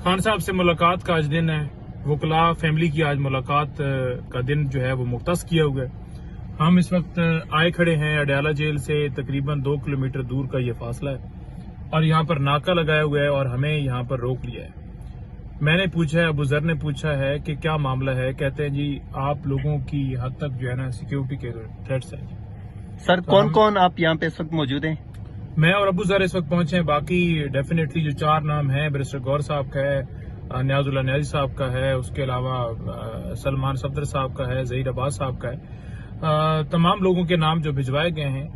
खान साहब से मुलाकात का आज दिन है। वकला फैमिली की आज मुलाकात का दिन जो है वो मुख्तस किया हुआ है। हम इस वक्त आए खड़े हैं अडयाला जेल से तकरीबन 2 किलोमीटर दूर का ये फासला है और यहाँ पर नाका लगाया हुआ है और हमें यहाँ पर रोक लिया है। मैंने पूछा है, अबू जर ने पूछा है कि क्या मामला है। कहते हैं जी आप लोगों की हद तक जो है ना सिक्योरिटी के थ्रेट्स हैं। सर कौन कौन आप यहाँ पे इस वक्त मौजूद हैं? मैं और अबू जर इस वक्त पहुंचे हैं। बाकी डेफिनेटली जो 4 नाम हैं, बैरिस्टर गौर साहब का है, नियाजुल्लाह नियाजी साहब का है, उसके अलावा सलमान सफदर साहब का है, ज़हीर अब्बास साहब का है। तमाम लोगों के नाम जो भिजवाए गए हैं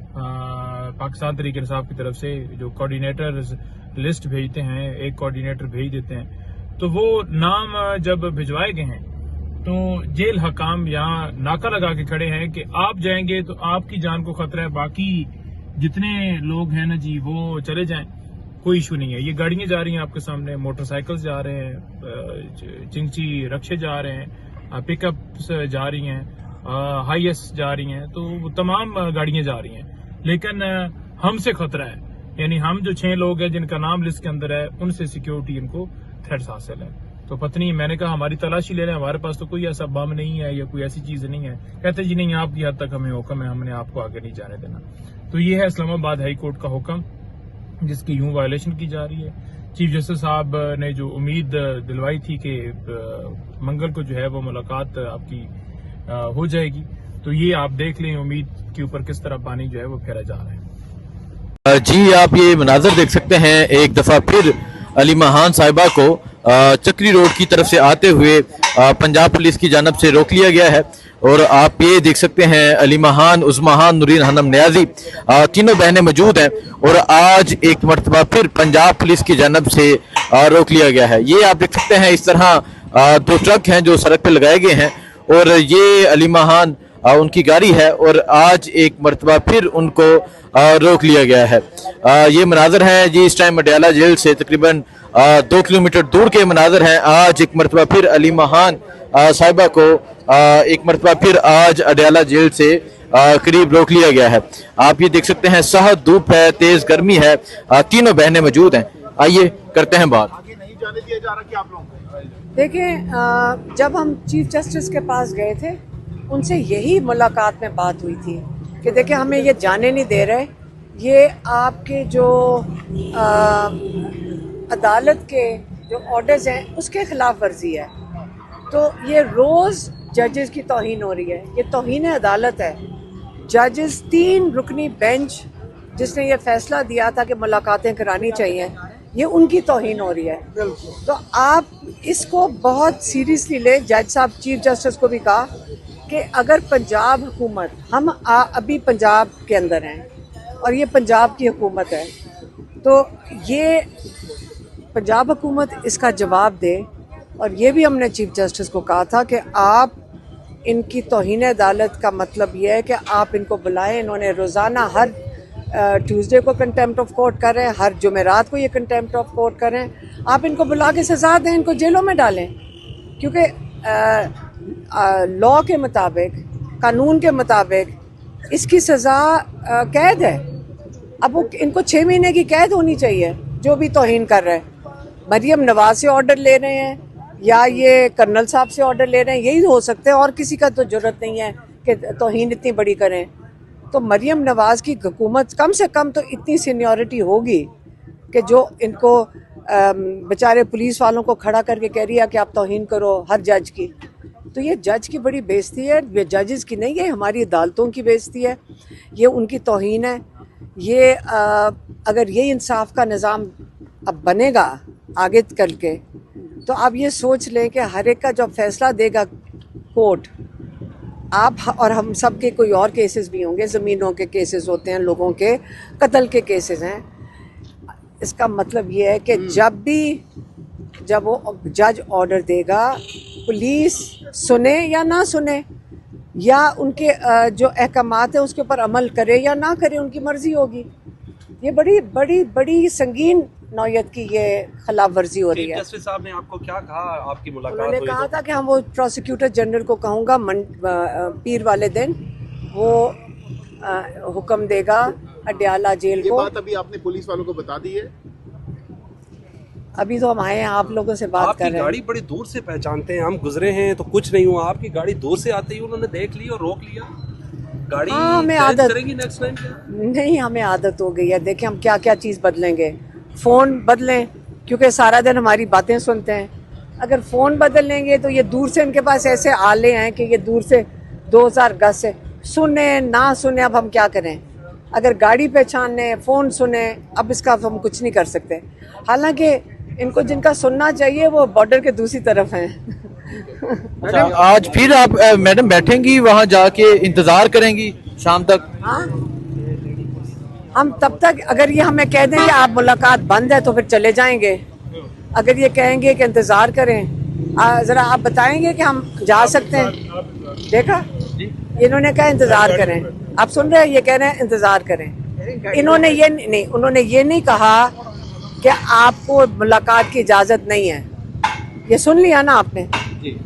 पाकिस्तान तहरीक इंसाफ की तरफ से, जो कोऑर्डिनेटर लिस्ट भेजते हैं, एक कोऑर्डिनेटर भेज देते हैं, तो वो नाम जब भिजवाए गए हैं तो जेल हकाम यहाँ नाका लगा के खड़े हैं कि आप जाएंगे तो आपकी जान को खतरा है, बाकी जितने लोग हैं ना जी वो चले जाएं, कोई इशू नहीं है। ये गाड़ियां जा रही हैं आपके सामने, मोटरसाइकिल्स जा रहे हैं, चिंची रक्शे जा रहे हैं, पिकअप्स जा रही हैं, हाईएस जा रही हैं, तो वो तमाम गाड़ियां जा रही हैं। लेकिन हमसे खतरा है, यानी हम जो 6 लोग हैं जिनका नाम लिस्ट के अंदर है, उनसे सिक्योरिटी इनको थ्रेट्स हासिल है। तो पत्नी मैंने कहा हमारी तलाशी ले लें, हमारे पास तो कोई ऐसा बम नहीं है या कोई ऐसी चीज नहीं है। कहते जी नहीं, आपकी हद तक हमें हुक्म है, हमने आपको आगे नहीं जाने देना। तो ये है इस्लामाबाद हाई कोर्ट का हुक्म जिसकी यूं वायलेशन की जा रही है। चीफ जस्टिस साहब ने जो उम्मीद दिलवाई थी कि मंगल को जो है वो मुलाकात आपकी हो जाएगी, तो ये आप देख लें उम्मीद के ऊपर किस तरह पानी जो है वो फेरा जा रहा है। जी आप ये मनाजर देख सकते हैं, एक दफा फिर अलीमा खान साहिबा को चक्री रोड की तरफ से आते हुए पंजाब पुलिस की जानब से रोक लिया गया है। और आप ये देख सकते हैं अलीमा खान, उज़्मा खान, नूरीन हनम नियाजी तीनों बहनें मौजूद हैं और आज एक मरतबा फिर पंजाब पुलिस की जानब से रोक लिया गया है। ये आप देख सकते हैं इस तरह 2 ट्रक हैं जो सड़क पर लगाए गए हैं और ये अलीमा खान उनकी गाड़ी है और आज एक मरतबा फिर उनको रोक लिया गया है। ये मनाजर है जी इस टाइम अडयाला जेल से तकरीबन 2 किलोमीटर दूर के मनाजर हैं। आज एक मरतबा फिर अलीमा खान साहिबा को एक मरतबा फिर आज अडयाला जेल से करीब रोक लिया गया है। आप ये देख सकते हैं सहद धूप है, तेज गर्मी है, तीनों बहनें मौजूद हैं। आइए करते हैं बात। देखें, जब हम चीफ जस्टिस के पास गए थे उनसे यही मुलाकात में बात हुई थी कि देखिए हमें ये जाने नहीं दे रहे, ये आपके जो अदालत के जो ऑर्डर्स हैं उसके खिलाफ वर्जी है। तो ये रोज़ जजेस की तौहीन हो रही है, ये तौहीन अदालत है। जजेस 3 रुकनी बेंच जिसने ये फैसला दिया था कि मुलाकातें करानी चाहिए, ये उनकी तौहीन हो रही है। तो आप इसको बहुत सीरियसली ले। जज साहब चीफ जस्टिस को भी कहा कि अगर पंजाब हुकूमत, हम अभी पंजाब के अंदर हैं और ये पंजाब की हुकूमत है, तो ये पंजाब हुकूमत इसका जवाब दे। और ये भी हमने चीफ जस्टिस को कहा था कि आप इनकी तौहीन अदालत का मतलब ये है कि आप इनको बुलाएं। इन्होंने रोज़ाना हर ट्यूसडे को कंटेम्प्ट ऑफ कोर्ट कर रहे हैं, हर जुमेरात को ये कंटेम्प्ट ऑफ कोर्ट कर रहे हैं। आप इनको बुला के सज़ा दें, इनको जेलों में डालें, क्योंकि लॉ के मुताबिक, कानून के मुताबिक इसकी सज़ा कैद है। अब वो इनको 6 महीने की कैद होनी चाहिए जो भी तौहीन कर रहे हैं। मरियम नवाज से ऑर्डर ले रहे हैं या ये कर्नल साहब से ऑर्डर ले रहे हैं, यही हो सकते हैं, और किसी का तो जरूरत नहीं है कि तौहीन इतनी बड़ी करें। तो मरियम नवाज की हुकूमत कम से कम तो इतनी सीनियरिटी होगी कि जो इनको बेचारे पुलिस वालों को खड़ा करके कह रही है कि आप तौहीन करो हर जज की। तो ये जज की बड़ी बेइज्जती है, ये जजेस की नहीं है, हमारी अदालतों की बेइज्जती है, ये उनकी तौहीन है। ये अगर ये इंसाफ का निज़ाम अब बनेगा आगे चल के, तो आप ये सोच लें कि हर एक का जब फैसला देगा कोर्ट, आप और हम सब के कोई और केसेस भी होंगे, ज़मीनों के केसेस होते हैं, लोगों के कत्ल के केसेस हैं। इसका मतलब ये है कि जब वो जज ऑर्डर देगा, पुलिस सुने या ना सुने, या उनके जो अहकामात है उसके ऊपर अमल करे या ना करे, उनकी मर्जी होगी। ये बड़ी बड़ी बड़ी संगीन नौयत की ये खिलाफ वर्जी हो रही है। जस्टिस साहब ने आपको क्या कहा आपकी मुलाकात उन्होंने हुई कहा था कि हम वो प्रोसिक्यूटर जनरल को कहूँगा पीर वाले दिन वो हुक्म देगा अडयाला जेल को। ये बात अभी आपने पुलिस वालों को बता दी है? अभी तो हम आए हैं आप लोगों से बात कर आपकी रहे गाड़ी हैं। बड़ी दूर से पहचानते हैं, हम गुजरे हैं तो कुछ नहीं हुआ, आपकी गाड़ी दूर से आते ही उन्होंने देख ली और रोक लिया। गाड़ी हाँ, हमें चेंज आदत- करेंगी नेक्स्ट टाइम क्या? नहीं, हमें आदत हो गई है। देखें हम क्या क्या चीज़ बदलेंगे, फ़ोन बदलें क्योंकि सारा दिन हमारी बातें सुनते हैं। अगर फ़ोन बदल लेंगे तो ये दूर से इनके पास ऐसे आले हैं कि ये दूर से 2000 गज से सुने ना सुने, अब हम क्या करें। अगर गाड़ी पहचानने, फ़ोन सुने, अब इसका अब हम कुछ नहीं कर सकते। हालांकि इनको जिनका सुनना चाहिए वो बॉर्डर के दूसरी तरफ हैं। अच्छा, आज फिर आप मैडम बैठेंगी वहां जाके, इंतजार करेंगी शाम तक? हाँ, हम तब तक, अगर ये हमें कह दें कि आप मुलाकात बंद है तो फिर चले जाएंगे। अगर ये कहेंगे कि इंतज़ार करें, ज़रा आप बताएंगे कि हम जा सकते हैं। देखा, इन्होंने कहा इंतज़ार करें, आप सुन रहे हैं, ये कह रहे हैं इंतज़ार करें। इन्होंने ये नहीं, उन्होंने ये नहीं कहा कि आपको मुलाकात की इजाज़त नहीं है। ये सुन लिया ना आपने?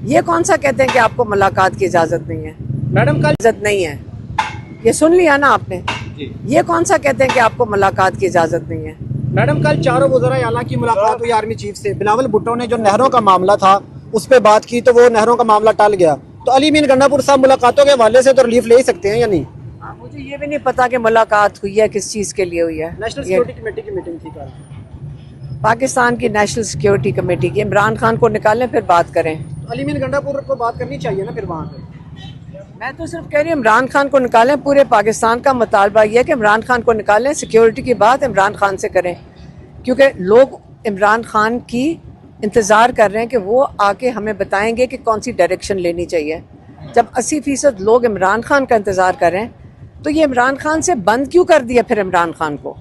ये कौन सा कहते हैं कि आपको मुलाकात की इजाज़त नहीं है? मैडम कल इजाज़त नहीं है, ये सुन लिया ना आपने? ये कौन सा कहते हैं कि आपको मुलाकात की इजाज़त नहीं है? मैडम कल चारों वज़राए आला की मुलाकात हुई आर्मी चीफ से। बिलावल भुट्टो ने जो नहरों का मामला था उस पर बात की तो वो नहरों का मामला टल गया। तो अली मीन गंडापुर साहब मुलाकातों के हवाले से तो रिलीफ ले ही सकते हैं या नहीं? मुझे ये भी नहीं पता कि मुलाकात हुई है, किस चीज़ के लिए हुई है। नेशनल ये सिक्योरिटी कमेटी की मीटिंग थी कल। पाकिस्तान की नेशनल सिक्योरिटी कमेटी की, इमरान खान को निकालें फिर बात करें। अली मीन गंडापुर को बात करनी चाहिए ना फिर वहाँ पे। मैं तो सिर्फ कह रही हूँ इमरान खान को निकालें। पूरे पाकिस्तान का मुतालबा ये है कि इमरान खान को निकालें, सिक्योरिटी की बात इमरान खान से करें, क्योंकि लोग इमरान खान की इंतज़ार कर रहे हैं कि वो आके हमें बताएंगे कि कौन सी डायरेक्शन लेनी चाहिए। जब 80% लोग इमरान खान का इंतज़ार कर रहे हैं तो ये इमरान खान से बंद क्यों कर दिया फिर इमरान खान को?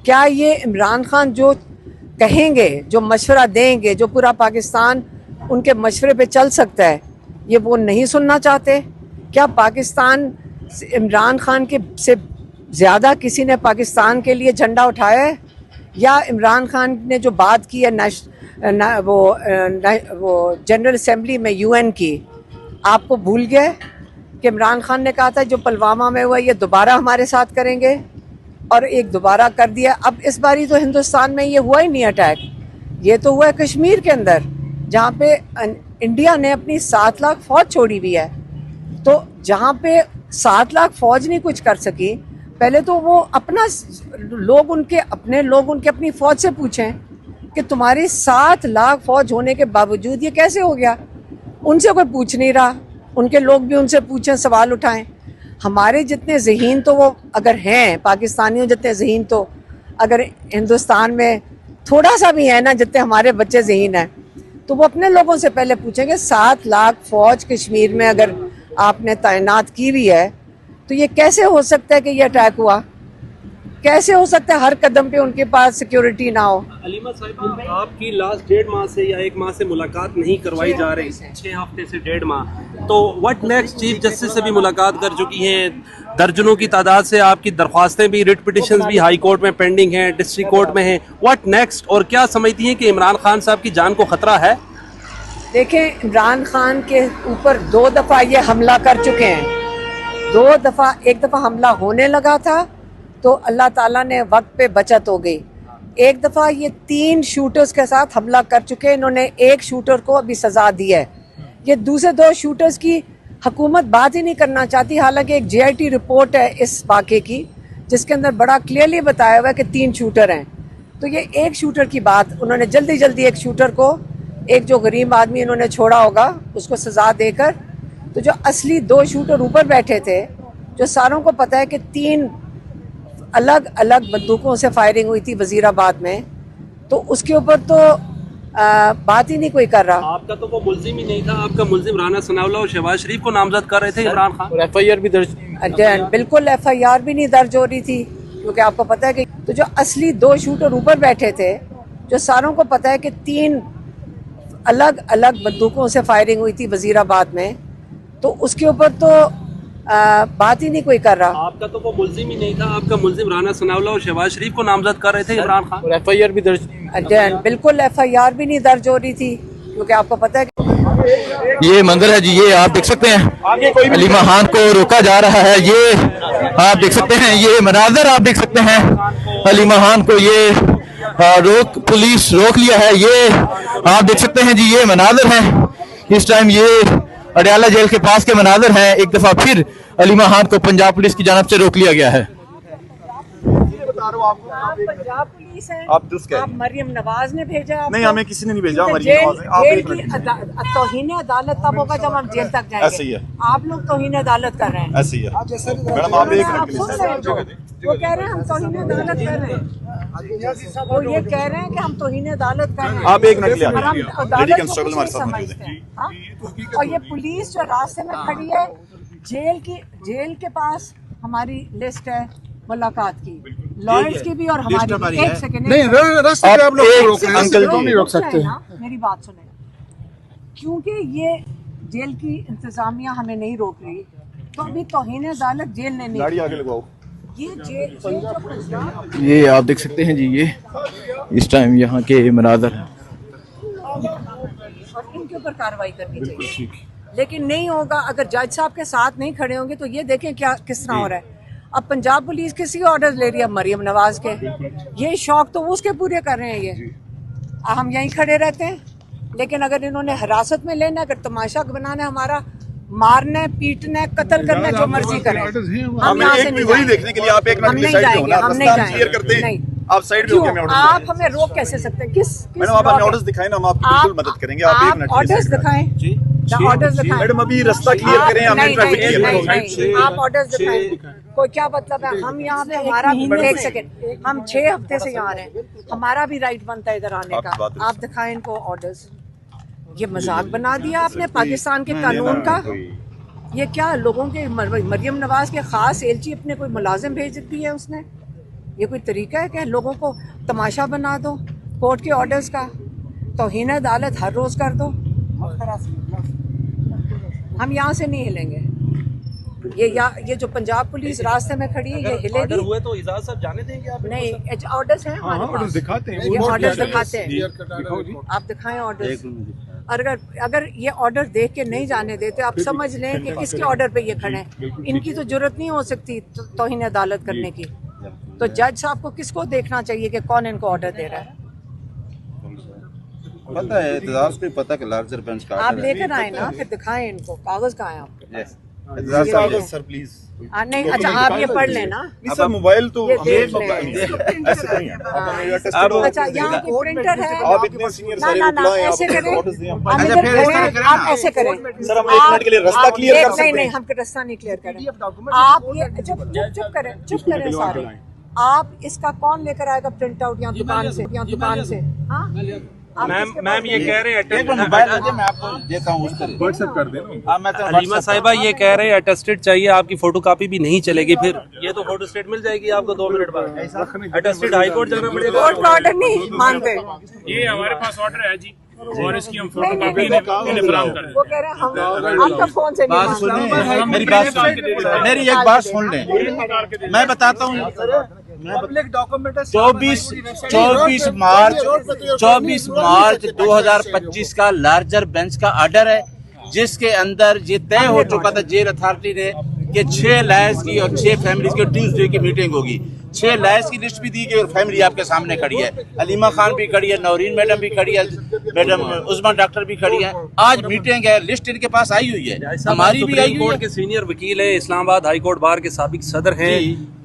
क्या ये इमरान खान जो कहेंगे, जो मशवरा देंगे, जो पूरा पाकिस्तान उनके मशवरे पे चल सकता है, ये वो नहीं सुनना चाहते? क्या पाकिस्तान इमरान खान के से ज़्यादा किसी ने पाकिस्तान के लिए झंडा उठाया है? या इमरान खान ने जो बात की है वो जनरल असेंबली में UN की, आपको भूल गए कि इमरान खान ने कहा था जो पुलवामा में हुआ ये दोबारा हमारे साथ करेंगे, और एक दोबारा कर दिया। अब इस बारी तो हिंदुस्तान में ये हुआ ही नहीं अटैक, ये तो हुआ है कश्मीर के अंदर, जहाँ पे इंडिया ने अपनी 7 लाख फौज छोड़ी हुई है। तो जहाँ पे 7 लाख फौज नहीं कुछ कर सकी, पहले तो वो अपना लोग उनके अपने लोग उनके अपनी फौज से पूछें कि तुम्हारी 7 लाख फौज होने के बावजूद ये कैसे हो गया। उनसे कोई पूछ नहीं रहा, उनके लोग भी उनसे पूछें, सवाल उठाएं। हमारे जितने ज़हीन तो वो अगर हैं, पाकिस्तानियों जितने ज़हीन तो अगर हिंदुस्तान में थोड़ा सा भी है ना, जितने हमारे बच्चे ज़हीन हैं, तो वो अपने लोगों से पहले पूछेंगे 7 लाख फौज कश्मीर में अगर आपने तैनात की हुई है तो ये कैसे हो सकता है कि ये अटैक हुआ? कैसे हो सकता है हर कदम पे उनके पास सिक्योरिटी ना हो? अलीमा साहिबा, आपकी लास्ट 1.5 माह से या 1 माह से मुलाकात नहीं करवाई जा रही, 6 हफ्ते से 1.5 माह, तो व्हाट नेक्स्ट? चीफ जस्टिस से भी मुलाकात कर चुकी हैं, दर्जनों की तादाद से आपकी दरख्वास्तें भी, रिट पिटिशंस भी हाई कोर्ट में पेंडिंग हैं, डिस्ट्रिक्ट कोर्ट में हैं, व्हाट नेक्स्ट? और क्या समझती हैं कि इमरान खान साहब की जान को खतरा है? देखें, इमरान खान के ऊपर 2 दफ़ा ये हमला कर चुके हैं। 2 दफ़ा, एक दफ़ा हमला होने लगा था तो अल्लाह ताला ने वक्त पे बचत हो गई। एक दफ़ा ये 3 शूटर्स के साथ हमला कर चुके हैं, इन्होंने एक शूटर को अभी सज़ा दी है। ये दूसरे 2 शूटर्स की हुकूमत बात ही नहीं करना चाहती, हालांकि एक JIT रिपोर्ट है इस वाक़े की जिसके अंदर बड़ा क्लियरली बताया हुआ है कि 3 शूटर हैं। तो ये एक शूटर की बात उन्होंने जल्दी जल्दी, एक शूटर को, एक जो गरीब आदमी इन्होंने छोड़ा होगा उसको सज़ा देकर, तो जो असली 2 शूटर ऊपर बैठे थे, जो सारों को पता है कि 3 अलग अलग बंदूकों से फायरिंग हुई थी वजीराबाद में, तो उसके ऊपर तो बात ही नहीं कोई कर रहा। आपका तो वो मुल्जिम ही नहीं था, आपका मुल्जिम राना सनाउल्लाह और शहबाज शरीफ को नामजद कर रहे थे इमरान खान। और FIR भी दर्ज, बिल्कुल FIR भी नहीं दर्ज हो रही थी, क्योंकि आपको पता है कि तो जो असली 2 शूटर ऊपर बैठे थे, जो सारों को पता है कि 3 अलग अलग बंदूकों से फायरिंग हुई थी वजीराबाद में, तो उसके ऊपर तो बात ही नहीं कोई कर रहा। आपका तो वो मुल्जिम ही नहीं था, आपका मुल्जिम राना सनाउल्लाह और शहबाज शरीफ को नामजद कर रहे थे इमरान खान। और FIR भी दर्ज, बिल्कुल FIR भी नहीं दर्ज हो रही थी, क्योंकि आपको पता है कि ये मंजर है जी, ये आप देख सकते हैं अलीमा खान को रोका जा रहा है। ये आप देख सकते हैं, ये मनाजर आप देख सकते हैं अलीमा खान को, ये पुलिस रोक लिया है। ये आप देख सकते हैं जी, ये मनाजर हैं इस टाइम, ये अडयाला जेल के पास के मनाजर हैं। एक दफा फिर अलीमा खान को पंजाब पुलिस की जानब से रोक लिया गया है। आप पंजाब पुलिस हैं, आप मरियम नवाज ने भेजा आपको? नहीं, हमें किसी ने नहीं भेजा। जेल की तौहीन अदालत तब होगा जब हम जेल तक जाएंगे। ऐसे ही है। आप लोग तौहीन अदालत कर रहे हैं। ऐसे ही है मैडम, आप एक आप सुन रहे हैं वो कह रहे हैं हम तौहीन अदालत कर रहे हैं, वो ये कह रहे हैं कि हम तौहीन अदालत कर रहे हैं। आप एक मिनट के लिए और हम लेडी अदालत को कांस्टेबल कुछ हमारे नहीं साथ मौजूद समझते है। हैं, हाँ? और ये पुलिस जो रास्ते में खड़ी है, जेल के पास हमारी लिस्ट है मुलाकात की, लॉयर्स की भी और हमारी। एक सेकंड, रास्ते पे आप लोग रोक रहे हैं, अंकल जी नहीं रोक सकते हैं। मेरी बात सुने, क्योंकि ये जेल की इंतजामिया हमें नहीं रोक रही, तो अभी तौहीन अदालत जेल ने नहीं। गाड़ी आगे लगाओ। ये जेल जो पंजाब, ये आप देख सकते हैं जी, ये इस टाइम यहाँ के मनाजर हैं। और इनके ऊपर कार्रवाई करनी चाहिए, लेकिन नहीं होगा अगर जज साहब के साथ नहीं खड़े होंगे। तो ये देखें क्या किस तरह हो रहा है। अब पंजाब पुलिस किसी ऑर्डर ले रही है, मरियम नवाज के। ये शौक तो उसके पूरे कर रहे हैं ये। हम यहीं खड़े रहते हैं, लेकिन अगर इन्होंने हिरासत में लेना, अगर तमाशा बनाना है हमारा, मारना है, पीटना है, कत्ल करना है, जो मर्जी करें, हम यहाँ से नहीं वही जाएंगे। देखने के लिए आप एक हम मिनट नहीं साइड पे हो जाएंगे, ना, हम नहीं रास्ता क्लियर जाएंगे। करते हैं। नहीं, आप साइड पे क्यों? होके हमें आप हमें रोक कैसे सकते हैं? किस मैडम, आप हमें ऑर्डर्स दिखाएं ना, हम आपकी बिल्कुल मदद करेंगे। आप एक मिनट ऑर्डर्स दिखाएं, ऑर्डर्स दिखाएं। मैडम, अभी रास्ता क्लियर करें, हमने नहीं, ट्रैफिक नहीं, क्लियर नहीं, करो। नहीं, आप ऑर्डर्स दिखाएं। कोई क्या मतलब है? हम यहाँ पे हमारा एक सेकंड, हम 6 हफ्ते से यहाँ रहे, हमारा भी राइट बनता है इधर आने का। आप दिखाएं इनको ऑर्डर्स। ये मजाक बना दिया आपने पाकिस्तान के कानून का। ये क्या लोगों के, मरियम नवाज के खास एलची अपने कोई मुलाजिम भेज दिए उसने? ये कोई तरीका है कि लोगों को तमाशा बना दो कोर्ट के ऑर्डर्स का? तौहीन अदालत हर रोज कर दो। हम यहाँ से नहीं हिलेंगे। ये जो पंजाब पुलिस रास्ते में खड़ी है, ये हिलेगी हुए तो इजाज़त साहब जाने देंगे आप? नहीं। ऑर्डर्स हैं हमारे पास, दिखाते हैं, ये ऑर्डर्स दिखाते हैं। आप दिखाएं ऑर्डर्स। अगर ये ऑर्डर देख के नहीं जाने देते, आप समझ लें कि किसके ऑर्डर पे ये खड़े हैं। इनकी तो जरूरत नहीं हो सकती तौहीन अदालत करने की। तो जज साहब को किसको देखना चाहिए कि कौन इनको ऑर्डर दे रहा है? पता है एतजाज को पता कि लार्जर बेंच का आप लेकर आए ना, फिर दिखाएं इनको। कागज कहाँ है आपके पास? कागज सर प्लीज। नहीं, अच्छा आप ये पढ़ लेना। नहीं सर, मोबाइल तो ये हमें देख ऐसे लें। नहीं है। आप हमें attested हो। अच्छा, यहाँ की प्रिंटर है। आप इतने सीनियर सारे ना, बुलाएं, आप ऐसे करें। ऑर्डर्स दें। हम इधर खड़े हैं, आप ऐसे करें। सर, हम एक मिनट के लिए रास्ता क्लियर कर सकते हैं। नहीं, हम रास्ता नहीं क्लियर करें। आप ये चुप करें सारे। आप इसका कौन लेकर आएगा प्रिंट आउट यहाँ दुकान से? हाँ, मैम ये कह रहे हैं मोबाइल मैं आपको देता हूँ, उस पर व्हाट्सएप कर देना। मैं तो अलीमा साहिबा ये कह रहे हैं अटेस्टेड चाहिए, आपकी फोटो कॉपी भी नहीं चलेगी। फिर ये तो फोटो स्टेट मिल जाएगी आपको 2 मिनट बाद। अटेस्टेड हाई कोर्ट जाना पड़ेगा। कोर्ट का ऑर्डर नहीं मानते। ये हमारे पास ऑर्डर है जी, और इसकी हम फोटो कॉपी इन्हें फराहम कर वो कह रहे हैं हम आपका फोन से नहीं बात मानते। सुनिए, मेरी बात सुनिए, मेरी एक बात सुन लें। मैं बताता हूँ, 24 मार्च 2025 का लार्जर बेंच का ऑर्डर है, जिसके अंदर ये तय हो चुका था जेल अथॉरिटी ने कि 6 लायर्स की और 6 फैमिलीज की ट्यूसडे की मीटिंग होगी। 6 लायर्स की लिस्ट भी दी गई और फैमिली आपके सामने खड़ी है। अलीमा खान भी खड़ी है, नौरीन मैडम भी खड़ी है, मैडम उस्मान डॉक्टर भी खड़ी है। आज मीटिंग है, लिस्ट इनके पास आई हुई है, हमारी भी आई हुई कोर्ट है। के सीनियर वकील है, इस्लामाबाद हाई कोर्ट बार के साबिक सदर हैं।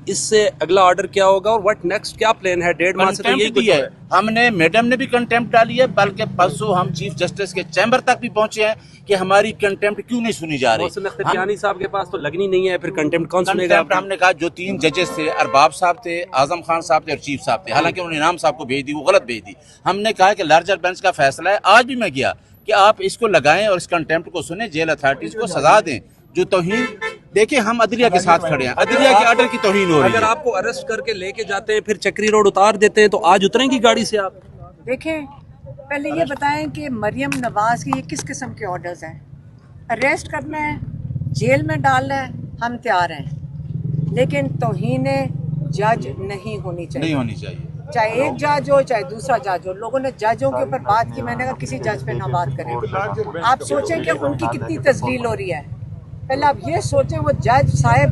इससे अगला ऑर्डर क्या होगा और व्हाट नेक्स्ट, क्या प्लान है? 1.5 माह से तो यही कुछ है। है। हमने मैडम ने भी कंटेम्प्ट डाली है, बल्कि परसों हम चीफ जस्टिस के चैम्बर तक भी पहुंचे हैं कि हमारी कंटेम्प्ट क्यों नहीं सुनी जा रही। मोहसिन अख्तरयानी साहब के पास तो लगनी नहीं है, फिर कंटेम्प्ट कौन सुनेगा? कंटेम्प्ट हमने कहा जो 3 जजेस थे, अरबाब साहब थे, आजम खान साहब थे और चीफ साहब थे, हालांकि उन्होंने इनाम साहब को भेज दी, वो गलत भेज दी। हमने कहा कि लार्जर बेंच का फैसला है। आज भी मैं गया कि आप इसको लगाएं और इस कंटेम्प्ट को सुने, जेल अथॉरिटीज को सजा दें। जो तौहीन, देखिए हम अदलिया के साथ खड़े हैं, अदलिया के ऑर्डर की तौहीन हो रही है। अगर आपको अरेस्ट करके लेके जाते हैं, फिर चक्री रोड उतार देते हैं, तो आज उतरेंगी गाड़ी से आप? देखें, पहले ये बताएं कि मरियम नवाज के ये किस किस्म के ऑर्डर्स हैं? अरेस्ट करना है, जेल में डालना है, हम तैयार हैं, लेकिन तौहीन जज नहीं होनी चाहिए। नहीं होनी चाहिए, चाहे एक जज हो चाहे दूसरा जज हो। लोगों ने जजों के ऊपर बात की, मैंने कहा किसी जज पे ना बात करें। आप सोचें कि उनकी कितनी तजलील हो रही है। पहले आप ये सोचें वो जज साहब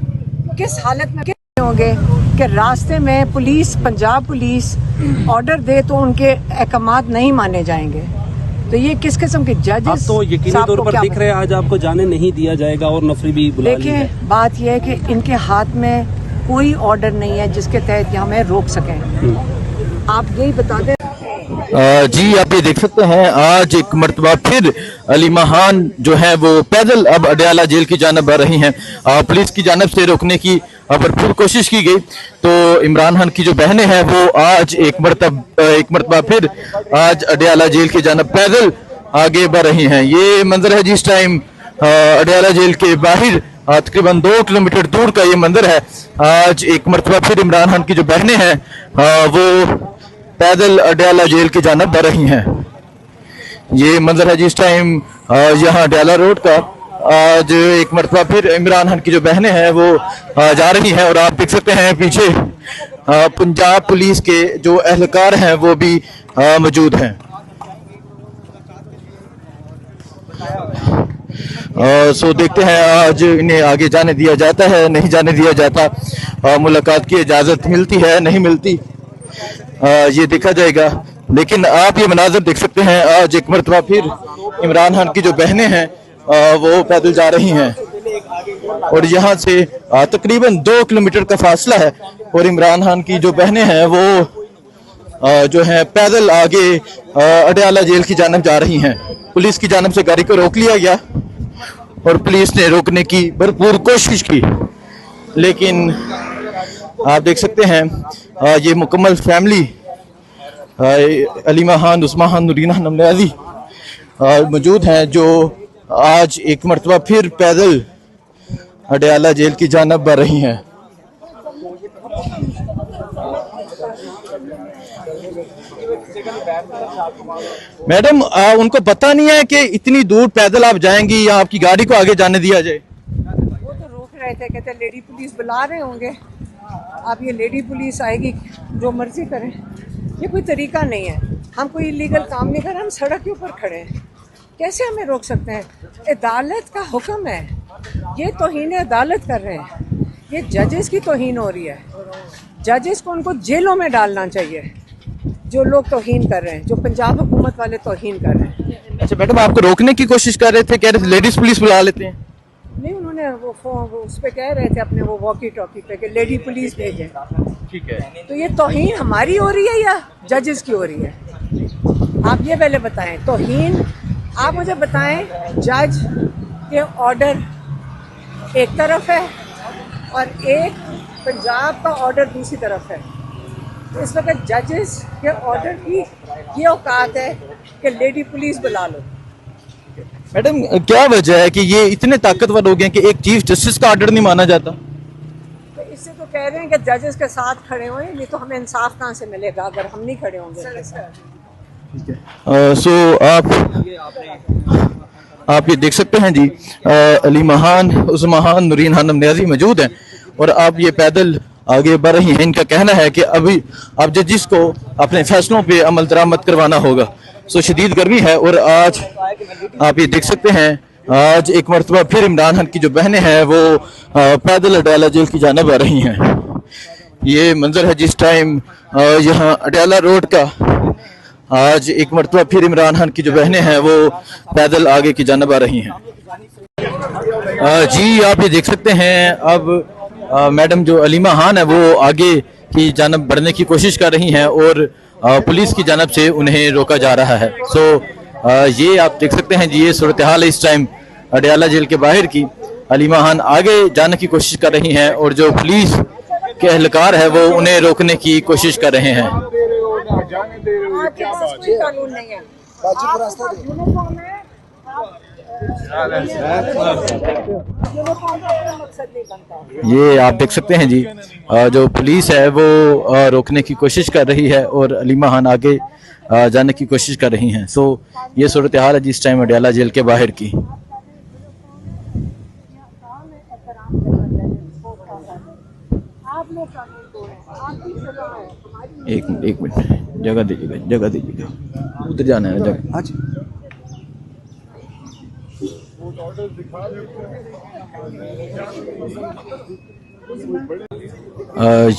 किस हालत में होंगे कि रास्ते में पुलिस, पंजाब पुलिस ऑर्डर दे तो उनके अहकामात नहीं माने जाएंगे। तो ये किस किस्म के अब जजेस तो यकीनी तौर पर दिख रहे हैं आज आपको जाने नहीं दिया जाएगा और नफरी भी बुला ली है। देखिए, बात यह है कि इनके हाथ में कोई ऑर्डर नहीं है जिसके तहत ये हमें रोक सकें। आप यही बता दें। जी आप ये देख सकते हैं आज एक मर्तबा फिर अली महान जो है वो पैदल अब अडयाला जेल की जानब आ रही हैं। पुलिस की जानब से रोकने की भरपूर कोशिश की गई तो इमरान खान की जो बहनें हैं वो आज एक मर्तबा फिर आज अडयाला जेल की जानब पैदल आगे बढ़ रही हैं। ये मंजर है जिस टाइम अडयाला जेल के बाहर तकरीबन 2 किलोमीटर दूर का ये मंजर है। आज एक मर्तबा फिर इमरान खान की जो बहनें हैं वो पैदल अडयाला जेल की जानब बढ़ रही हैं। ये मंजर है जिस टाइम यहाँ अडयाला रोड का आज एक मरतबा फिर इमरान खान की जो बहनें हैं वो जा रही हैं और आप देख सकते हैं पीछे पंजाब पुलिस के जो एहलकार हैं वो भी मौजूद हैं। सो देखते हैं आज इन्हें आगे जाने दिया जाता है नहीं जाने दिया जाता, मुलाकात की इजाज़त मिलती है नहीं मिलती, ये देखा जाएगा। लेकिन आप ये मनाजर देख सकते हैं आज एक मरतबा फिर इमरान खान की जो बहनें हैं वो पैदल जा रही हैं और यहाँ से तकरीबन 2 किलोमीटर का फासला है और इमरान खान की जो बहनें हैं वो जो है पैदल आगे अडयाला जेल की जानब जा रही हैं। पुलिस की जानब से गाड़ी को रोक लिया गया और पुलिस ने रोकने की भरपूर कोशिश की, लेकिन आप देख सकते हैं ये मुकम्मल फैमिली अलीमा खान, उस्मा खान, नूरीना खान न्याज़ी मौजूद हैं जो आज एक मरतबा फिर पैदल अडयाला जेल की जानब बढ़ रही हैं। मैडम उनको पता नहीं है कि इतनी दूर पैदल आप जाएंगी या आपकी गाड़ी को आगे जाने दिया जाए? वो तो रोक रहे थे, कहते लेडी पुलिस बुला रहे होंगे, अब ये लेडी पुलिस आएगी जो मर्जी करें। ये कोई तरीका नहीं है, हम कोई इलीगल काम नहीं कर रहे, हम सड़क के ऊपर खड़े हैं, कैसे हमें रोक सकते हैं? अदालत का हुक्म है, ये तौहीन अदालत कर रहे हैं, ये जजेस की तौहीन हो रही है। जजेस को उनको जेलों में डालना चाहिए जो लोग तौहीन कर रहे हैं, जो पंजाब हुकूमत वाले तौहीन कर रहे हैं। अच्छा मैडम, आपको रोकने की कोशिश कर रहे थे, कह रहे थे लेडीज पुलिस बुला लेते हैं। नहीं, उन्होंने वो उस पर कह रहे थे अपने वो वॉकी टॉकी पे कि लेडी पुलिस भेजें। ठीक है, तो ये तौहीन हमारी हो रही है या जजेस की हो रही है? आप ये पहले बताएं। तौहीन आप मुझे बताएं, जज के ऑर्डर एक तरफ है और एक पंजाब का ऑर्डर दूसरी तरफ है। तो इस वक्त जजेस के ऑर्डर की ये औकात है कि लेडी पुलिस बुला लो। मैडम क्या वजह है कि ये इतने ताकतवर हो गए कि एक चीफ जस्टिस का ऑर्डर नहीं माना जाता? तो इससे तो कह रहे हैं कि जजेस के साथ खड़े हुए, नहीं तो हमें इंसाफ कहाँ से मिलेगा अगर हम नहीं खड़े होंगे उनके साथ। सो आप ये देख सकते हैं जी अली महान, उस्मा खान, नूरीन खान न्याज़ी मौजूद हैं और आप ये पैदल आगे बढ़ रही हैं। इनका कहना है कि अभी अब जजिस को अपने फैसलों पे अमल दरामद करवाना होगा। सो शदीद गर्मी है और आज आप ये देख सकते हैं आज एक मरतबा फिर इमरान खान की जो बहनें हैं वो पैदल अडयाला जेल की जानब आ रही हैं। ये मंजर है जिस टाइम यहाँ अडयाला रोड का आज एक मरतबा फिर इमरान खान की जो बहनें हैं वो पैदल आगे की जानब आ रही हैं। जी आप ये देख सकते हैं अब मैडम जो अलीमा खान है वो आगे की जानब बढ़ने की कोशिश कर रही हैं और पुलिस की जानब से उन्हें रोका जा रहा है। सो ये आप देख सकते हैं जी ये सूरत हाल है इस टाइम अडयाला जेल के बाहर की। अलीमा खान आगे जाने की कोशिश कर रही हैं और जो पुलिस के एहलकार है वो उन्हें रोकने की कोशिश कर रहे हैं। कानून नहीं है, ये आप देख सकते हैं जी जो पुलिस है वो रोकने की कोशिश कर रही है और अलीमा खान आगे जाने की कोशिश कर रही हैं। सो ये सूरत हाल है जिस टाइम अडयाला जेल के बाहर की। एक मिनट जगह दीजिएगा उधर जाना है जगह।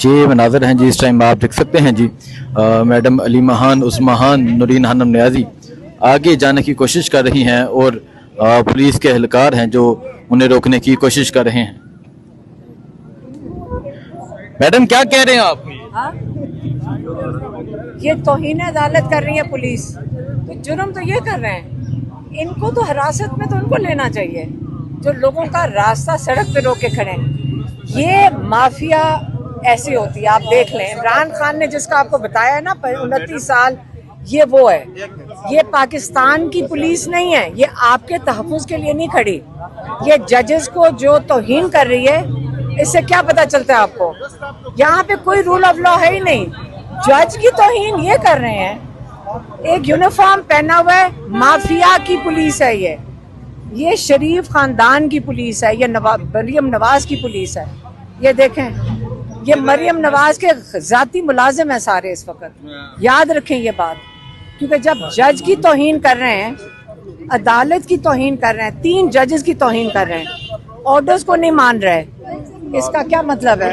یہ مناظر ہیں جی اس ٹائم آپ دیکھ سکتے ہیں جی میڈم علیمہ خان، عظمیٰ خان، نورین خانم نیازی آگے جانے کی کوشش کر رہی ہیں اور پولیس کے اہلکار ہیں جو انہیں روکنے کی کوشش کر رہے ہیں۔ میڈم کیا کہہ رہے ہیں آپ؟ ہاں؟ یہ توہین عدالت کر رہی ہے پولیس، تو جرم تو یہ کر رہے ہیں، ان کو تو حراست میں تو ان کو لینا چاہیے جو لوگوں کا راستہ سڑک پہ روک کے کھڑے ہیں۔ یہ مافیا ایسی ہوتی ہے، آپ دیکھ لیں عمران خان نے جس کا آپ کو بتایا ہے نا 29 سال، یہ وہ ہے۔ یہ پاکستان کی پولیس نہیں ہے، یہ آپ کے تحفظ کے لیے نہیں کھڑی۔ یہ ججز کو جو توہین کر رہی ہے، اس سے کیا پتا چلتا ہے آپ کو؟ یہاں پہ کوئی رول آف لا ہے ہی نہیں، جج کی توہین یہ کر رہے ہیں۔ ایک یونیفارم پہنا ہوا ہے، مافیا کی پولیس ہے یہ شریف خاندان کی پولیس ہے، یہ مریم نواز کی پولیس ہے۔ یہ دیکھیں، یہ مریم نواز کے ذاتی ملازم ہیں سارے اس وقت، یاد رکھیں یہ بات، کیونکہ جب جج کی توہین کر رہے ہیں، عدالت کی توہین کر رہے ہیں، 3 ججز کی توہین کر رہے ہیں، آرڈرز کو نہیں مان رہے، اس کا کیا مطلب ہے؟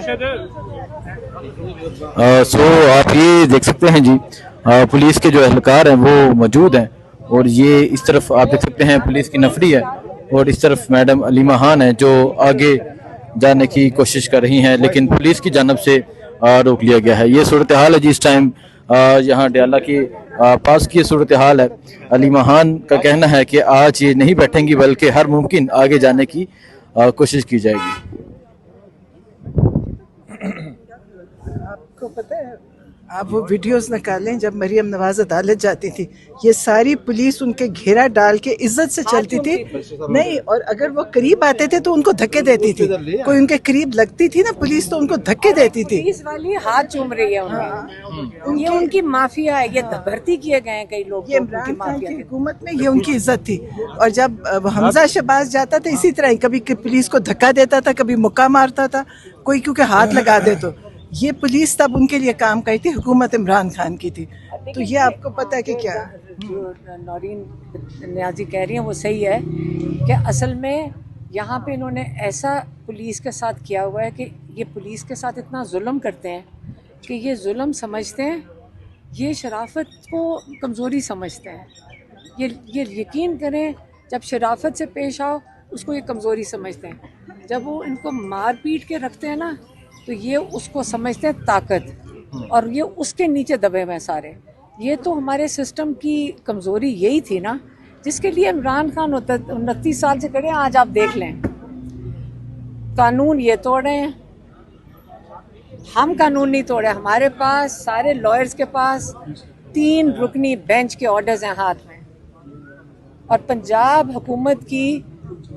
سو آپ یہ دیکھ سکتے ہیں جی پولیس کے جو اہلکار ہیں وہ موجود ہیں اور یہ اس طرف آپ دیکھ سکتے ہیں پولیس کی نفری ہے اور اس طرف میڈم علیمہ خان ہیں جو آگے جانے کی کوشش کر رہی ہیں لیکن پولیس کی جانب سے روک لیا گیا ہے۔ یہ صورتحال ہے جی اس ٹائم یہاں ڈیالہ کے پاس کی صورتحال ہے۔ علیمہ خان کا کہنا ہے کہ آج یہ نہیں بیٹھیں گی بلکہ ہر ممکن آگے جانے کی کوشش کی جائے گی۔ آپ کو پتہ ہے، آپ وہ ویڈیوز نکالیں جب مریم نواز عدالت جاتی تھی، یہ ساری پولیس ان کے گھیرا ڈال کے عزت سے چلتی تھی نہیں، اور اگر وہ قریب آتے تھے تو ان کو دھکے دیتی تھی، کوئی ان کے قریب لگتی تھی نا پولیس تو ان کو دھکے دیتی تھی۔ پولیس والی ہاتھ چوم رہی ہے انہیں، یہ ان کی مافیا ہے، یہ بھرتی کیے گئے ہیں کئی لوگ، یہ عمران خان کی حکومت میں یہ ان کی عزت تھی، اور جب حمزہ شہباز جاتا تھا اسی طرح کبھی پولیس کو دھکا دیتا تھا، کبھی مکہ مارتا تھا، کوئی کیونکہ ہاتھ لگا دے تو یہ پولیس تب ان کے لیے کام کرتی تھی، حکومت عمران خان کی تھی۔ تو یہ آپ کو پتہ ہے کہ کیا جو نورین نیازی کہہ رہی ہیں وہ صحیح ہے کہ اصل میں یہاں پہ انہوں نے ایسا پولیس کے ساتھ کیا ہوا ہے کہ یہ پولیس کے ساتھ اتنا ظلم کرتے ہیں کہ یہ ظلم سمجھتے ہیں، یہ شرافت کو کمزوری سمجھتے ہیں۔ یہ یقین کریں جب شرافت سے پیش آؤ اس کو یہ کمزوری سمجھتے ہیں، جب وہ ان کو مار پیٹ کے رکھتے ہیں نا تو یہ اس کو سمجھتے ہیں طاقت، اور یہ اس کے نیچے دبے ہوئے ہیں سارے۔ یہ تو ہمارے سسٹم کی کمزوری یہی تھی نا جس کے لیے عمران خان 29 سال سے کھڑے ہیں۔ آج آپ دیکھ لیں قانون یہ توڑ رہے ہیں، ہم قانون نہیں توڑے، ہمارے پاس سارے لائرز کے پاس 3 رکنی بینچ کے آرڈرز ہیں ہاتھ میں، اور پنجاب حکومت کی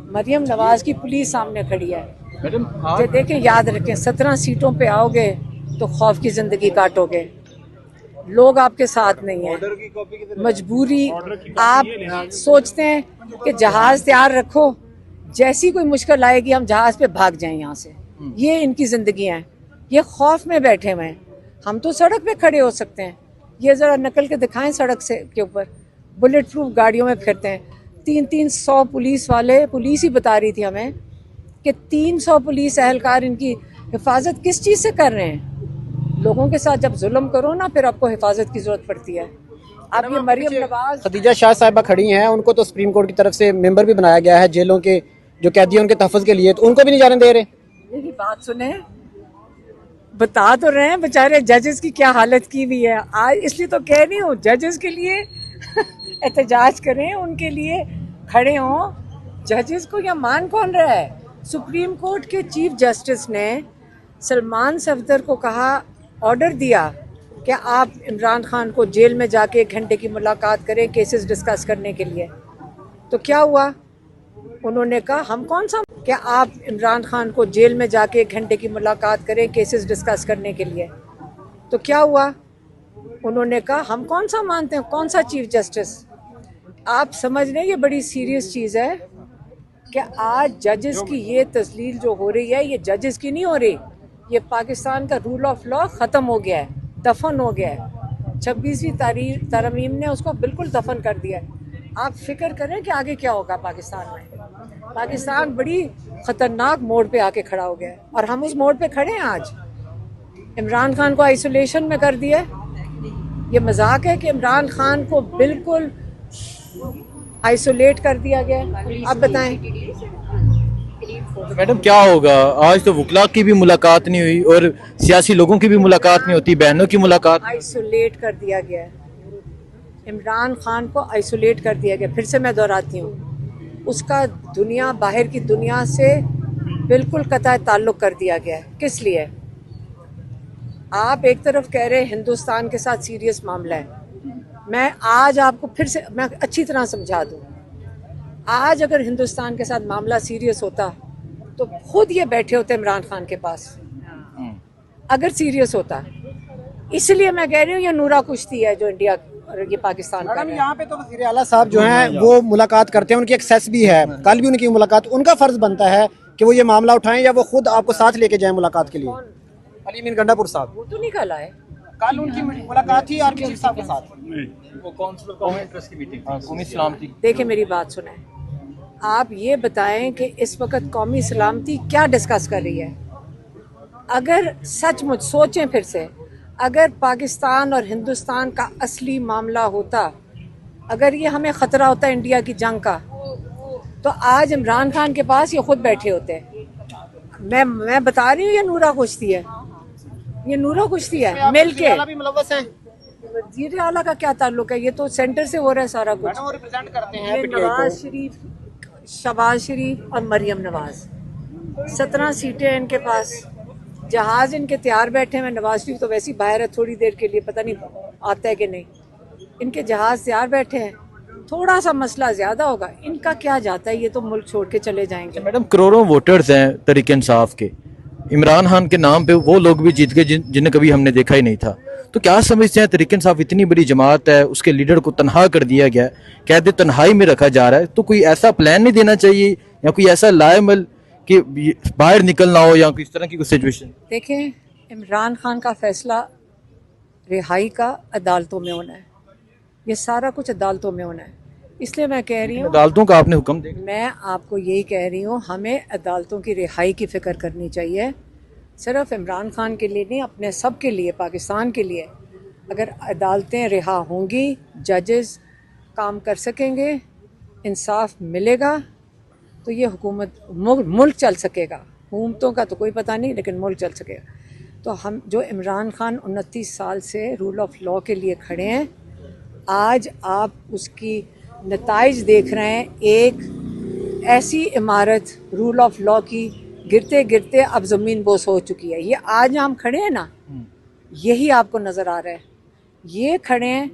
مریم نواز کی پولیس سامنے کھڑی ہے۔ کہ دیکھیں، یاد رکھیں 17 سیٹوں پہ آؤ گے تو خوف کی زندگی کاٹو گے، لوگ آپ کے ساتھ نہیں ہیں، مجبوری آپ سوچتے ہیں کہ جہاز تیار رکھو، جیسی کوئی مشکل آئے گی ہم جہاز پہ بھاگ جائیں یہاں سے، یہ ان کی زندگیاں ہیں، یہ خوف میں بیٹھے ہوئے ہیں۔ ہم تو سڑک پہ کھڑے ہو سکتے ہیں، یہ ذرا نکل کے دکھائیں سڑک سے کے اوپر، بلٹ پروف گاڑیوں میں پھرتے ہیں، 300 پولیس والے، پولیس ہی بتا رہی تھی ہمیں کہ 300 پولیس اہلکار ان کی حفاظت کس چیز سے کر رہے ہیں؟ لوگوں کے ساتھ جب ظلم کرو نا پھر آپ کو حفاظت کی ضرورت پڑتی ہے۔ اب یہ مریم نواز، خدیجہ شاہ صاحبہ کھڑی ہیں، ان کو تو سپریم کورٹ کی طرف سے ممبر بھی بنایا گیا ہے جیلوں کے جو قیدی ہیں ان کے تحفظ کے لیے، تو ان کو بھی نہیں جانے دے رہے۔ میری بات سنیں، بتا تو رہے ہیں بیچارے ججز کی کیا حالت کی ہوئی ہے، آج اس لیے تو کہہ رہی ہوں ججز کے لیے احتجاج کریں، ان کے لیے کھڑے ہوں۔ ججز کو یا مان کون رہا ہے؟ سپریم کورٹ کے چیف جسٹس نے سلمان صفدر کو کہا، آرڈر دیا کہ آپ عمران خان کو جیل میں جا کے 1 گھنٹے کی ملاقات کریں کیسز ڈسکس کرنے کے لیے، تو کیا ہوا؟ انہوں نے کہا ہم کون سا کہ آپ عمران خان کو جیل میں جا کے 1 گھنٹے کی ملاقات کریں کیسز ڈسکس کرنے کے لیے، تو کیا ہوا؟ انہوں نے کہا ہم کون سا مانتے ہیں، کون سا چیف جسٹس؟ آپ سمجھ رہے ہیں یہ بڑی سیریس چیز ہے کہ آج ججز کی یہ تذلیل جو ہو رہی ہے یہ ججز کی نہیں ہو رہی، یہ پاکستان کا رول آف لا ختم ہو گیا ہے، دفن ہو گیا ہے، 26ویں ترمیم نے اس کو بالکل دفن کر دیا ہے۔ آپ فکر کریں کہ آگے کیا ہوگا پاکستان میں۔ پاکستان بڑی خطرناک موڑ پہ آ کے کھڑا ہو گیا ہے، اور ہم اس موڑ پہ کھڑے ہیں آج۔ इमरान खान को आइसोलेशन में कर दिया है। ये मजाक है कि इमरान खान को बिल्कुल आइसोलेट कर दिया गया है। अब बताएं। तो मैडम क्या होगा, आज तो वकला की भी मुलाकात नहीं हुई और सियासी लोगों की भी मुलाकात नहीं होती, बहनों की मुलाकात। आइसोलेट कर दिया गया है, इमरान खान को आइसोलेट कर दिया गया। फिर से मैं दोहराती हूँ, उसका दुनिया, बाहर की दुनिया से बिल्कुल कतई ताल्लुक़ कर दिया गया है। किस लिए? आप एक तरफ कह रहे हैं हिंदुस्तान के साथ सीरियस मामला है। मैं आज आपको फिर से मैं अच्छी तरह समझा दूँ। आज अगर हिंदुस्तान के साथ मामला सीरियस होता तो खुद ये बैठे होते इमरान खान के पास, अगर सीरियस होता। इसलिए मैं कह रही हूँ ये नूरा कुश्ती है जो इंडिया और ये पाकिस्तान का है। यहाँ पे तो वज़ीर आला साहब जो हैं वो मुलाकात करते हैं, उनकी एक्सेस भी है, कल भी उनकी मुलाकात, उनका फर्ज बनता है कि वो ये मामला उठाएं या वो खुद आपको साथ लेके जाएं मुलाकात के लिए। अली अमीन गंडापुर साहब, वो तो नहीं कल आए, कल उनकी मुलाकात थी आर्मी चीफ साहब के साथ। वो काउंसिल कॉमन इंटरेस्ट की मीटिंग थी, कौमी सलामती। देखिए मेरी बात सुने, आप ये बताएं कि इस वक्त कौमी सलामती क्या डिस्कस कर रही है। अगर सचमुच सोचें फिर से, अगर पाकिस्तान और हिंदुस्तान का असली मामला होता, अगर ये हमें ख़तरा होता इंडिया की जंग का, तो आज इमरान खान के पास ये खुद बैठे होते। मैं बता रही हूँ ये नूरा कुश्ती है, ये नूरा कुश्ती है। मिल के वज़ीर आला का क्या ताल्लुक है? ये तो सेंटर से हो रहा है सारा कुछ। वो रिप्रेजेंट करते हैं ये नवाज शरीफ, शहबाज शरीफ और मरियम नवाज, 17 सीटें हैं इनके पास। जहाज इनके तैयार बैठे हैं। नवाज शरीफ तो वैसे ही बाहर है थोड़ी देर के लिए, पता नहीं आता है कि नहीं। इनके जहाज तैयार बैठे हैं। थोड़ा सा मसला ज़्यादा होगा, इनका क्या जाता है, ये तो मुल्क छोड़ के चले जाएंगे। मैडम करोड़ों वोटर्स हैं तहरीक इंसाफ के, इमरान खान के नाम पे वो लोग भी जीत गए जिन्हें कभी हमने देखा ही नहीं था। तो क्या समझते हैं तहरीक इंसाफ इतनी बड़ी जमात है, उसके लीडर को तनहा कर दिया गया, कैद तन्हाई में रखा जा रहा है, तो कोई ऐसा प्लान नहीं देना चाहिए या कोई ऐसा लाएमल कि बाहर निकलना हो या इस तरह की कोई सिचुएशन? देखें, इमरान खान का फैसला रिहाई का अदालतों में होना है, ये सारा कुछ अदालतों में होना है। इसलिए मैं कह रही हूँ, अदालतों का आपने हुक्म देखा? मैं आपको यही कह रही हूँ, हमें अदालतों की रिहाई की फ़िक्र करनी चाहिए, सिर्फ इमरान खान के लिए नहीं, अपने सब के लिए, पाकिस्तान के लिए। अगर अदालतें रिहा होंगी, जजेस काम कर सकेंगे, इंसाफ मिलेगा, तो ये हुकूमत मुल्क चल सकेगा। हुकूमतों का तो कोई पता नहीं, लेकिन मुल्क चल सकेगा। तो हम जो इमरान खान 29 साल से रूल ऑफ लॉ के लिए खड़े हैं, आज आप उसकी नताइज देख रहे हैं। एक ऐसी इमारत रूल ऑफ लॉ की गिरते गिरते अब ज़मीन बोस हो चुकी है। ये आज हम खड़े हैं ना, यही आपको नज़र आ रहा है। ये खड़े हैं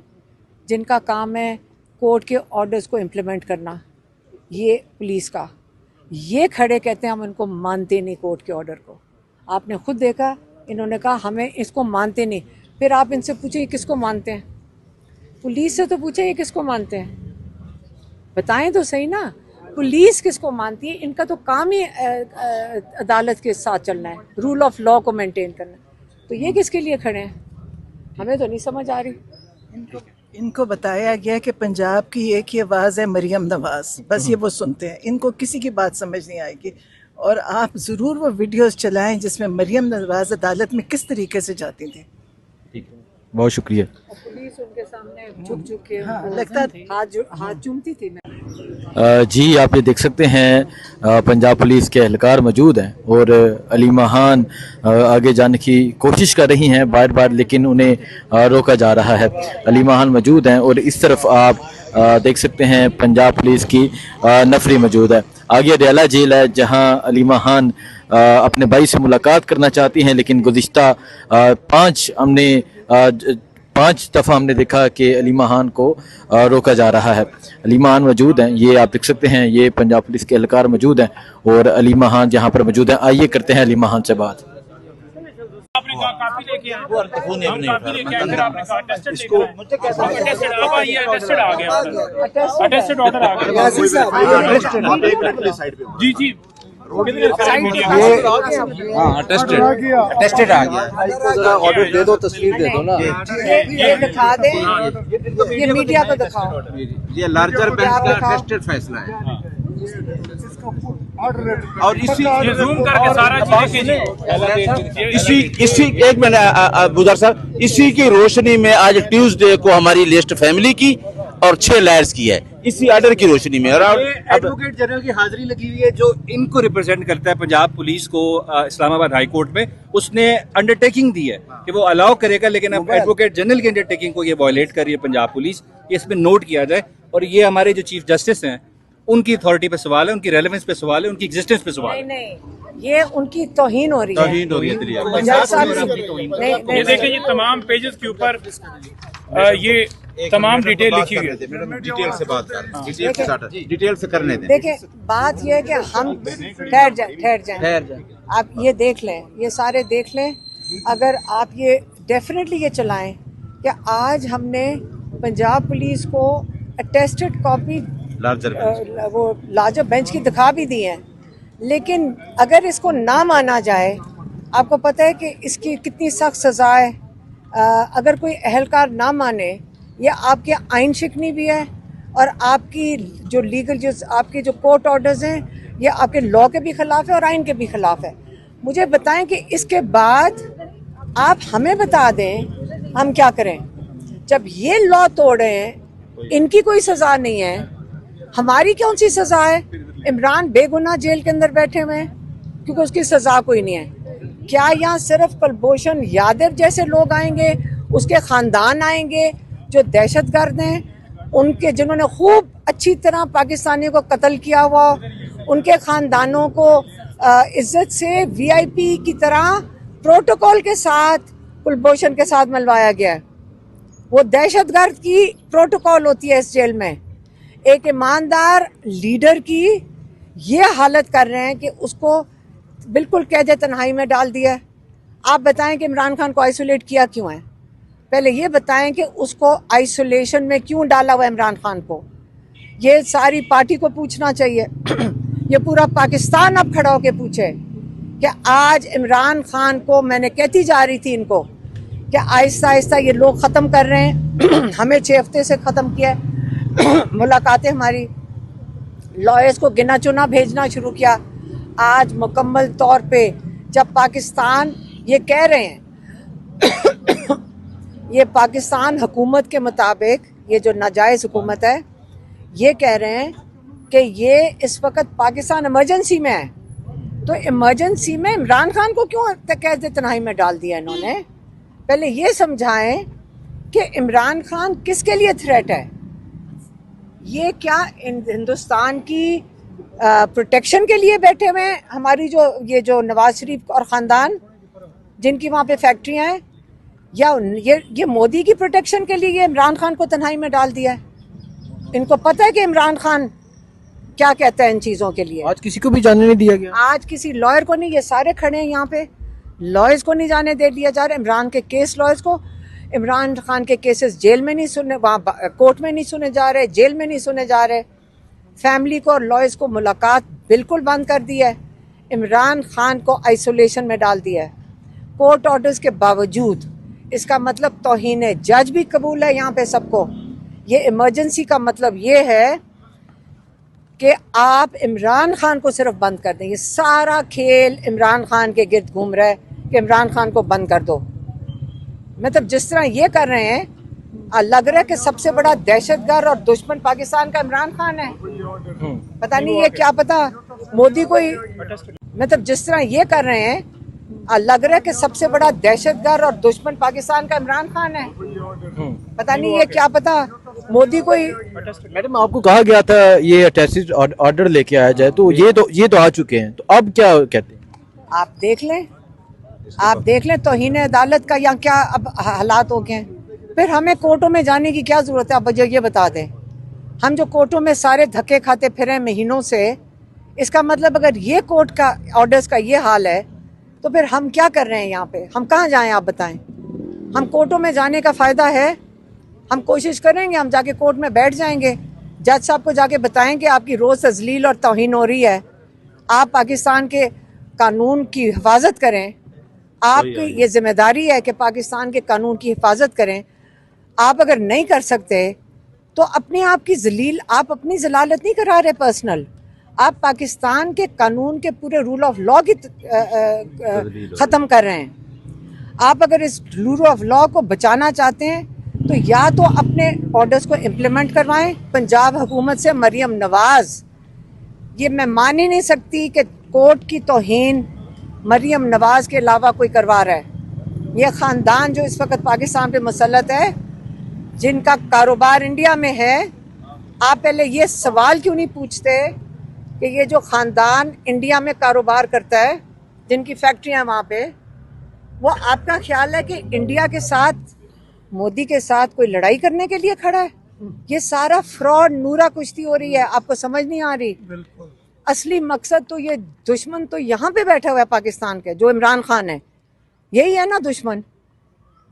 जिनका काम है कोर्ट के ऑर्डर्स को इम्प्लीमेंट करना, ये पुलिस का। ये खड़े कहते हैं हम इनको मानते नहीं, कोर्ट के ऑर्डर को। आपने खुद देखा, इन्होंने कहा हमें इसको मानते नहीं। फिर आप इनसे पूछे ये किसको मानते हैं? पुलिस से तो पूछे ये किसको मानते हैं, बताएं तो सही ना। पुलिस किसको मानती है? इनका तो काम ही अदालत के साथ चलना है, रूल ऑफ लॉ को मेंटेन करना। तो ये किसके लिए खड़े हैं, हमें तो नहीं समझ आ रही। इनको बताया गया कि पंजाब की एक ही आवाज़ है, मरियम नवाज, बस ये वो सुनते हैं, इनको किसी की बात समझ नहीं आएगी। और आप ज़रूर वो वीडियोस चलाएं जिसमें मरियम नवाज अदालत में किस तरीके से जाती थी। बहुत शुक्रिया। पुलिस उनके सामने झुक झुक के लगता हाथ चूमती थी। जी आप ये देख सकते हैं पंजाब पुलिस के एहलकार मौजूद हैं और अलीमा खान आगे जाने की कोशिश कर रही हैं बार बार, लेकिन उन्हें रोका जा रहा है। अलीमा खान मौजूद हैं और इस तरफ आप देख सकते हैं पंजाब पुलिस की नफरी मौजूद है। आगे रियाला जेल है जहां अलीमा खान अपने भाई से मुलाकात करना चाहती हैं, लेकिन गुज़िश्ता 5 दफ़ा हमने देखा कि अलीमा खान को रोका जा रहा है। अलीमा खान मौजूद हैं, ये आप देख सकते हैं, ये पंजाब पुलिस के एहलकार मौजूद हैं और अलीमा खान जहाँ पर मौजूद हैं। आइए करते हैं अलीमा खान से बात। आपने कहा काफी लेके आए, हम काफी लेके आए, फिर आपने कहा टेस्टेड लेके आए, टेस्टेड अब आइए, टेस्टेड आ गया, अटेस्टेड ऑर्डर आ गया। आप एक मिनट के लिए साइड पे हो। जी जी, टेस्टेड आ गया। ऑर्डर दे दो, तस्वीर दे दो ना। ये दिखा दे, ये मीडिया को दिखाओ। ये लार्जर बेंच का टेस्टेड फैसला है। اور اسی یہ زوم کر کے سارا چیز اسی ایک منٹ بزر صاحب، اسی کی روشنی میں آج ٹیوزڈے کو ہماری لسٹ فیملی کی اور 6 لائرز کی ہے، اسی آرڈر کی روشنی میں. ایڈوکیٹ جنرل کی حاضری لگی ہوئی ہے جو ان کو ریپرزینٹ کرتا ہے پنجاب پولیس کو اسلام آباد ہائی کورٹ میں. اس نے انڈر ٹیکنگ دی ہے کہ وہ الاؤ کرے گا، لیکن اب ایڈوکیٹ جنرل کی انڈر ٹیکنگ کو یہ وائلیٹ کر رہی ہے پنجاب پولیس. یہ اس میں نوٹ کیا جائے. اور یہ ہمارے جو چیف جسٹس ہیں ان کی اتھارٹی پہ سوال ہے، ان کی ریلیونس پہ سوال ہے، ان کی ایگزسٹنس پہ سوال ہے. نہیں یہ ان کی توہین ہو رہی ہے. توہین ہو رہی ہے. جج صاحب یہ دیکھیں یہ تمام پیجز کے اوپر یہ تمام ڈیٹیل لکھی ہوئی ہے. ڈیٹیل سے بات کر رہے ہیں، ڈیٹیل سے کرنے دیں. دیکھیں بات یہ ہے کہ ہم ٹھہر جائیں. آپ یہ دیکھ لیں، یہ سارے دیکھ لیں. اگر آپ یہ ڈیفینیٹلی یہ چلائیں کہ آج ہم نے پنجاب پولیس کو اٹیسٹڈ کاپی وہ لارجر بینچ کی دکھا بھی دی ہیں، لیکن اگر اس کو نہ مانا جائے، آپ کو پتہ ہے کہ اس کی کتنی سخت سزا ہے. اگر کوئی اہلکار نہ مانے، یہ آپ کے آئین شکنی بھی ہے اور آپ کی جو لیگل جو آپ کے جو کورٹ آرڈرز ہیں یہ آپ کے لاء کے بھی خلاف ہے اور آئین کے بھی خلاف ہے. مجھے بتائیں کہ اس کے بعد آپ ہمیں بتا دیں ہم کیا کریں. جب یہ لاء توڑ رہے ہیں، ان کی کوئی سزا نہیں ہے، ہماری کون سی سزا ہے؟ عمران بے گناہ جیل کے اندر بیٹھے ہوئے ہیں کیونکہ اس کی سزا کوئی نہیں ہے. کیا یہاں صرف کلبھوشن یادو جیسے لوگ آئیں گے، اس کے خاندان آئیں گے جو دہشت گرد ہیں، ان کے جنہوں نے خوب اچھی طرح پاکستانیوں کو قتل کیا ہوا، ان کے خاندانوں کو عزت سے وی آئی پی کی طرح پروٹوکول کے ساتھ کلبھوشن کے ساتھ ملوایا گیا ہے. وہ دہشت گرد کی پروٹوکول ہوتی ہے اس جیل میں. ایک ایماندار لیڈر کی یہ حالت کر رہے ہیں کہ اس کو بالکل قید تنہائی میں ڈال دیا ہے. آپ بتائیں کہ عمران خان کو آئسولیٹ کیا کیوں ہے؟ پہلے یہ بتائیں کہ اس کو آئسولیشن میں کیوں ڈالا ہوا ہے عمران خان کو. یہ ساری پارٹی کو پوچھنا چاہیے. یہ پورا پاکستان اب کھڑا ہو کے پوچھے کہ آج عمران خان کو، میں نے کہتی جا رہی تھی ان کو کہ آہستہ آہستہ یہ لوگ ختم کر رہے ہیں. ہمیں 6 ہفتے سے ختم کیا ہے. ملاقاتیں ہماری لائرز کو گنا چنا بھیجنا شروع کیا. آج مکمل طور پہ جب پاکستان یہ کہہ رہے ہیں یہ پاکستان حکومت کے مطابق، یہ جو ناجائز حکومت ہے، یہ کہہ رہے ہیں کہ یہ اس وقت پاکستان ایمرجنسی میں ہے. تو ایمرجنسی میں عمران خان کو کیوں قید تنہائی میں ڈال دیا انہوں نے؟ پہلے یہ سمجھائیں کہ عمران خان کس کے لیے تھریٹ ہے. یہ کیا ہندوستان کی پروٹیکشن کے لیے بیٹھے ہوئے ہیں؟ ہماری یہ جو نواز شریف اور خاندان جن کی وہاں پہ فیکٹریاں ہیں، یا یہ مودی کی پروٹیکشن کے لیے یہ عمران خان کو تنہائی میں ڈال دیا ہے؟ ان کو پتہ ہے کہ عمران خان کیا کہتا ہے ان چیزوں کے لیے. آج کسی کو بھی جاننے نہیں دیا گیا. آج کسی لائر کو نہیں. یہ سارے کھڑے ہیں یہاں پہ، لائرز کو نہیں جانے دے دیا جا رہا. عمران کے کیس لائرز کو، عمران خان کے کیسز جیل میں نہیں سنے، وہاں کورٹ میں نہیں سنے جا رہے، جیل میں نہیں سنے جا رہے. فیملی کو اور لائرز کو ملاقات بالکل بند کر دی ہے. عمران خان کو آئسولیشن میں ڈال دیا ہے کورٹ آرڈرز کے باوجود. اس کا مطلب توہین جج بھی قبول ہے یہاں پہ سب کو. یہ ایمرجنسی کا مطلب یہ ہے کہ آپ عمران خان کو صرف بند کر دیں. یہ سارا کھیل عمران خان کے گرد گھوم رہا ہے کہ عمران خان کو بند کر دو. مطلب جس طرح یہ کر رہے ہیں، لگ رہا ہے کہ سب سے بڑا دہشت گرد اور دشمن پاکستان کا عمران خان ہے. پتہ نہیں یہ کیا پتہ مودی کوئی، مطلب جس طرح یہ کر رہے ہیں لگ رہا ہے کہ سب سے بڑا دہشت گرد اور دشمن پاکستان کا عمران خان ہے. پتہ نہیں یہ کیا پتہ مودی کوئی. میڈم آپ کو کہا گیا تھا یہ اٹیسٹ آرڈر لے کے آیا جائے، تو یہ تو آ چکے ہیں، تو اب کیا کہتے ہیں؟ آپ دیکھ لیں توہین عدالت کا یہاں کیا اب حالات ہو گئے ہیں. پھر ہمیں کورٹوں میں جانے کی کیا ضرورت ہے؟ اب مجھے یہ بتا دیں. ہم جو کورٹوں میں سارے دھکے کھاتے پھرے مہینوں سے، اس کا مطلب اگر یہ کورٹ کا آرڈرز کا یہ حال ہے تو پھر ہم کیا کر رہے ہیں یہاں پہ؟ ہم کہاں جائیں آپ بتائیں. ہم کورٹوں میں جانے کا فائدہ ہے؟ ہم کوشش کریں گے، ہم جا کے کورٹ میں بیٹھ جائیں گے، جج صاحب کو جا کے بتائیں کہ آپ کی روز تذلیل اور توہین ہو رہی ہے، آپ پاکستان کے قانون کی حفاظت کریں. آپ کی یہ ذمہ داری ہے کہ پاکستان کے قانون کی حفاظت کریں. آپ اگر نہیں کر سکتے تو اپنے آپ کی آپ اپنی ذلالت نہیں کرا رہے پرسنل. आप पाकिस्तान के कानून के पूरे रूल ऑफ लॉ की ख़त्म कर रहे हैं। आप अगर इस रूल ऑफ लॉ को बचाना चाहते हैं तो या तो अपने ऑर्डर्स को इम्प्लीमेंट करवाएं। पंजाब हुकूमत से मरियम नवाज़, ये मैं मान ही नहीं सकती कि कोर्ट की तौहीन मरियम नवाज़ के अलावा कोई करवा रहा है। ये ख़ानदान जो इस वक्त पाकिस्तान पे मुसल्लत है, जिनका कारोबार इंडिया में है, आप पहले ये सवाल क्यों नहीं पूछते कि ये जो ख़ानदान इंडिया में कारोबार करता है, जिनकी फैक्ट्रियाँ वहाँ पे, वो आपका ख्याल है कि इंडिया के साथ, मोदी के साथ कोई लड़ाई करने के लिए खड़ा है? ये सारा फ्रॉड, नूरा कुश्ती हो रही है, आपको समझ नहीं आ रही। असली मकसद तो ये दुश्मन तो यहाँ पे बैठा हुआ है पाकिस्तान के, जो इमरान खान है, यही है ना दुश्मन।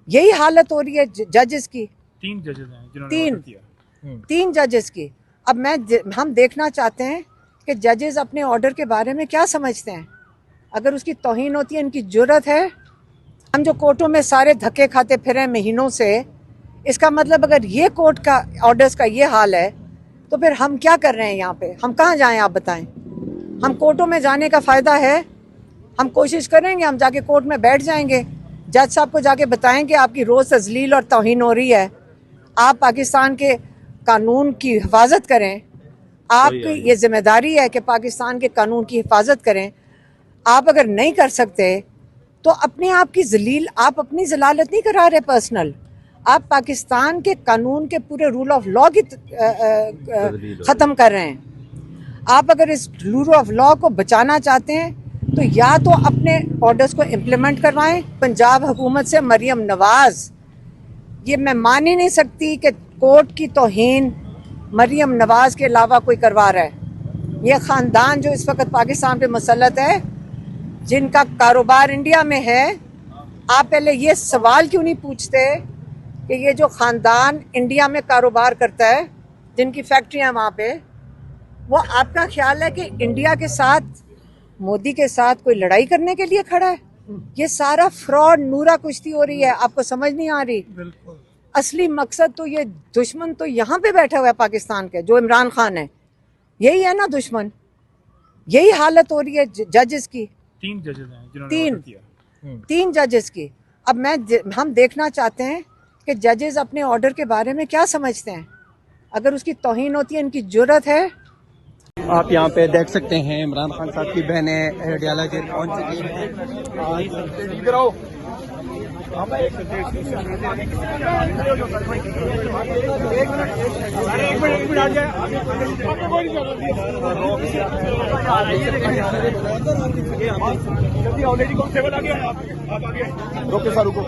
यही हालत हो रही है जजेस की। 3 जजेस हैं जिन्होंने ऑर्डर किया। 3 जजेस की। अब हम देखना चाहते हैं कि जजेस अपने ऑर्डर के बारे में क्या समझते हैं। अगर उसकी तौहीन होती है, इनकी जुर्रत है। हम जो कोर्टों में सारे धक्के खाते फिर हैं महीनों से, इसका मतलब अगर ये कोर्ट का ऑर्डर्स का ये हाल है तो फिर हम क्या कर रहे हैं यहाँ पे? हम कहाँ जाएं, आप बताएं। हम कोर्टों में जाने का फ़ायदा है? हम कोशिश करेंगे, हम जाके कोर्ट में बैठ जाएंगे, जज साहब को जाके बताएं कि आपकी रोज़ तजलील और तौहीन हो रही है, आप पाकिस्तान के कानून की हिफाजत करें। आपकी ये जिम्मेदारी है कि पाकिस्तान के कानून की हिफाजत करें। आप अगर नहीं कर सकते तो अपने आप की जलील, आप अपनी जलालत नहीं करा रहे पर्सनल, आप पाकिस्तान के कानून के पूरे रूल ऑफ लॉ की ख़त्म कर रहे हैं। आप अगर इस रूल ऑफ लॉ को बचाना चाहते हैं तो या तो अपने ऑर्डर्स को इम्प्लीमेंट करवाएं। पंजाब हुकूमत से मरियम नवाज़, ये मैं मान ही नहीं सकती कि कोर्ट की तौहीन मरियम नवाज़ के अलावा कोई करवा रहा है। ये ख़ानदान जो इस वक्त पाकिस्तान पे मुसल्लत है, जिनका कारोबार इंडिया में है, आप पहले ये सवाल क्यों नहीं पूछते कि ये जो ख़ानदान इंडिया में कारोबार करता है, जिनकी फैक्ट्रियाँ वहाँ पे, वो आपका ख्याल है कि इंडिया के साथ, मोदी के साथ कोई लड़ाई करने के लिए खड़ा है? ये सारा फ्रॉड, नूरा कुश्ती हो रही है, आपको समझ नहीं आ रही। असली मकसद तो ये दुश्मन तो यहाँ पे बैठा हुआ है पाकिस्तान के, जो इमरान खान है, यही है ना दुश्मन। यही हालत हो रही है जजेस की। 3 जजेस हैं जिन्होंने ऑर्डर किया। 3 जजेस की। अब हम देखना चाहते हैं कि जजेस अपने ऑर्डर के बारे में क्या समझते हैं। अगर उसकी तौहीन होती है, इनकी जुर्रत है। आप यहाँ पे देख सकते हैं इमरान खान साहब की बहनें अडियाला जेल पहुँच चुकी हैं। रोके सर, रुको।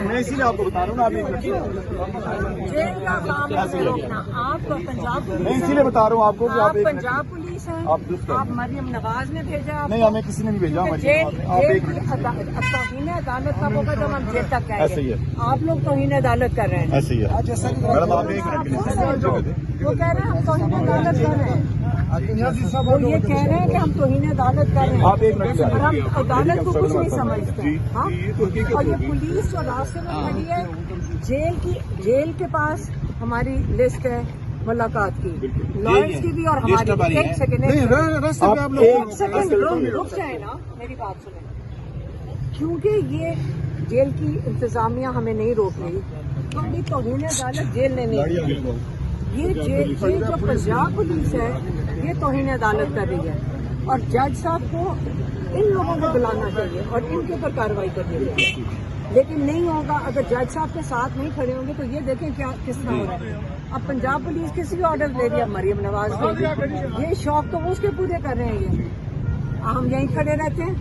मैं इसीलिए आपको बता रहा हूँ ना, आप पंजाब, मैं इसीलिए बता रहा हूँ आपको कि आप पंजाब पुलिस हैं, आप मरियम नवाज ने भेजा। नहीं, हमें किसी ने नहीं भेजा। आप एक तौहीन अदालत का होगा जब हम जेल तक ऐसे ही जाएंगे। है। आप लोग तौहीन अदालत कर रहे हैं। ऐसे ही है मैडम, आप एक वो कह रहे हैं हम तौहीन अदालत कर रहे हैं। वो ये कह रहे हैं कि हम तौहीन अदालत कर रहे हैं। आप एक मिनट, और हम अदालत को कुछ नहीं समझते। हाँ? और ये पुलिस जो रास्ते में खड़ी है, जेल के पास हमारी लिस्ट है मुलाकात की, लॉयर्स की भी और हमारी। एक सेकंड रुक जाए ना, मेरी बात सुने। क्योंकि ये जेल की इंतजामिया हमें नहीं रोक रही, क्योंकि तौहीन अदालत जेल ने नहीं, ये जेल जो पंजाब पुलिस है, ये तौहीन अदालत कर रही है। और जज साहब को इन लोगों को बुलाना चाहिए और इनके ऊपर कार्रवाई करनी चाहिए, लेकिन नहीं होगा। अगर जज साहब के साथ नहीं खड़े होंगे तो ये देखें क्या किस तरह हो रहा है। अब पंजाब पुलिस किसी भी ऑर्डर ले रही है, मरियम नवाज ने, ये शौक तो उसके पूरे कर रहे हैं। ये हम यहीं खड़े रहते हैं,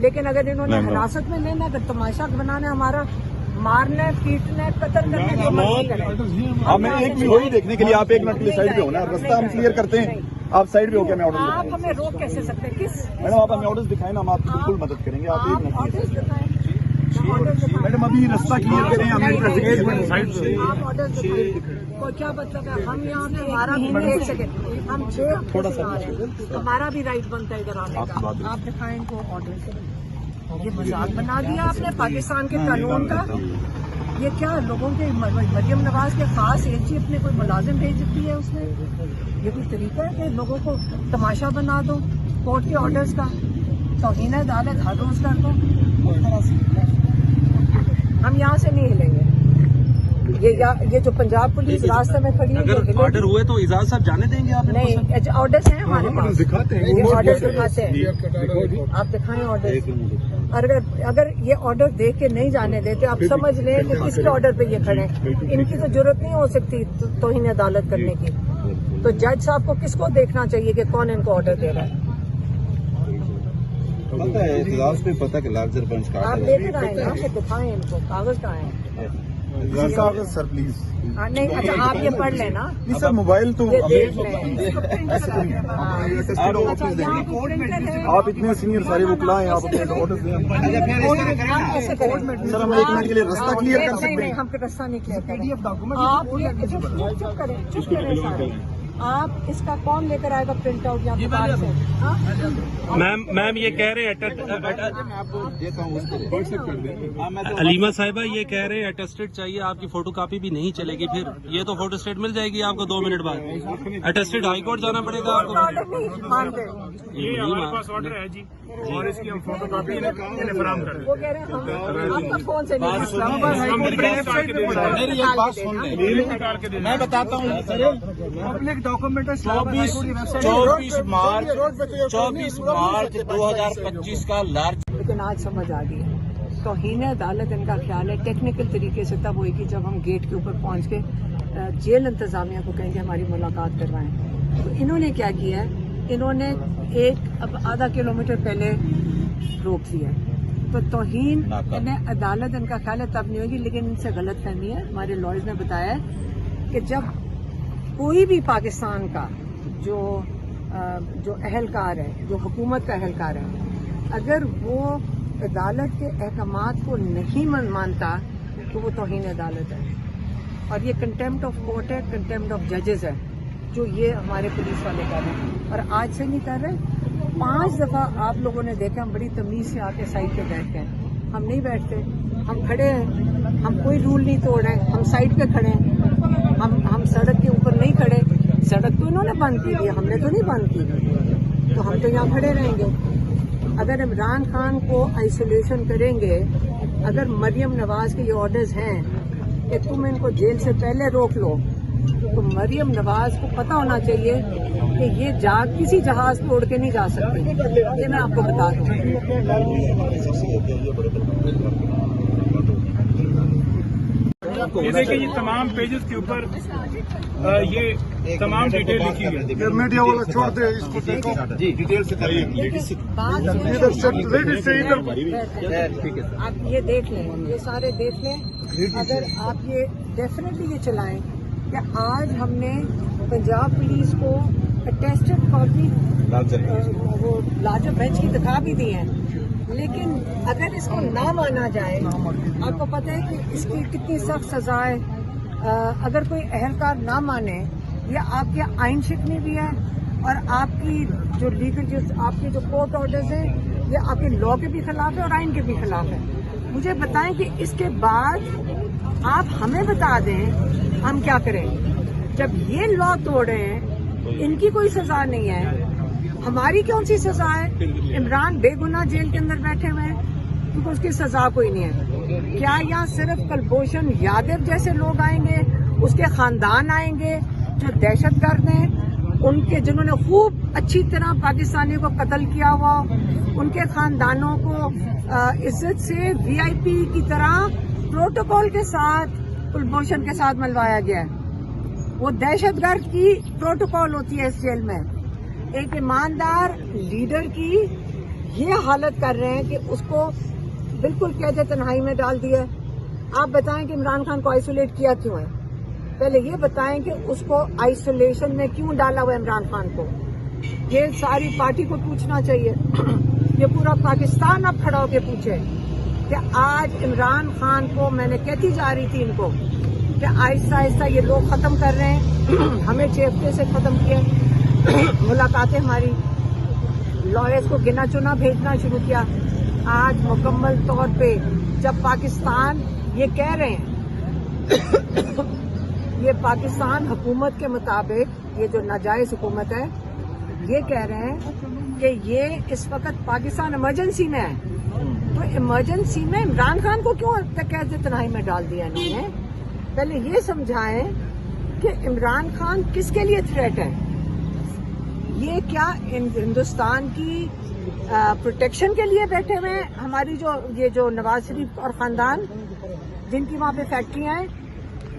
लेकिन अगर इन्होंने हिरासत में लेना, अगर तमाशा बनाना, हमारा मारना, पीटना, कत्ल करना, जो मर्जी करें। हमें एक मिनट वही देखने के लिए आप एक मिनट के लिए साइड पे हो ना, रास्ता हम क्लियर करते हैं। आप साइड पे हो, क्या मैं ऑर्डर? आप हमें रोक कैसे सकते हैं? किस मैडम, आप हमें ऑर्डर्स दिखाएं ना, हम आपकी बिल्कुल मदद करेंगे। आप एक मिनट ऑर्डर्स दिखाएं। मैडम, अभी रास्ता क्लियर करें, हमें ट्रैफिक साइड से। आप ऑर्डर्स दिखाएं। कोई क्या मतलब है? हम यहाँ पे हमारा भी, एक सेकंड, हम 6 थोड़ा सा, हमारा भी राइट बनता है इधर आने का। आप दिखाएं इनको ऑर्डर। یہ مذاق بنا دیا آپ نے پاکستان کے قانون کا. یہ کیا لوگوں کے مریم نواز کے خاص ایجنسی اپنے کوئی ملازم بھیج دی ہے اس نے؟ یہ کوئی طریقہ ہے کہ لوگوں کو تماشا بنا دو کورٹ کے آرڈرز کا؟ توہین عدالت ہر روز کر دو. ہم یہاں سے نہیں ہلیں گے. یہ جو پنجاب پولیس راستے میں کھڑی ہے, اگر آرڈر ہوئے تو اعزاز صاحب جانے دیں گے؟ آپ نہیں, آرڈرز ہیں ہمارے پاس, آرڈر دکھاتے ہیں, آپ دکھائیں آرڈر. اگر یہ آرڈر دیکھ کے نہیں جانے دیتے, آپ سمجھ لیں کہ کس کے آرڈر پہ یہ کھڑے ہیں. ان کی تو ضرورت نہیں ہو سکتی توہین عدالت کرنے کی. تو جج صاحب کو کس کو دیکھنا چاہیے کہ کون ان کو آرڈر دے رہا ہے؟ پتا کہ لارجر بینچ کا آپ دیکھ رہے ہیں نا, دکھائیں ان کو کاغذ کہاں ہے. کاغذ سر پلیز. نہیں, اچھا آپ یہ پڑھ لیں نا سر, موبائل تو یہ دیکھ لیں. آپ اتنے سینئر سارے وکلا ہیں, آپ اپنے آرڈر دیں. سر ہم 1 منٹ کے لیے راستہ کلیئر کر سکتے ہیں. ہم رستہ نہیں کلیئر کریں. آپ چپ کریں سارے. آپ اس کا کون لے کر آئے گا پرنٹ آؤٹ یا باہر سے؟ میم یہ کہہ رہے ہیں علیمہ صاحبہ یہ کہہ رہے ہیں اٹیسٹڈ چاہیے, آپ کی فوٹو کاپی بھی نہیں چلے گی. پھر یہ تو فوٹو اسٹیٹ مل جائے گی آپ کو 2 منٹ بعد. اٹیسٹڈ ہائی کورٹ جانا پڑے گا آپ کو. یہ ہمارے پاس آرڈر ہے جی, اور اس کی ہم فوٹو کاپی انہیں فراہم کر وہ کہہ رہے ہیں آپ کا فون سے میں بتاتا ہوں. 24 مارچ 2025 کا لارج. لیکن آج سمجھ آ گئی توہین عدالت ان کا خیال ہے ٹیکنیکل طریقے سے تب ہوئے گی جب ہم گیٹ کے اوپر پہنچ کے جیل انتظامیہ کو کہیں گے ہماری ملاقات کروائیں. تو انہوں نے کیا کیا ہے, انہوں نے اب آدھا کلومیٹر پہلے روک دیا. تو توہین عدالت ان کا خیال ہے تب نہیں ہوگی, لیکن ان سے غلط فہمی ہے. ہمارے لائرز نے بتایا ہے کہ جب کوئی بھی پاکستان کا جو اہلکار ہے, جو حکومت کا اہلکار ہے, اگر وہ عدالت کے احکامات کو نہیں مانتا تو وہ توہین عدالت ہے. اور یہ کنٹیمپٹ آف کورٹ ہے, کنٹیمپٹ آف ججز ہے جو یہ ہمارے پولیس والے کر رہے ہیں. اور آج سے نہیں کر رہے, 5 دفعہ آپ لوگوں نے دیکھا ہم بڑی تمیز سے آ کے سائڈ پہ بیٹھ گئے. ہم نہیں بیٹھتے, ہم کھڑے ہیں, ہم کوئی رول نہیں توڑ رہے ہیں, ہم سائڈ پہ کھڑے ہیں. ہم سڑک کے اوپر نہیں کھڑے, سڑک تو انہوں نے بند کی ہے, ہم نے تو نہیں بند کی. تو ہم تو یہاں کھڑے رہیں گے. اگر عمران خان کو آئسولیشن کریں گے, اگر مریم نواز کے یہ آرڈرز ہیں کہ تم ان کو جیل سے پہلے روک لو, تو مریم نواز کو پتہ ہونا چاہیے کہ یہ کسی جہاز کو اڑ کے نہیں جا سکتی. یہ میں آپ کو بتا دوں. یہ دیکھیں, یہ تمام پیجز کے اوپر یہ تمام ڈیٹیل لکھی ہوئی ہے. میڈیا والا چھوڑ دے اس کو, دیکھو ڈیٹیل سے آپ یہ دیکھ لیں, یہ سارے دیکھ لیں. اگر آپ یہ ڈیفینیٹلی یہ چلائیں کہ آج ہم نے پنجاب پولیس کو اٹیسٹڈ کاپی وہ لارجر بینچ کی دکھا بھی دی ہیں, لیکن اگر اس کو نہ مانا جائے, آپ کو پتہ ہے کہ اس کی کتنی سخت سزا ہے. اگر کوئی اہلکار نہ مانے, یہ آپ کے آئین شکنی بھی ہے, اور آپ کی جو لیگل آپ کے جو کورٹ آرڈرز ہیں یہ آپ کے لا کے بھی خلاف ہے اور آئین کے بھی خلاف ہے. مجھے بتائیں کہ اس کے بعد آپ ہمیں بتا دیں ہم کیا کریں. جب یہ لا توڑ رہے ہیں, ان کی کوئی سزا نہیں ہے, ہماری کون سی سزا ہے؟ عمران بے گناہ جیل کے اندر بیٹھے ہوئے ہیں کیونکہ اس کی سزا کوئی نہیں ہے. کیا یہاں صرف کلبھوشن یادو جیسے لوگ آئیں گے, اس کے خاندان آئیں گے جو دہشت گرد ہیں, ان کے جنہوں نے خوب اچھی طرح پاکستانیوں کو قتل کیا ہوا, ان کے خاندانوں کو عزت سے VIP کی طرح پروٹوکول کے ساتھ کلبھوشن کے ساتھ ملوایا گیا ہے. وہ دہشت گرد کی پروٹوکول ہوتی ہے اس جیل میں. ایک ایماندار لیڈر کی یہ حالت کر رہے ہیں کہ اس کو بالکل قید تنہائی میں ڈال دیا. آپ بتائیں کہ عمران خان کو آئسولیٹ کیا کیوں ہے؟ پہلے یہ بتائیں کہ اس کو آئسولیشن میں کیوں ڈالا ہوا ہے عمران خان کو. یہ ساری پارٹی کو پوچھنا چاہیے. یہ پورا پاکستان اب کھڑا ہو کے پوچھے کہ آج عمران خان کو, میں نے کہتی جا رہی تھی ان کو کہ آہستہ آہستہ یہ لوگ ختم کر رہے ہیں, ہمیں چیفٹے سے ختم کیا, ملاقاتیں ہماری لائرز کو گنا چنا بھیجنا شروع کیا. आज मुकम्मल तौर पे जब पाकिस्तान ये कह रहे हैं ये पाकिस्तान हुकूमत के मुताबिक ये जो नाजायज हुकूमत है ये कह रहे हैं कि ये इस वक्त पाकिस्तान इमरजेंसी में है, तो इमरजेंसी में इमरान खान को क्यों कैद तन्हाई में डाल दिया इन्होंने? पहले ये समझाएं कि इमरान खान किसके लिए थ्रेट है। ये क्या हिंदुस्तान की प्रोटेक्शन के लिए बैठे हुए हैं? हमारी जो नवाज शरीफ और खानदान जिनकी वहाँ पे फैक्ट्रियां हैं,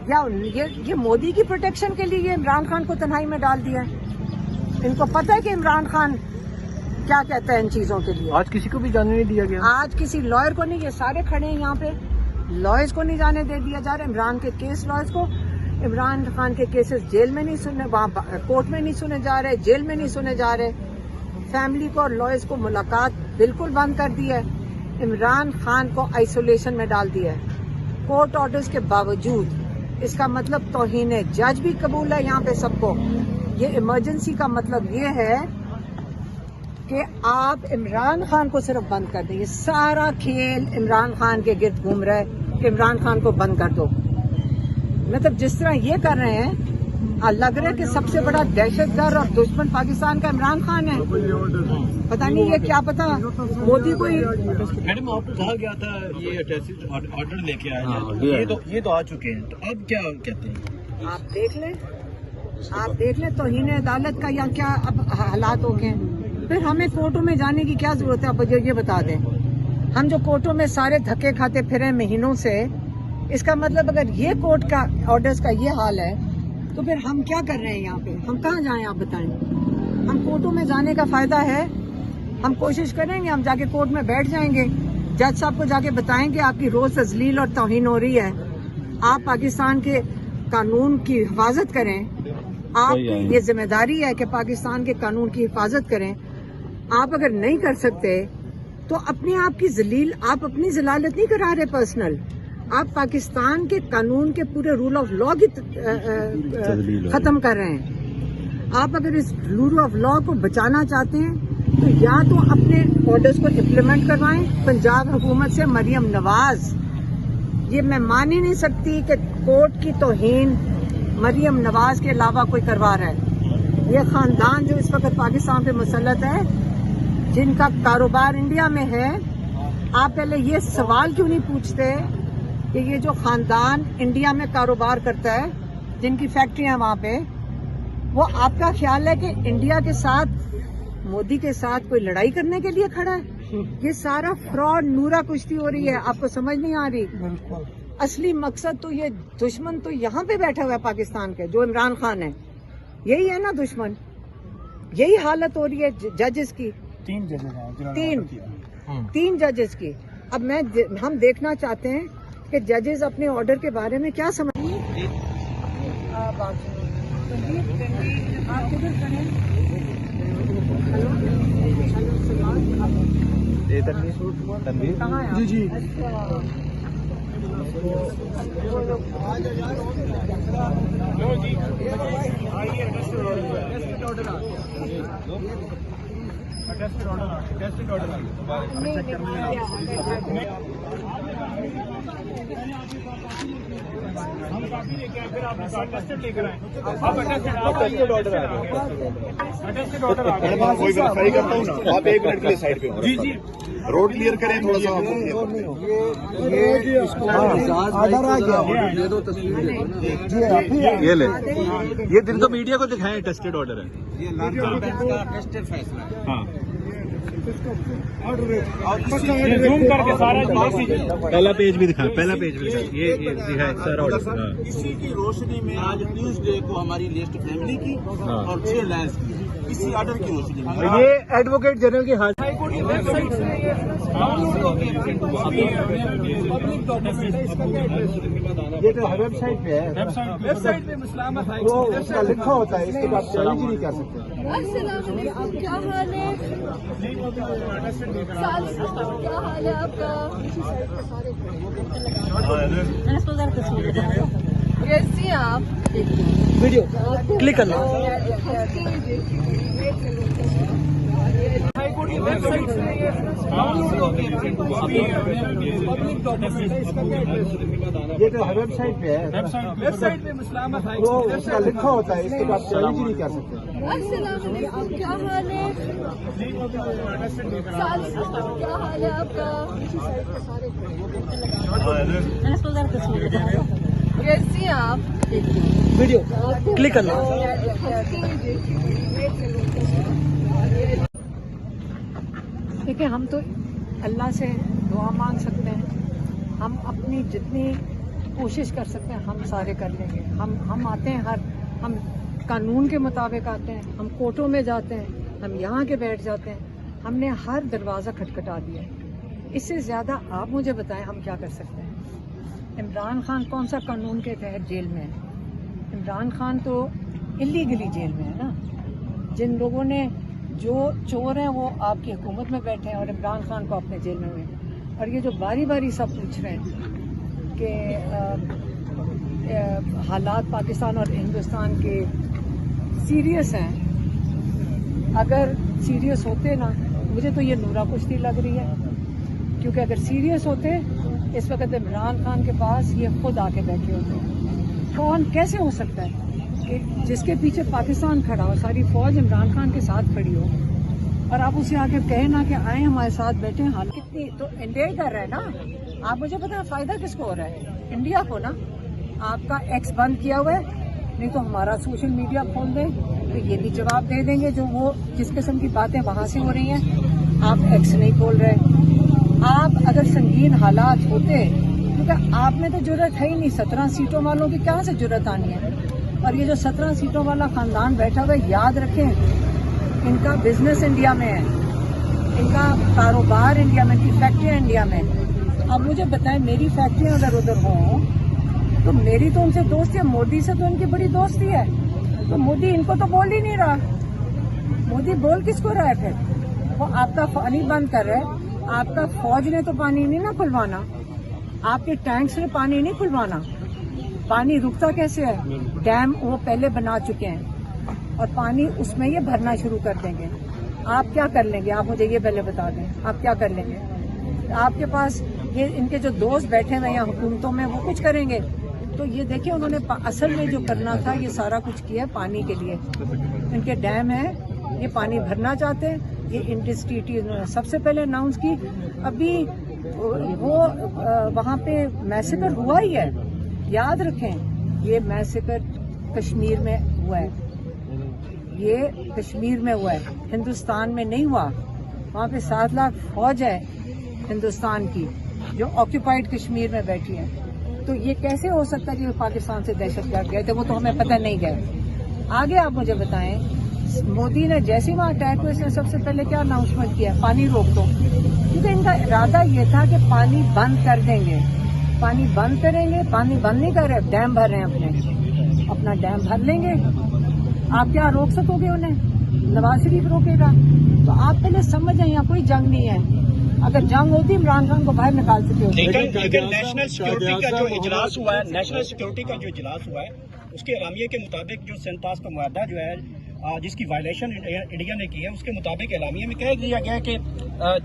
या ये मोदी की प्रोटेक्शन के लिए ये इमरान खान को तन्हाई में डाल दिया है? इनको पता है कि इमरान खान क्या कहता है इन चीजों के लिए। आज किसी को भी जाने नहीं दिया गया, आज किसी लॉयर को नहीं, ये सारे खड़े हैं यहाँ पे, लॉयर्स को नहीं जाने दे दिया जा रहा। इमरान के केस लॉयर्स को, इमरान खान के केसेस जेल में नहीं सुने, वहाँ कोर्ट में नहीं सुने जा रहे, जेल में नहीं सुने जा रहे। फैमिली को और लॉयर्स को मुलाकात बिल्कुल बंद कर दी है। इमरान खान को आइसोलेशन में डाल दिया है कोर्ट ऑर्डर्स के बावजूद। इसका मतलब तौहीन जज भी कबूल है यहाँ पे सबको। ये इमरजेंसी का मतलब ये है कि आप इमरान खान को सिर्फ बंद कर दें। ये सारा खेल इमरान खान के गिर्द घूम रहा है कि इमरान खान को बंद कर दो। मतलब जिस तरह ये कर रहे हैं, लग रहा है कि सबसे बड़ा दहशतगर्द और दुश्मन पाकिस्तान का इमरान खान है। पता नहीं ये क्या पता मोदी को ही। मैडम आपको कहा गया था ये अटैचिड ऑर्डर लेके आए हैं, ये तो आ चुके हैं, तो अब क्या कहते हैं? आप देख लें तौहीन अदालत का या क्या अब हालात हो गए हैं। फिर हमें कोर्टों में जाने की क्या जरूरत है? अब ये बता दें, हम जो कोर्टों में सारे धक्के खाते फिरे महीनों से, इसका मतलब अगर ये कोर्ट का ऑर्डर्स का ये हाल है तो फिर हम क्या कर रहे हैं यहाँ पे? हम कहाँ जाएं आप बताएं? हम कोर्टों में जाने का फायदा है? हम कोशिश करेंगे, हम जाके कोर्ट में बैठ जाएंगे, जज साहब को जाके बताएंगे आपकी रोज तजलील और तौहीन हो रही है, आप पाकिस्तान के कानून की हिफाजत करें, आपकी ये जिम्मेदारी है कि पाकिस्तान के कानून की हिफाजत करें। आप अगर नहीं कर सकते तो अपने आप की जलील, आप अपनी जलालत नहीं करा रहे पर्सनल, आप पाकिस्तान के कानून के पूरे रूल ऑफ लॉ की खत्म कर रहे हैं। आप अगर इस रूल ऑफ लॉ को बचाना चाहते हैं तो या तो अपने ऑर्डर्स को इम्प्लीमेंट करवाएं। पंजाब हुकूमत से मरियम नवाज, ये मैं मान ही नहीं सकती कि कोर्ट की तौहीन मरियम नवाज के अलावा कोई करवा रहा है। ये खानदान जो इस वक्त पाकिस्तान पे मुसल्लत है, जिनका कारोबार इंडिया में है, आप पहले ये सवाल क्यों नहीं पूछते कि ये जो खानदान इंडिया में कारोबार करता है, जिनकी फैक्ट्रियां वहाँ पे, वो आपका ख्याल है कि इंडिया के साथ, मोदी के साथ कोई लड़ाई करने के लिए खड़ा है? ये सारा फ्रॉड, नूरा कुश्ती हो रही है, आपको समझ नहीं आ रही। असली मकसद तो ये दुश्मन तो यहाँ पे बैठा हुआ है पाकिस्तान के, जो इमरान खान है, यही है ना दुश्मन। यही हालत हो रही है जजेस की, तीन जजेस की। अब हम देखना चाहते हैं कि जजेस अपने ऑर्डर के बारे में क्या समझ। जी जी हम काफी लेके आए, फिर आपने अटेस्टेड लेकर आए, आप अटेस्टेड ऑर्डर आ गया, अटेस्टेड ऑर्डर आ गया। मैं कोई वेरीफाई करता हूँ ना, आप एक मिनट के लिए साइड पे हो। जी जी, रोड क्लियर करें थोड़ा सा। ऑर्डर आ गया, ये दो तस्वीर ये ले, ये दिन तो मीडिया को दिखाएं, टेस्टेड ऑर्डर है, ये लार्जर बेंच का टेस्टेड फैसला है। हाँ, जूम करके सारा पहला पेज भी दिखाएं, पहला पेज भी दिखाएं, ये दिखाएं सारा ऑर्डर। इसी की रोशनी में आज ट्यूसडे को हमारी लिस्ट फैमिली की और 6 लायंस की, इसी ऑर्डर की रोशनी में ये एडवोकेट जनरल के हाथ ये तो वेबसाइट पे है, वेबसाइट पे वो उसका लिखा होता है, इसके बाद चैलेंज ही नहीं कर सकते। क्या हाल है? क्या हाल है आपका? कैसी हैं आप? वीडियो क्लिक करना। یہ تو ویب سائٹ پہ ہے، ویب سائٹ پہ وہ اس کا لکھا ہوتا ہے، اس کے بعد چیلنج ہی نہیں کر سکتے. السلام علیکم، کیا حال ہے؟ کیا حال ہے آپ کا؟ کیسی ہیں آپ؟ ویڈیو کلک کرنا. دیکھیں ہم تو اللہ سے دعا مانگ سکتے ہیں، ہم اپنی جتنی کوشش کر سکتے ہیں ہم سارے کر لیں گے. ہم آتے ہیں، ہم قانون کے مطابق آتے ہیں، ہم کورٹوں میں جاتے ہیں، ہم یہاں کے بیٹھ جاتے ہیں. ہم نے ہر دروازہ کھٹکھٹا دیا ہے. اس سے زیادہ آپ مجھے بتائیں ہم کیا کر سکتے ہیں؟ عمران خان کون سا قانون کے تحت جیل میں ہے؟ عمران خان تو اللیگلی جیل میں ہے نا. جن لوگوں نے، جو چور ہیں وہ آپ کی حکومت میں بیٹھے ہیں اور عمران خان کو اپنے جیل میں ہوئے. اور یہ جو باری باری سب پوچھ رہے ہیں کہ حالات پاکستان اور ہندوستان کے سیریس ہیں، اگر سیریس ہوتے نا، مجھے تو یہ نورا کشتی لگ رہی ہے، کیونکہ اگر سیریس ہوتے اس وقت عمران خان کے پاس یہ خود آ کے بیٹھے ہوتے ہیں. کون کیسے ہو سکتا ہے کہ جس کے پیچھے پاکستان کھڑا ہو، ساری فوج عمران خان کے ساتھ کھڑی ہو، اور آپ اسے آگے کہیں نا کہ آئیں ہمارے ساتھ بیٹھیں. حال کتنی تو انڈیا ہی کر رہا ہے نا. آپ مجھے پتا ہے فائدہ کس کو ہو رہا ہے؟ انڈیا کو نا. آپ کا ایکس بند کیا ہوا ہے، نہیں تو ہمارا سوشل میڈیا کھول دیں تو یہ بھی جواب دے دیں گے. جو وہ جس قسم کی باتیں وہاں سے ہو رہی ہیں، آپ ایکس نہیں کھول رہے. آپ اگر سنگین حالات ہوتے، کیونکہ آپ میں تو جرت ہے ہی نہیں. 17 سیٹوں والوں کی کہاں سے جرت آنی ہے؟ اور یہ جو 17 سیٹوں والا خاندان بیٹھا ہوا ہے، یاد رکھیں ان کا بزنس انڈیا میں ہے، ان کا کاروبار انڈیا میں، ان کی فیکٹریاں انڈیا میں. اب مجھے بتائیں میری فیکٹریاں ادھر ادھر ہوں تو میری تو ان سے دوستی ہے. مودی سے تو ان کی بڑی دوستی ہے، تو مودی ان کو تو بول ہی نہیں رہا. مودی بول کس کو رہا ہے پھر؟ وہ آپ کا پانی بند کر رہے. آپ کا فوج نے تو پانی نہیں نہ کھلوانا، آپ کے ٹینکس نے پانی نہیں کھلوانا. پانی رکتا کیسے ہے؟ ڈیم وہ پہلے بنا چکے ہیں اور پانی اس میں یہ بھرنا شروع کر دیں گے. آپ کیا کر لیں گے؟ آپ مجھے یہ پہلے بتا دیں، آپ کیا کر لیں گے؟ آپ کے پاس یہ ان کے جو دوست بیٹھے ہوئے ہیں حکومتوں میں، وہ کچھ کریں گے؟ تو یہ دیکھیں انہوں نے اصل میں جو کرنا تھا یہ سارا کچھ کیا ہے پانی کے لیے. ان کے ڈیم ہے، یہ پانی بھرنا چاہتے ہیں. یہ انڈسٹری انہوں نے سب سے پہلے اناؤنس کی. ابھی وہ وہاں پہ میسیکر ہوا ہی ہے، یاد رکھیں. یہ میسیکر کشمیر میں ہوا ہے، یہ کشمیر میں ہوا ہے، ہندوستان میں نہیں ہوا. وہاں پہ 7 لاکھ فوج ہے ہندوستان کی جو آکوپائڈ کشمیر میں بیٹھی ہے. تو یہ کیسے ہو سکتا ہے کہ وہ پاکستان سے دہشت گرد گئے تھے؟ وہ تو ہمیں پتہ نہیں گئے. آگے آپ مجھے بتائیں، مودی نے جیسے وہاں اٹیک ہوئے اس نے سب سے پہلے کیا اناؤنسمنٹ کیا؟ پانی روک دو. کیونکہ ان کا ارادہ یہ تھا کہ پانی بند کر دیں گے. پانی بند کریں گے، پانی بند نہیں کر رہے، ڈیم بھر رہے ہیں اپنا ڈیم بھر لیں گے. آپ کیا روک سکو گے انہیں؟ نواز شریف روکے گا؟ تو آپ پہلے سمجھ جائیں یہاں کوئی جنگ نہیں ہے. اگر جنگ ہوتی عمران خان کو باہر نکال سکتے ہوتے. نیشنل سیکورٹی کا جو اجلاس ہوا ہے، نیشنل سیکورٹی کا جو اجلاس ہوا ہے، اس کے اعلامیے کے مطابق جو سینتاس کا معاہدہ جو ہے جس کی وائلیشن انڈیا نے کی ہے، اس کے مطابق اعلامیے میں کہہ دیا گیا ہے کہ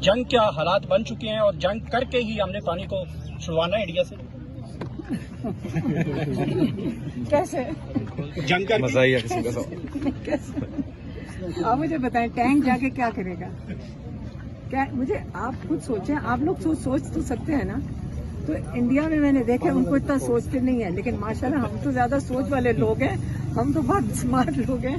جنگ کیا حالات بن چکے ہیں اور جنگ کر کے ہی ہم نے پانی کو چھڑوانا ہے انڈیا سے. کیسے جنگ کا مزہ ہی ہے کسی کا. آپ مجھے بتائیں ٹینک جا کے کیا کرے گا؟ کیا مجھے آپ خود سوچیں. آپ لوگ سوچ تو سکتے ہیں نا. تو انڈیا میں نے دیکھا ان کو اتنا سوچتے نہیں ہے، لیکن ماشاءاللہ ہم تو زیادہ سوچ والے لوگ ہیں، ہم تو بہت اسمارٹ لوگ ہیں.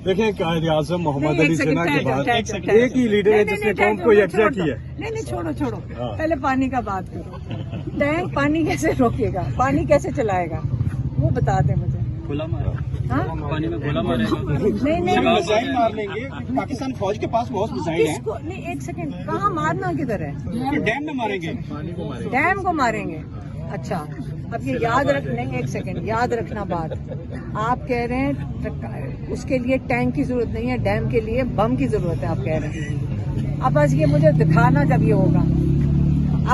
دیکھیں قائد اعظم محمد علی جناح کے بعد ایک ہی لیڈر ہے جس نے قوم کو یکجا کیا. نہیں چھوڑو پہلے پانی کا بات کرو. ٹینک پانی کیسے روکے گا؟ پانی کیسے چلائے گا؟ وہ بتا دیں مجھے. گولا مارے پانی میں گولا مارے گا. نہیں میزائل مار لیں گے. پاکستان فوج کے پاس بہت میزائل ہیں. نہیں ایک سیکنڈ، کہاں مارنا کدھر ہے؟ ڈیم میں ماریں گے. ڈیم کو ماریں گے. اچھا اب یہ یاد رکھنا، ایک سیکنڈ یاد رکھنا بات. آپ کہہ رہے ہیں اس کے لیے ٹینک کی ضرورت نہیں ہے، ڈیم کے لیے بم کی ضرورت ہے آپ کہہ رہے ہیں. اب بس یہ مجھے دکھانا جب یہ ہوگا.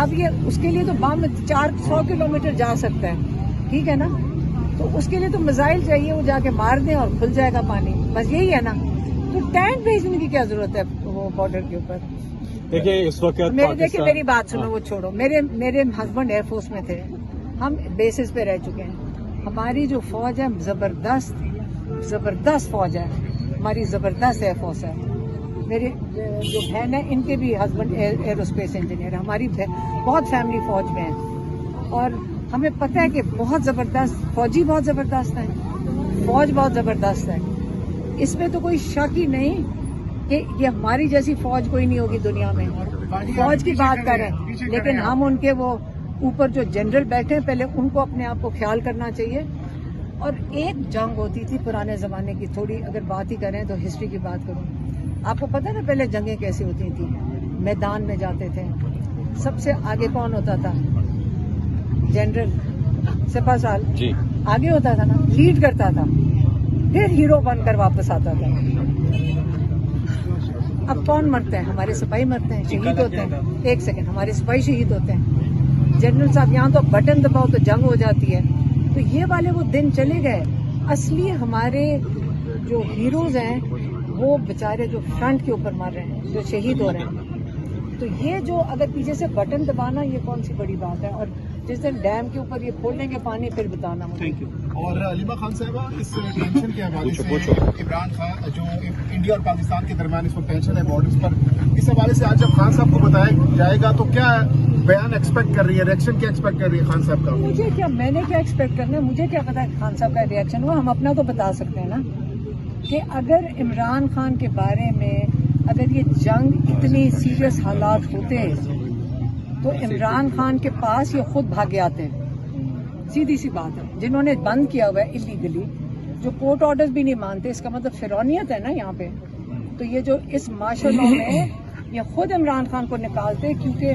اب یہ اس کے لیے تو بم 400 کلومیٹر جا سکتا ہے، ٹھیک ہے نا. تو اس کے لیے تو میزائل چاہیے، وہ جا کے مار دیں اور کھل جائے گا پانی. بس یہی ہے نا. تو तो टैंक भेजने की क्या जरूरत है वो बॉर्डर के ऊपर? देखिए इस वक्त देखिए मेरी बात सुनो, वो छोड़ो। मेरे हस्बैंड एयरफोर्स में थे, हम बेसिस पे रह चुके हैं। हमारी जो फौज है जबरदस्त फौज है, हमारी जबरदस्त एयरफोर्स है। मेरे जो बहन है इनके भी हस्बैंड एरोस्पेस इंजीनियर है। हमारी बहुत फैमिली फौज में है और हमें पता है कि बहुत जबरदस्त फौजी, बहुत जबरदस्त है, फौज बहुत जबरदस्त है। इसमें तो कोई शक ही नहीं कि ये हमारी जैसी फौज कोई नहीं होगी दुनिया में। फौज की बात करें, लेकिन हम उनके वो ऊपर जो जनरल बैठे हैं, पहले उनको अपने आप को ख्याल करना चाहिए। और एक जंग होती थी पुराने जमाने की, थोड़ी अगर बात ही करें तो हिस्ट्री की बात करूं, आपको पता है ना पहले जंगें कैसी होती थी? मैदान में जाते थे, सबसे आगे कौन होता था? जनरल सिपाहसाल जी आगे होता था ना, लीड करता था, फिर हीरो बनकर वापस आता था। अब कौन मरते हैं? हमारे सिपाही मरते हैं, शहीद होते हैं। एक सेकंड, हमारे सिपाही शहीद होते हैं। जनरल साहब यहाँ तो बटन दबाओ तो जंग हो जाती है। तो ये वाले वो दिन चले गए। असली हमारे जो हीरोज हैं वो बेचारे जो फ्रंट के ऊपर मर रहे हैं, जो शहीद हो रहे हैं। तो ये जो अगर पीछे से बटन दबाना, ये कौन सी बड़ी बात है? और जिस दिन डैम के ऊपर ये खोल देंगे पानी, फिर बताना मुझे। Thank you. और अलीमा खान साहबा, इस टेंशन के हवाले से इमरान खान जो इंडिया और पाकिस्तान के दरमियान इस वक्त टेंशन है बॉर्डर्स पर, इस हवाले से आज जब खान साहब को बताया जाएगा तो क्या बयान एक्सपेक्ट कर रही है, रिएक्शन क्या एक्सपेक्ट कर रही है खान साहब का? मुझे क्या, मैंने क्या एक्सपेक्ट करना है? मुझे क्या पता है खान साहब का रिएक्शन हुआ? हम अपना तो बता सकते हैं ना कि अगर इमरान खान के बारे में अगर ये जंग इतनी सीरियस हालात होते तो इमरान खान के पास ये खुद भागे आते। सीधी सी बात है। जिन्होंने बंद किया हुआ है इलीगली, जो कोर्ट ऑर्डर्स भी नहीं मानते, इसका मतलब फिरौनियत है ना यहाँ पे। तो ये जो इस मार्शल लॉ में ये खुद इमरान खान को निकालते, क्योंकि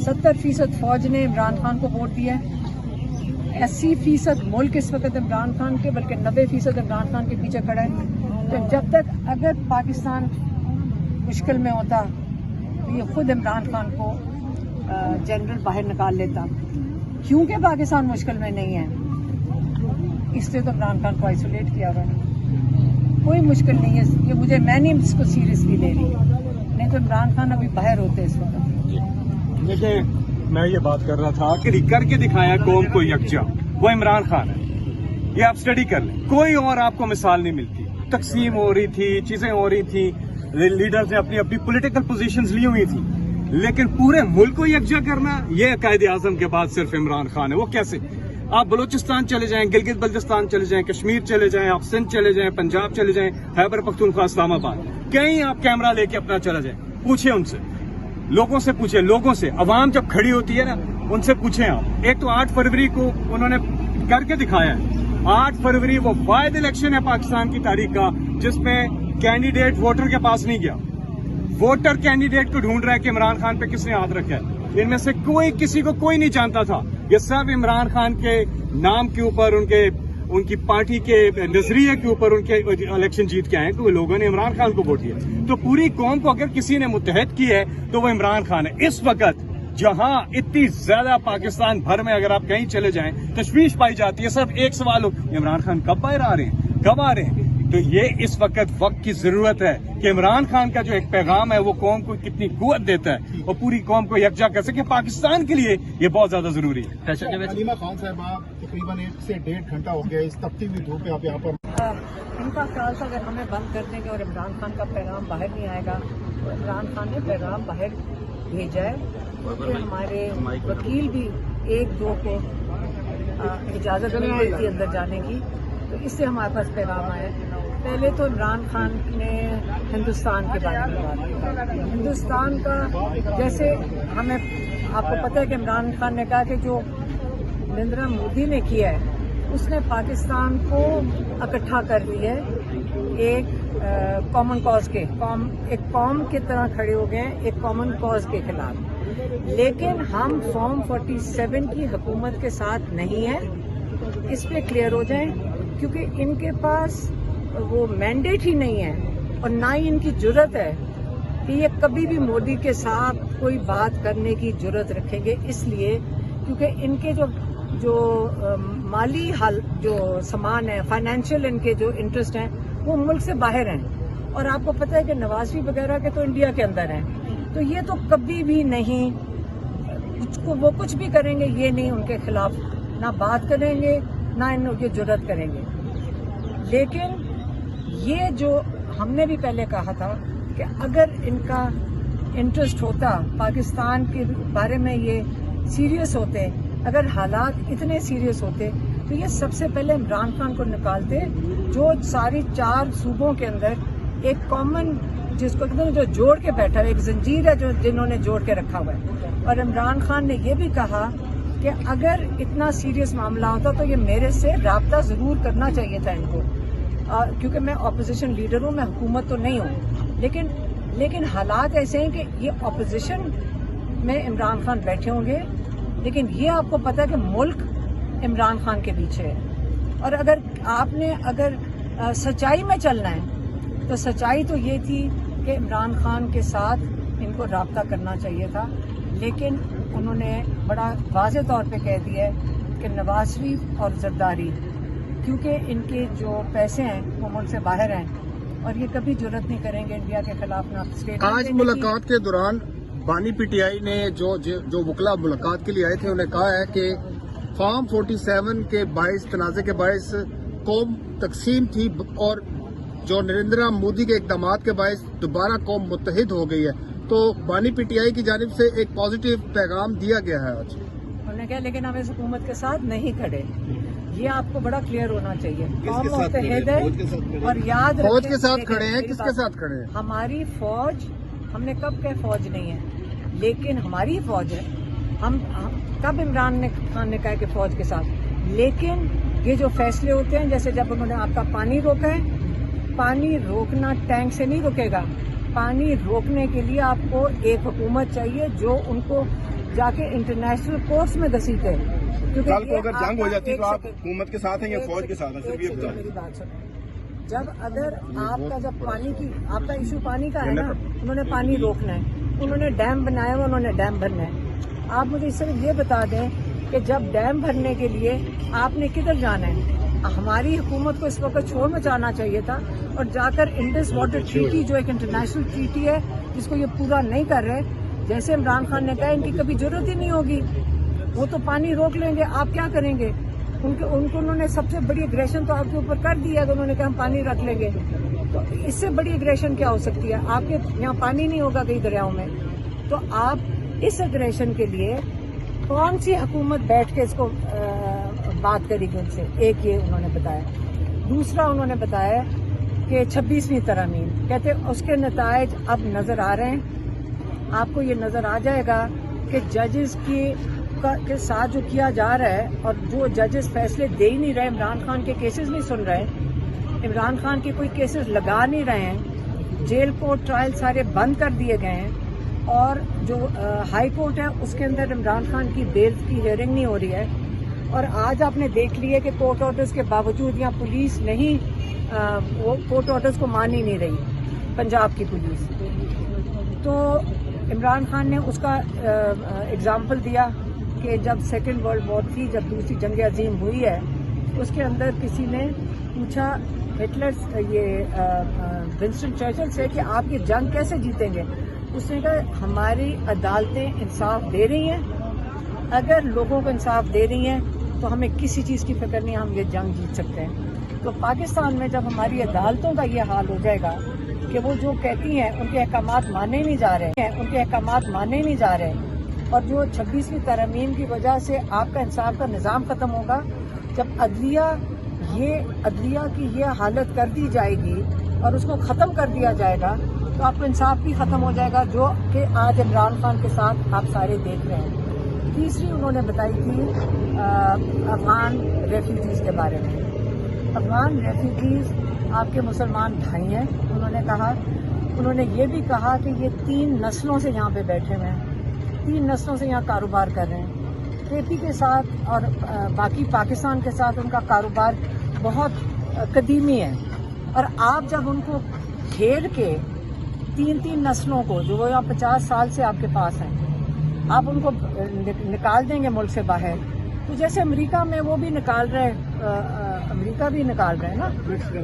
70% फौज ने इमरान खान को वोट दिया है, 80% मुल्क इस वक्त इमरान खान के, बल्कि 90% इमरान खान के पीछे खड़ा है। तो जब तक अगर पाकिस्तान मुश्किल में होता तो ये खुद इमरान खान को जनरल बाहर निकाल लेता। क्योंकि पाकिस्तान मुश्किल में नहीं है, इसलिए तो इमरान खान को आइसोलेट किया हुआ है। कोई मुश्किल नहीं है ये, मैं नहीं इसको सीरियसली ले रही, नहीं तो इमरान खान अभी बाहर होते इस वक्त। देखिए मैं ये बात कर रहा था कि करके दिखाया कौम को यकजा, वो इमरान खान है। ये आप स्टडी कर लें, कोई और आपको मिसाल नहीं मिलती। तकसीम हो रही थी, चीजें हो रही थी, लीडर्स ने अपनी अपनी पॉलिटिकल पोजीशंस ली हुई थी, लेकिन पूरे मुल्क को यकजा करना, ये कायदे आजम के बाद सिर्फ इमरान खान है। वो कैसे? आप बलूचिस्तान चले जाएं, गिलगित बल्तिस्तान चले जाएं, कश्मीर चले जाएं, आप सिंध चले जाएं, पंजाब चले जाएं, खैबर पख्तूनख्वा, इस्लामाबाद, कहीं आप कैमरा लेके अपना चला जाए, पूछे उनसे, लोगों से पूछे, लोगों से, अवाम जब खड़ी होती है ना, उनसे पूछे आप। एक तो 8 फरवरी को उन्होंने करके दिखाया है। 8 फरवरी वो वाहिद इलेक्शन है पाकिस्तान की तारीख का जिसमें कैंडिडेट वोटर के पास नहीं गया। वोटर कैंडिडेट को ढूंढ रहा है कि इमरान खान पे किसने हाथ रखा है। इनमें से किसी को कोई नहीं जानता था। ये सब इमरान खान के नाम के ऊपर, उनकी पार्टी के नजरिए के ऊपर उनके इलेक्शन जीत के आए, तो लोगों ने इमरान खान को वोट दिया। तो पूरी कौम को अगर किसी ने मुत्तहद की है तो वो इमरान खान है। इस वक्त जहां इतनी ज्यादा पाकिस्तान भर में अगर आप कहीं चले जाएं तशवीश पाई जाती है, सिर्फ एक सवाल हो, इमरान खान कब बाहर आ रहे हैं, कब आ रहे हैं? तो ये इस वक्त की जरूरत है कि इमरान खान का जो एक पैगाम है वो कौम को कितनी कुव्वत देता है और पूरी कौम को यकजा कर सके। पाकिस्तान के लिए ये बहुत ज्यादा जरूरी है। अलीमा खान साहब, तकरीबन 1 से 1.5 घंटा हो गया इस तपती हुई धूप पे आप यहाँ पर। इनका ख्याल था अगर हमें बंद कर देंगे और इमरान खान का पैगाम बाहर नहीं आएगा, तो इमरान खान ने पैगाम बाहर भेजा है। क्योंकि हमारे वकील भी 1-2 को इजाज़त नहीं देती अंदर जाने की, तो इससे हमारे पास पैगाम आया। पहले तो इमरान खान ने हिंदुस्तान के बारे में बात की। हिंदुस्तान का जैसे हमें आपको पता है कि इमरान खान ने कहा कि जो नरेंद्र मोदी ने किया है उसने पाकिस्तान को इकट्ठा कर दिया है। एक कॉमन कॉज के एक कौम की तरह खड़े हो गए एक कॉमन कॉज के खिलाफ। लेकिन हम फॉर्म 47 की हुकूमत के साथ नहीं है, इस पे क्लियर हो जाए, क्योंकि इनके पास वो मैंडेट ही नहीं है और ना ही इनकी जुर्रत है कि ये कभी भी मोदी के साथ कोई बात करने की जुर्रत रखेंगे। इसलिए क्योंकि इनके जो माली हाल जो सामान है, फाइनेंशियल इनके जो इंटरेस्ट हैं वो मुल्क से बाहर हैं اور آپ کو پتہ ہے کہ نواز شریف وغیرہ کے تو انڈیا کے اندر ہیں، تو یہ تو کبھی بھی نہیں وہ کچھ بھی کریں گے، یہ نہیں ان کے خلاف نہ بات کریں گے نہ ان کی جرات کریں گے. لیکن یہ جو ہم نے بھی پہلے کہا تھا کہ اگر ان کا انٹرسٹ ہوتا پاکستان کے بارے میں، یہ سیریس ہوتے، اگر حالات اتنے سیریس ہوتے تو یہ سب سے پہلے عمران خان کو نکالتے، جو ساری 4 صوبوں کے اندر ایک کامن جس کو جو جوڑ کے بیٹھا ہے، ایک زنجیر ہے جو جنہوں نے جوڑ کے رکھا ہوا ہے. اور عمران خان نے یہ بھی کہا کہ اگر اتنا سیریس معاملہ ہوتا تو یہ میرے سے رابطہ ضرور کرنا چاہیے تھا ان کو، کیونکہ میں اپوزیشن لیڈر ہوں، میں حکومت تو نہیں ہوں. لیکن حالات ایسے ہیں کہ یہ اپوزیشن میں عمران خان بیٹھے ہوں گے، لیکن یہ آپ کو پتہ ہے کہ ملک عمران خان کے پیچھے ہے. اور اگر آپ نے سچائی میں چلنا ہے تو سچائی تو یہ تھی کہ عمران خان کے ساتھ ان کو رابطہ کرنا چاہیے تھا، لیکن انہوں نے بڑا واضح طور پہ کہہ دیا ہے کہ نواز شریف اور زرداری، کیونکہ ان کے جو پیسے ہیں وہ ملک سے باہر ہیں اور یہ کبھی جرات نہیں کریں گے انڈیا کے خلاف نہ اسٹیٹ. آج ملاقات کے دوران بانی پی ٹی آئی نے جو وکلا ملاقات کے لیے آئے تھے انہیں کہا ہے کہ فارم 47 کے باعث، تنازع کے باعث قوم تقسیم تھی اور جو نریندرا مودی کے اقدامات کے باعث دوبارہ قوم متحد ہو گئی ہے. تو بانی پی ٹی آئی کی جانب سے ایک پازیٹیو پیغام دیا گیا ہے آج. انہوں نے کہا لیکن ہم اس حکومت کے ساتھ نہیں کھڑے، یہ آپ کو بڑا کلیئر ہونا چاہیے. قوم متحد ہے اور یاد رکھیں فوج کے ساتھ کھڑے ہیں. کس کے ساتھ کھڑے ہیں؟ ہماری فوج، ہم نے کب کہ فوج نہیں ہے، لیکن ہماری فوج ہے. ہم کب عمران خان نے کہا کہ فوج کے ساتھ، لیکن یہ جو فیصلے ہوتے ہیں، جیسے جب انہوں نے آپ کا پانی روکا ہے، پانی روکنا ٹینک سے نہیں رکے گا. پانی روکنے کے لیے آپ کو ایک حکومت چاہیے جو ان کو جا کے انٹرنیشنل کورٹس میں گھسیٹے. کل کو اگر جنگ ہو جاتی تو آپ حکومت کے ساتھ ہیں یا فوج کے ساتھ ہیں؟ میری بات سنیں، جب اگر آپ کا جب پانی کی آپ کا ایشو پانی کا ہے نا، انہوں نے پانی روکنا ہے، انہوں نے ڈیم بنایا ہوا، انہوں نے ڈیم بھرنا ہے. آپ مجھے اس طرح یہ بتا دیں کہ جب ڈیم بھرنے کے لیے آپ نے کدھر جانا ہے؟ ہماری حکومت کو اس وقت شور مچانا چاہیے تھا اور جا کر انڈس واٹر ٹریٹی جو ایک انٹرنیشنل ٹریٹی ہے جس کو یہ پورا نہیں کر رہے، جیسے عمران خان نے کہا ان کی کبھی ضرورت ہی نہیں ہوگی، وہ تو پانی روک لیں گے، آپ کیا کریں گے؟ ان کو انہوں نے سب سے بڑی اگریشن تو آپ کے اوپر کر دیا کہ انہوں نے کہا ہم پانی رکھ لیں گے. تو اس سے بڑی اگریشن کیا ہو سکتی ہے؟ آپ کے یہاں پانی نہیں ہوگا کئی دریاؤں میں، تو آپ اس اگریشن کے لیے کون سی حکومت بیٹھ کے اس کو بات کرے گی ان سے؟ ایک یہ انہوں نے بتایا. دوسرا انہوں نے بتایا کہ 26ویں ترمیم، کہتے اس کے نتائج اب نظر آ رہے ہیں. آپ کو یہ نظر آ جائے گا کہ ججز کے ساتھ جو کیا جا رہا ہے اور جو ججز فیصلے دے ہی نہیں رہے، عمران خان کے کیسز نہیں سن رہے، عمران خان کے کوئی کیسز لگا نہیں رہے ہیں، جیل کورٹ ٹرائل سارے بند کر دیے گئے ہیں، اور جو ہائی کورٹ ہے اس کے اندر عمران خان کی بیل کی ہیئرنگ نہیں ہو رہی ہے. اور آج آپ نے دیکھ لی ہے کہ کورٹ آرڈرز کے باوجود یہاں پولیس نہیں، وہ کورٹ آرڈرز کو مان ہی نہیں رہی پنجاب کی پولیس. تو عمران خان نے اس کا اگزامپل دیا کہ جب سیکنڈ ورلڈ وار تھی، جب دوسری جنگ عظیم ہوئی ہے، اس کے اندر کسی نے پوچھا ہٹلر یہ ونسٹن چرچل سے کہ آپ یہ جنگ کیسے جیتیں گے؟ اس نے کہا ہماری عدالتیں انصاف دے رہی ہیں، اگر لوگوں کو انصاف دے رہی ہیں تو ہمیں کسی چیز کی فکر نہیں، ہم یہ جنگ جیت سکتے ہیں. تو پاکستان میں جب ہماری عدالتوں کا یہ حال ہو جائے گا کہ وہ جو کہتی ہیں ان کے احکامات مانے نہیں جا رہے، اور جو 26ویں ترمیم کی وجہ سے آپ کا انصاف کا نظام ختم ہوگا، جب عدلیہ کی یہ حالت کر دی جائے گی اور اس کو ختم کر دیا جائے گا تو آپ کو انصاف بھی ختم ہو جائے گا، جو کہ آج عمران خان کے ساتھ آپ سارے دیکھ رہے ہیں. تیسری انہوں نے بتائی تھی افغان ریفیوجیز کے بارے میں. افغان ریفیوجیز آپ کے مسلمان بھائی ہیں. انہوں نے یہ بھی کہا کہ یہ 3 نسلوں سے یہاں پہ بیٹھے ہوئے ہیں، 3 نسلوں سے یہاں کاروبار کر رہے ہیں. کھیتی کے ساتھ اور باقی پاکستان کے ساتھ ان کا کاروبار بہت قدیمی ہے، اور آپ جب ان کو گھیر کے 3 نسلوں کو، جو وہ یہاں 50 سال سے آپ کے پاس ہیں، آپ ان کو نکال دیں گے ملک سے باہر، تو جیسے امریکہ میں وہ بھی نکال رہے، امریکہ بھی نکال رہے ہیں نا،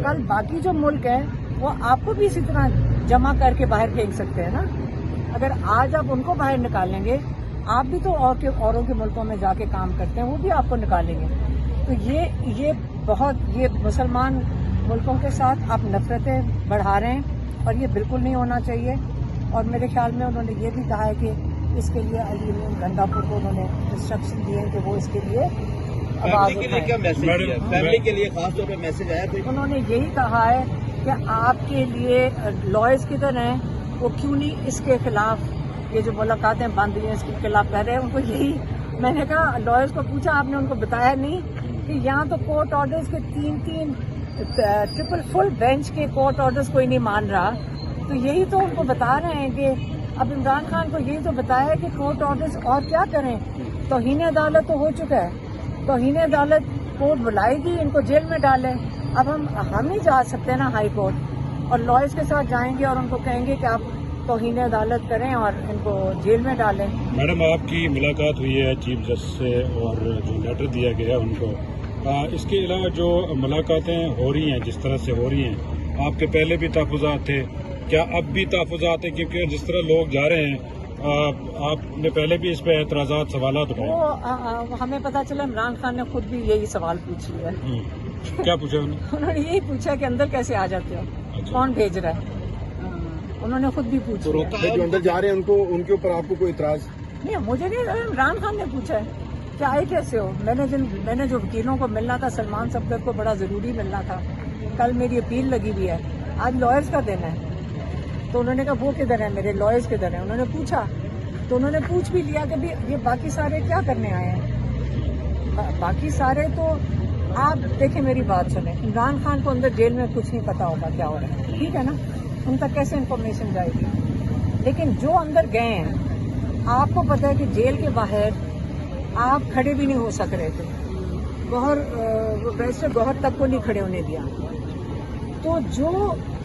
کل باقی جو ملک ہیں वो आपको भी इसी तरह जमा करके बाहर फेंक सकते हैं ना। अगर आज आप उनको बाहर निकालेंगे, आप भी तो औरों के मुल्कों में जाके काम करते हैं, वो भी आपको निकालेंगे। तो ये मुसलमान मुल्कों के साथ आप नफरतें बढ़ा रहे हैं और ये बिल्कुल नहीं होना चाहिए। और मेरे ख्याल में उन्होंने ये भी कहा है कि इसके लिए अली अमीन गंडापुर को उन्होंने इंस्ट्रक्शन दिए कि वो इसके लिए आवाज उठाएं। क्या मैसेज दिया? फैमिली के लिए खास तौर पे मैसेज आया कोई? उन्होंने यही कहा है कि आपके लिए लॉयर्स किधर हैं, वो क्यों नहीं इसके खिलाफ ये जो मुलाकातें बंद हुई हैं इसके खिलाफ कह रहे हैं। उनको यही मैंने कहा, लॉयर्स को पूछा, आपने उनको बताया नहीं कि यहाँ तो कोर्ट ऑर्डर्स के 3 ट्रिपल फुल बेंच के कोर्ट ऑर्डर्स कोई नहीं मान रहा। तो यही तो उनको बता रहे हैं कि अब इमरान खान को यही तो बताया है कि कोर्ट ऑर्डर्स और क्या करें। तौहीन अदालत तो हो चुका है, तौहीन अदालत कोर्ट बुलाएगी, इनको जेल में डालें। अब हम ही जा सकते हैं ना हाई कोर्ट, और लॉयर्स के साथ जाएंगे और उनको कहेंगे कि आप तौहीन अदालत करें और इनको जेल में डालें। मैडम, आपकी मुलाकात हुई है चीफ जस्टिस से और जो लेटर दिया गया है उनको, इसके अलावा जो मुलाकातें हो रही हैं जिस तरह से हो रही हैं, आपके पहले भी तहफ़्फ़ुज़ात थे, क्या अब भी तहफ़्फ़ुज़ात हैं? क्योंकि जिस तरह लोग जा रहे हैं, आपने पहले भी इस पर एतराज़ात सवालात उठाए। वो हमें पता चला इमरान खान ने खुद भी यही सवाल पूछ लिया है। क्या पूछा उन्होंने? उन्होंने यही पूछा कि अंदर कैसे आ जाते हो, अच्छा। कौन भेज रहा है, उन्होंने खुद भी पूछ लिया। जो अंदर जा रहे हैं उनको, उनके ऊपर आपको कोई इतराज? नहीं, मुझे नहीं, इमरान खान ने पूछा है कि आए कैसे हो। मैंने जो वकीलों को मिलना था, सलमान सफदर को बड़ा जरूरी मिलना था, कल मेरी अपील लगी हुई है, आज लॉयर्स का दिन है। तो उन्होंने कहा वो किधर है, मेरे लॉयर्स किधर हैं, उन्होंने पूछा। तो उन्होंने पूछ भी लिया कि ये बाकी सारे क्या करने आए हैं। बाकी सारे तो आप देखें, मेरी बात सुने, इमरान खान को अंदर जेल में कुछ नहीं पता होगा क्या हो रहा है, ठीक है ना, उन तक कैसे इन्फॉर्मेशन जाएगी। लेकिन जो अंदर गए हैं, आपको पता है कि जेल के बाहर आप खड़े भी नहीं हो सक रहे थे, बैरिस्टर गौहर तक को नहीं खड़े होने दिया। तो जो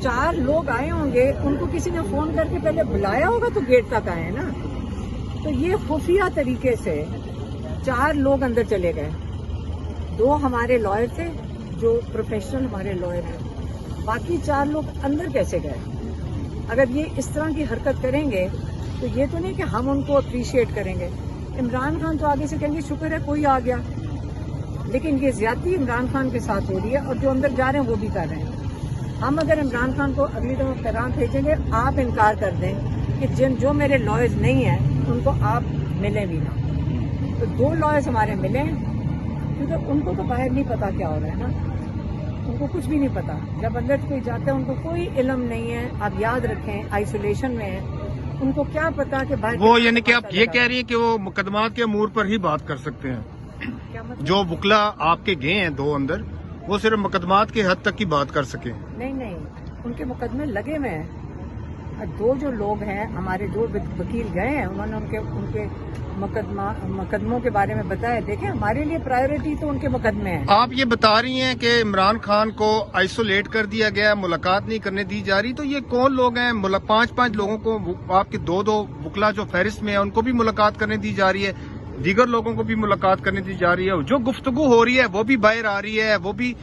4 लोग आए होंगे, उनको किसी ने फोन करके पहले बुलाया होगा तो गेट तक आए ना। तो ये खुफिया तरीके से 4 लोग अंदर चले गए। 2 हमारे लॉयर थे जो प्रोफेशनल हमारे लॉयर हैं, बाकी 4 लोग अंदर कैसे गए। अगर ये इस तरह की हरकत करेंगे तो ये तो नहीं कि हम उनको अप्रिशिएट करेंगे। इमरान खान तो आगे से कहेंगे शुक्र है कोई आ गया, लेकिन ये ज्यादती इमरान खान के साथ हो रही है और जो अंदर जा रहे हैं वो भी कर रहे हैं। हम अगर इमरान खान को अगली दफा पैगाम भेजेंगे, आप इनकार कर दें कि जो मेरे लॉयर्स नहीं हैं उनको आप मिलें भी ना। तो 2 लॉयर्स हमारे मिले, क्योंकि उनको तो बाहर नहीं पता क्या हो रहा है ना, उनको कुछ भी नहीं पता। जब अंदर कोई जाता है उनको कोई इल्म नहीं है। आप याद रखें, आइसोलेशन में है, उनको क्या पता कि बाहर वो यानी कि आप ये कह रही हैं कि वो मुकदमात के अमूर पर ही बात कर सकते हैं? क्या मतलब? जो वकला आपके गए हैं 2 अंदर, वो सिर्फ मुकदमात की हद तक की बात कर सके? नहीं, उनके मुकदमे लगे हुए हैं। 2 जो लोग हैं हमारे, 2 वकील गए हैं, उन्होंने उनके मुकदमों के बारे में बताया। देखें, हमारे लिए प्रायोरिटी तो उनके मुकदमे हैं। आप ये बता रही हैं कि इमरान खान को आइसोलेट कर दिया गया, मुलाकात नहीं करने दी जा रही, तो ये कौन लोग हैं? 5-5 लोगों को, आपके 2 वकला जो फहरिस्त में है उनको भी मुलाकात करने दी जा रही है, दीगर लोगों को भी मुलाकात करने दी जा रही है, जो गुफ्तगू हो रही है वो भी बाहर आ रही है, वो भी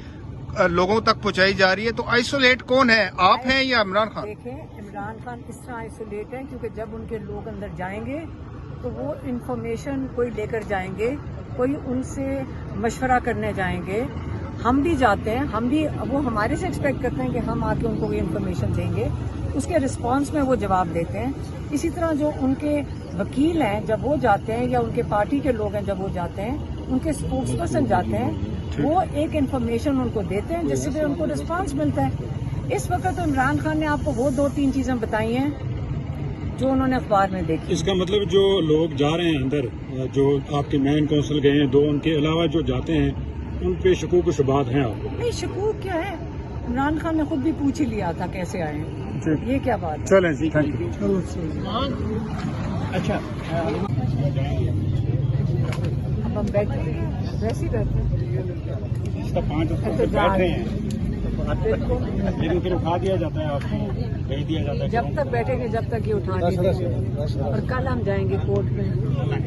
लोगों तक पहुंचाई जा रही है। तो आइसोलेट कौन है, आप हैं या इमरान खान? देखें, इमरान खान इस तरह आइसोलेट है क्योंकि जब उनके लोग अंदर जाएंगे तो वो इन्फॉर्मेशन कोई लेकर जाएंगे, कोई उनसे मशवरा करने जाएंगे। हम भी जाते हैं, वो हमारे से एक्सपेक्ट करते हैं कि हम आके उनको कोई इन्फॉर्मेशन देंगे, उसके रिस्पांस में वो जवाब देते हैं। इसी तरह जो उनके वकील हैं जब वो जाते हैं, या उनके पार्टी के लोग हैं जब वो जाते हैं, उनके स्पोक्स पर्सन जाते हैं, वो एक इन्फॉर्मेशन उनको देते हैं जिससे भी उनको रिस्पांस मिलता है। इस वक्त तो इमरान खान ने आपको वो 2-3 चीजें बताई हैं जो उन्होंने अखबार में देखी। इसका मतलब जो लोग जा रहे हैं अंदर, जो आपके मेन कौंसिल गए हैं 2, उनके अलावा जो जाते हैं उन पे शकूक शुबात हैं आपको? नहीं, शकूक क्या है, इमरान खान ने खुद भी पूछ ही लिया था कैसे आए, ये क्या बात है। चलें जी, थैंक यू। अच्छा, अब हम बैठे वैसे ही बैठे हैं। 5 बैठ रहे हैं, फिर उधर उठा दिया जाता है, आपको भेज दिया जाता है। जब तक बैठेंगे जब तक ये उठा देंगे, और कल हम जाएंगे कोर्ट में।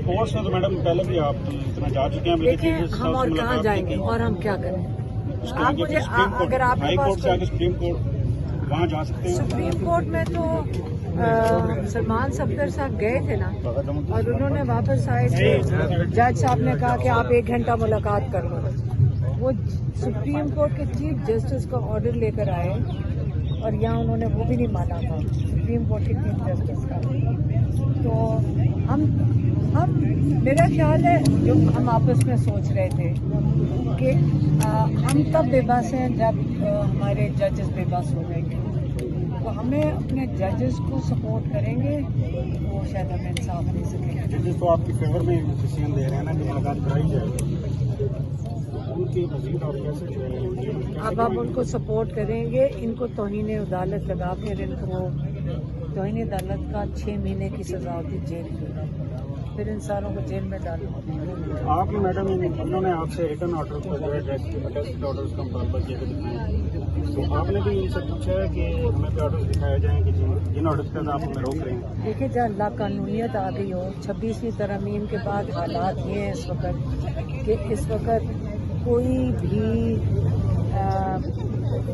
कोर्ट में तो मैडम पहले भी आप इतना जा चुके हैं। देखें, हम और कहाँ जाएंगे और हम क्या करें। आप मुझे, अगर आपके पास सुप्रीम कोर्ट, वहाँ जा सकते हैं? सुप्रीम कोर्ट में तो सलमान सफदर साहब गए थे ना, और उन्होंने वापस आए थे, जज साहब ने कहा कि आप 1 घंटा मुलाकात कर लो। वो सुप्रीम कोर्ट के चीफ जस्टिस का ऑर्डर लेकर आए, और यहाँ उन्होंने वो भी नहीं माना था, सुप्रीम कोर्ट के चीफ जस्टिस का। तो हम मेरा ख्याल है जो हम आपस में सोच रहे थे कि हम तब बेबस हैं जब हमारे जजेस बेबस हो जाएंगे, तो हमें अपने जजेस को सपोर्ट करेंगे, वो शायद हमें इंसाफ दे सकेंगे। जजेस तो आपके फेवर में डिसीजन दे रहे हैं ना कि मुलाकात कराई जाए, उनके मजीद और कैसे जो है अब हम उनको सपोर्ट करेंगे। इनको तौहीन अदालत लगा कर इनको तौहीन अदालत का 6 महीने की सजा होती जेल की, फिर इन सारों को जेल में डालना। आपने मैडम उन्होंने आपसे रिटर्न ऑर्डर को जो है टेस्ट ऑर्डर का मुतालबा किया, तो आपने भी इनसे पूछा है कि हमें भी ऑर्डर दिखाए जाएँ कि जिन ऑर्डर के आप हमें रोक रहे हैं? देखिए, जहाँ लाकानूनियत आ गई हो, 26वीं तरमीम के बाद हालात ये हैं इस वक्त कि इस वक्त कोई भी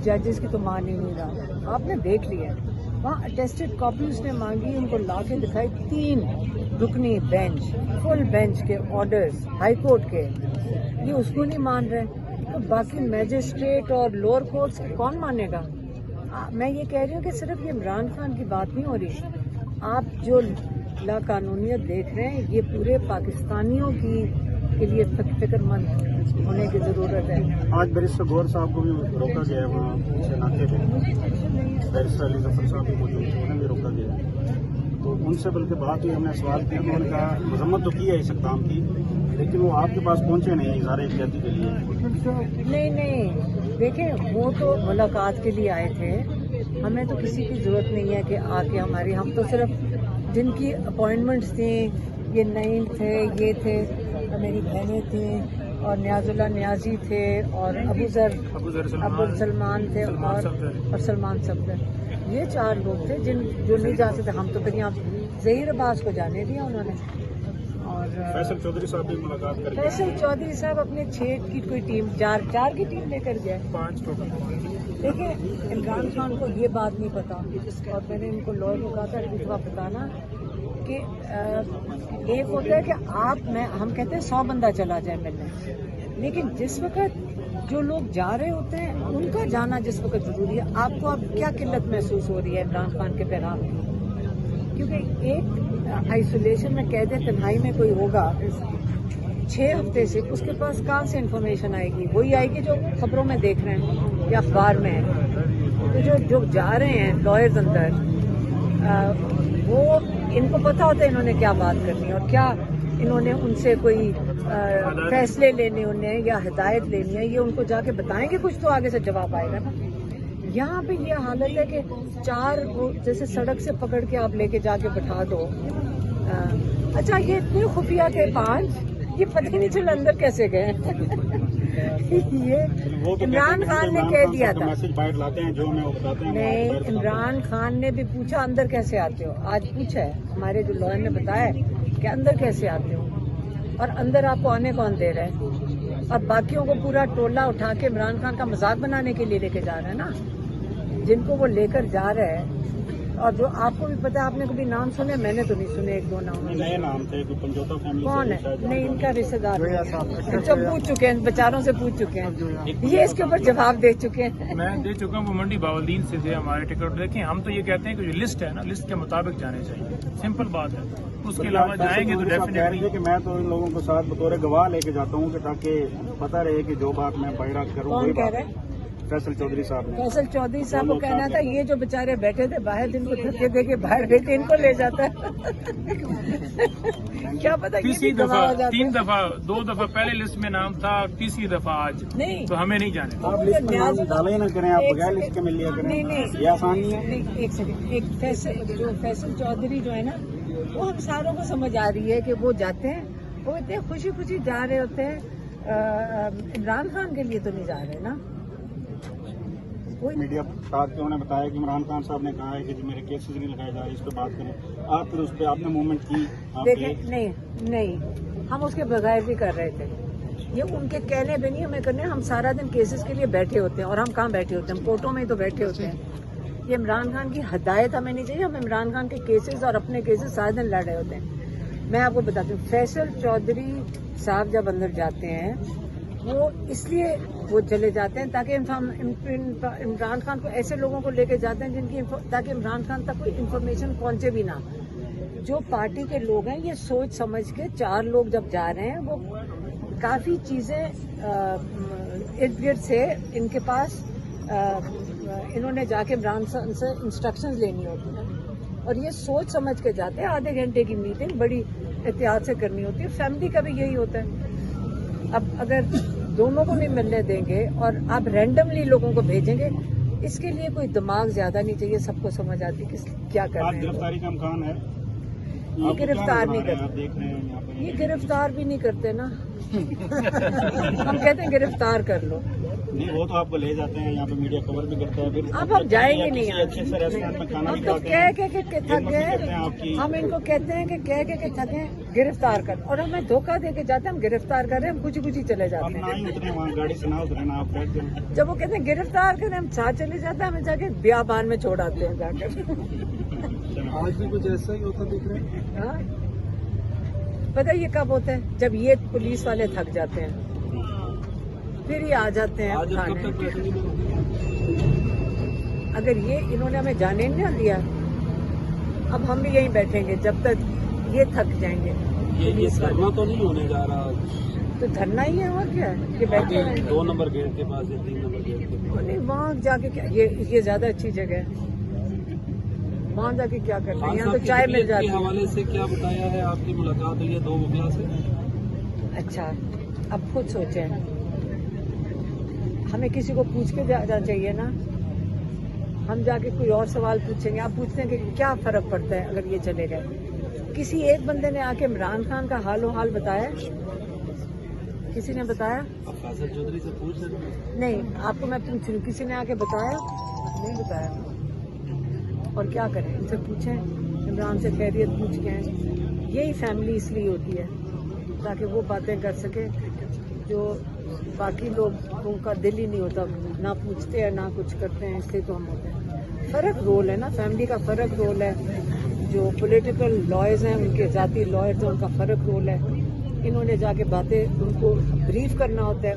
जजेस की तो मान ही नहीं रहा। आपने देख लिया, वहाँ अटेस्टेड कॉपी उसने मांगी, उनको ला के दिखाई 3 रुकनी बेंच, फुल बेंच के ऑर्डर्स हाई कोर्ट के, ये उसको नहीं मान रहे, तो बाकी मैजिस्ट्रेट और लोअर कोर्ट्स कौन मानेगा? मैं ये कह रही हूँ कि सिर्फ ये इमरान खान की बात नहीं हो रही, आप जो लाकानूनियत देख रहे हैं ये पूरे पाकिस्तानियों के लिए फिक्रमंद होने की जरूरत है। आज बैरिस्टर गौर साहब को भी रोका गया है, वहाँ पीछे नाके पे बैरिस्टर अली जफर साहब भी मौजूद थे, उन्हें भी रोका गया है। तो उनसे बल्कि बात हुई, हमने सवाल किया, उन्होंने कहा मजम्मत तो की है इस इक़दाम की, लेकिन वो आपके पास पहुंचे नहीं इज़हार एहतियाती के लिए। नहीं, देखें, वो तो मुलाकात के लिए आए थे, हमें तो किसी की ज़रूरत नहीं है कि आके हमारी, हम तो सिर्फ जिनकी अपॉइंटमेंट्स थी, ये नईम थे, ये थे, मेरी बहनें थी, और न्याजुल्लाह न्याजी थे, और अबुल सलमान थे, और सलमान सफदर, ये 4 लोग थे जो नहीं जा सकते। हम तो फिर यहाँ ज़हीर अब्बास को जाने दिया उन्होंने। और फैसल चौधरी साहब भी मुलाकात करेंगे। फैसल चौधरी साहब अपने 6 की कोई टीम, 4 की टीम लेकर गए, 5 टोटल। देखिए, इमरान खान को ये बात नहीं पता, और मैंने इनको लॉयर को कहा था एक दफा बताना कि एक होता है कि हम कहते हैं 100 बंदा चला जाए मिलने, लेकिन जिस वक्त जो लोग जा रहे होते हैं उनका जाना जिस वक्त जरूरी है। आपको अब क्या किल्लत महसूस हो रही है इमरान खान के पैगाम की? क्योंकि एक आइसोलेशन में कैद तन्हाई में कोई होगा 6 हफ्ते से, उसके पास कहाँ से इंफॉर्मेशन आएगी? वही आएगी जो खबरों में देख रहे हैं या अखबार में है। तो जो जा रहे हैं लॉयर्स अंदर, वो इनको पता होता है इन्होंने क्या बात करनी है, और क्या इन्होंने उनसे कोई फैसले लेने उन्हें या हिदायत लेनी है, ये उनको जाके बताएंगे, कुछ तो आगे से जवाब आएगा ना। यहाँ पे ये हालत है कि 4 जैसे सड़क से पकड़ के आप लेके जाके बैठा दो। अच्छा, ये इतने खुफिया थे 5, ये पता ही नहीं चला अंदर कैसे गए। ये इमरान खान ने कह दिया था, नहीं, इमरान खान ने भी पूछा अंदर कैसे आते हो, आज पूछा है हमारे जो लॉयर ने बताया कि अंदर कैसे आते हो, और अंदर आपको आने कौन दे रहा है? और बाकियों को पूरा टोला उठा के इमरान खान का मजाक बनाने के लिए लेके जा रहा है ना, जिनको वो लेकर जा रहा है। और जो आपको भी पता है, आपने कभी नाम सुने? मैंने तो नहीं सुने, 1-2 नाम। नए नाम थे, कौन है? नहीं, इनका रिश्तेदार जो पूछ चुके हैं, बेचारों से पूछ चुके हैं, ये इसके ऊपर जवाब दे चुके हैं। मैं दे चुका हूँ, वो मंडी बावलदीन से थे हमारे टिकट। देखें, हम तो ये कहते हैं कि जो लिस्ट है ना, लिस्ट के मुताबिक जाने चाहिए, सिंपल बात है। उसके अलावा जाएंगे तो डेफिनेटली कि मैं तो इन लोगों को साथ बतौर गवाह लेके जाता हूँ, ताकि पता रहे कि जो बात मैं बहिरा करूँ। कौन कह रहा है? फैसल चौधरी साहब ने। फैसल चौधरी साहब को कहना था, ये जो बेचारे बैठे थे बाहर, जिनको धक्के दे के बाहर बैठे, इनको ले जाता है। क्या पता तीसरी दफा, 3 दफा, 2 दफा पहले लिस्ट में नाम था, तीसरी दफा आज नहीं, तो हमें नहीं जाने। आप लिस्ट में नाम डाले ना करें, आप बगैर लिस्ट के मिल लिया करें, ये आसानी है। एक सेकंड, एक फैसल चौधरी जो है ना, वो हम सारों को समझ आ रही है कि वो जाते हैं, वो इतने खुशी खुशी जा रहे होते हैं, इमरान खान के लिए तो नहीं जा रहे ना। मीडिया साथ उन्होंने बताया कि इमरान खान साहब ने कहा है कि जो मेरे केसेस नहीं लगाए जा रहे, इस पर बात करें। आप फिर उस पर आपने मूवमेंट की? देखें, नहीं, हम उसके बगैर भी कर रहे थे, ये उनके कहने पे नहीं हमें करने। हम सारा दिन केसेस के लिए बैठे होते हैं, और हम कहाँ बैठे होते हैं? हम कोर्टों में ही तो बैठे होते हैं। یہ عمران خان کی ہدایت ہمیں نہیں چاہیے. ہم عمران خان کے کیسز اور اپنے کیسز سارے دن لڑ رہے ہوتے ہیں. میں آپ کو بتاتی ہوں, فیصل چودھری صاحب جب اندر جاتے ہیں وہ اس لیے وہ چلے جاتے ہیں تاکہ عمران خان کو ایسے لوگوں کو لے کے جاتے ہیں جن کی تاکہ عمران خان تک کوئی انفارمیشن پہنچے بھی نہ. جو پارٹی کے لوگ ہیں یہ سوچ سمجھ کے 4 لوگ جب جا رہے ہیں وہ کافی چیزیں ارد گرد سے ان کے پاس انہوں نے جا کے عمران خان سے انسٹرکشنز لینی ہوتی ہیں اور یہ سوچ سمجھ کے جاتے ہیں. آدھے گھنٹے کی میٹنگ بڑی احتیاط سے کرنی ہوتی ہے. فیملی کا بھی یہی ہوتا ہے. اب اگر دونوں کو نہیں ملنے دیں گے اور آپ رینڈملی لوگوں کو بھیجیں گے, اس کے لیے کوئی دماغ زیادہ نہیں چاہیے. سب کو سمجھ آتی کہ کیا کر رہے ہیں. گرفتاری کا امکان ہے؟ یہ گرفتار نہیں کرتے, یہ گرفتار بھی نہیں کرتے نا. ہم کہتے ہیں گرفتار کر لو. نہیں, وہ تو آپ کو لے جاتے ہیں یہاں پہ, میڈیا کور بھی کرتا ہے. پھر اب ہم جائیں گے نہیں. اچھے سے ریسٹورینٹ میں کھانا بھی ہم تو کھاتے ہیں. کہہ تھک گئے. ہم ان کو کہتے ہیں کہ کہہ کے تھک گئے گرفتار کر, اور ہمیں دھوکہ دے کے جاتے ہیں ہم گرفتار کر رہے ہیں. ہم کچھ ہی چلے جاتے ہیں. نہ ہی اترے وہاں گاڑی سے نہ اترے نا, آپ بیٹھ جائیں. جب وہ کہتے ہیں گرفتار کریں ہم ساتھ چلے جاتے ہیں. ہمیں جا کے بیابان میں چھوڑ آتے ہیں جا کر. آج بھی کچھ ایسا ہی ہوتا دکھ رہا ہے. پتہ یہ کب ہوتا ہے؟ جب یہ پولیس والے تھک جاتے ہیں پھر یہ آ جاتے ہیں کھانے. اگر یہ انہوں نے ہمیں جانے نہیں دیا, اب ہم بھی یہیں بیٹھیں گے جب تک یہ تھک جائیں گے. یہ دھرنا تو نہیں ہونے جا رہا, تو دھرنا ہی ہے اور کیا ہے. یہ بیٹھے ہیں 2 نمبر گیٹ کے پاس یا 3 نمبر گیٹ کے پاس. نہیں, وہاں جا کے یہ زیادہ اچھی جگہ ہے. وہاں جا کے کیا کرنا ہے, یہاں تو چائے مل جاتی ہے. حوالے سے کیا بتایا ہے آپ کی ملاقات ہوئی ہے 2 وکلا سے؟ اچھا, اب خود سوچیں. ہمیں کسی کو پوچھ کے جانا چاہیے نا. ہم جا کے کوئی اور سوال پوچھیں گے. آپ پوچھتے ہیں کہ کیا فرق پڑتا ہے اگر یہ چلے گئے. کسی ایک بندے نے آ کے عمران خان کا حال و حال بتایا؟ کسی نے بتایا؟ فیصل چودھری سے پوچھ رہے ہیں. نہیں, آپ کو میں پوچھ رہی ہوں, کسی نے آ کے بتایا؟ نہیں بتایا. اور کیا کریں, ان سے پوچھیں, عمران سے خیریت پوچھ کے ہیں. یہی فیملی اس لیے ہوتی ہے تاکہ وہ باتیں کر سکے جو باقی لوگوں کا دل ہی نہیں ہوتا, نہ پوچھتے ہیں نہ کچھ کرتے ہیں. اس لیے تو ہم ہوتے ہیں. فرق رول ہے نا, فیملی کا فرق رول ہے. جو پولیٹیکل لائرز ہیں ان کے ذاتی لائرز ہیں ان کا فرق رول ہے. انہوں نے جا کے باتیں ان کو بریف کرنا ہوتا ہے,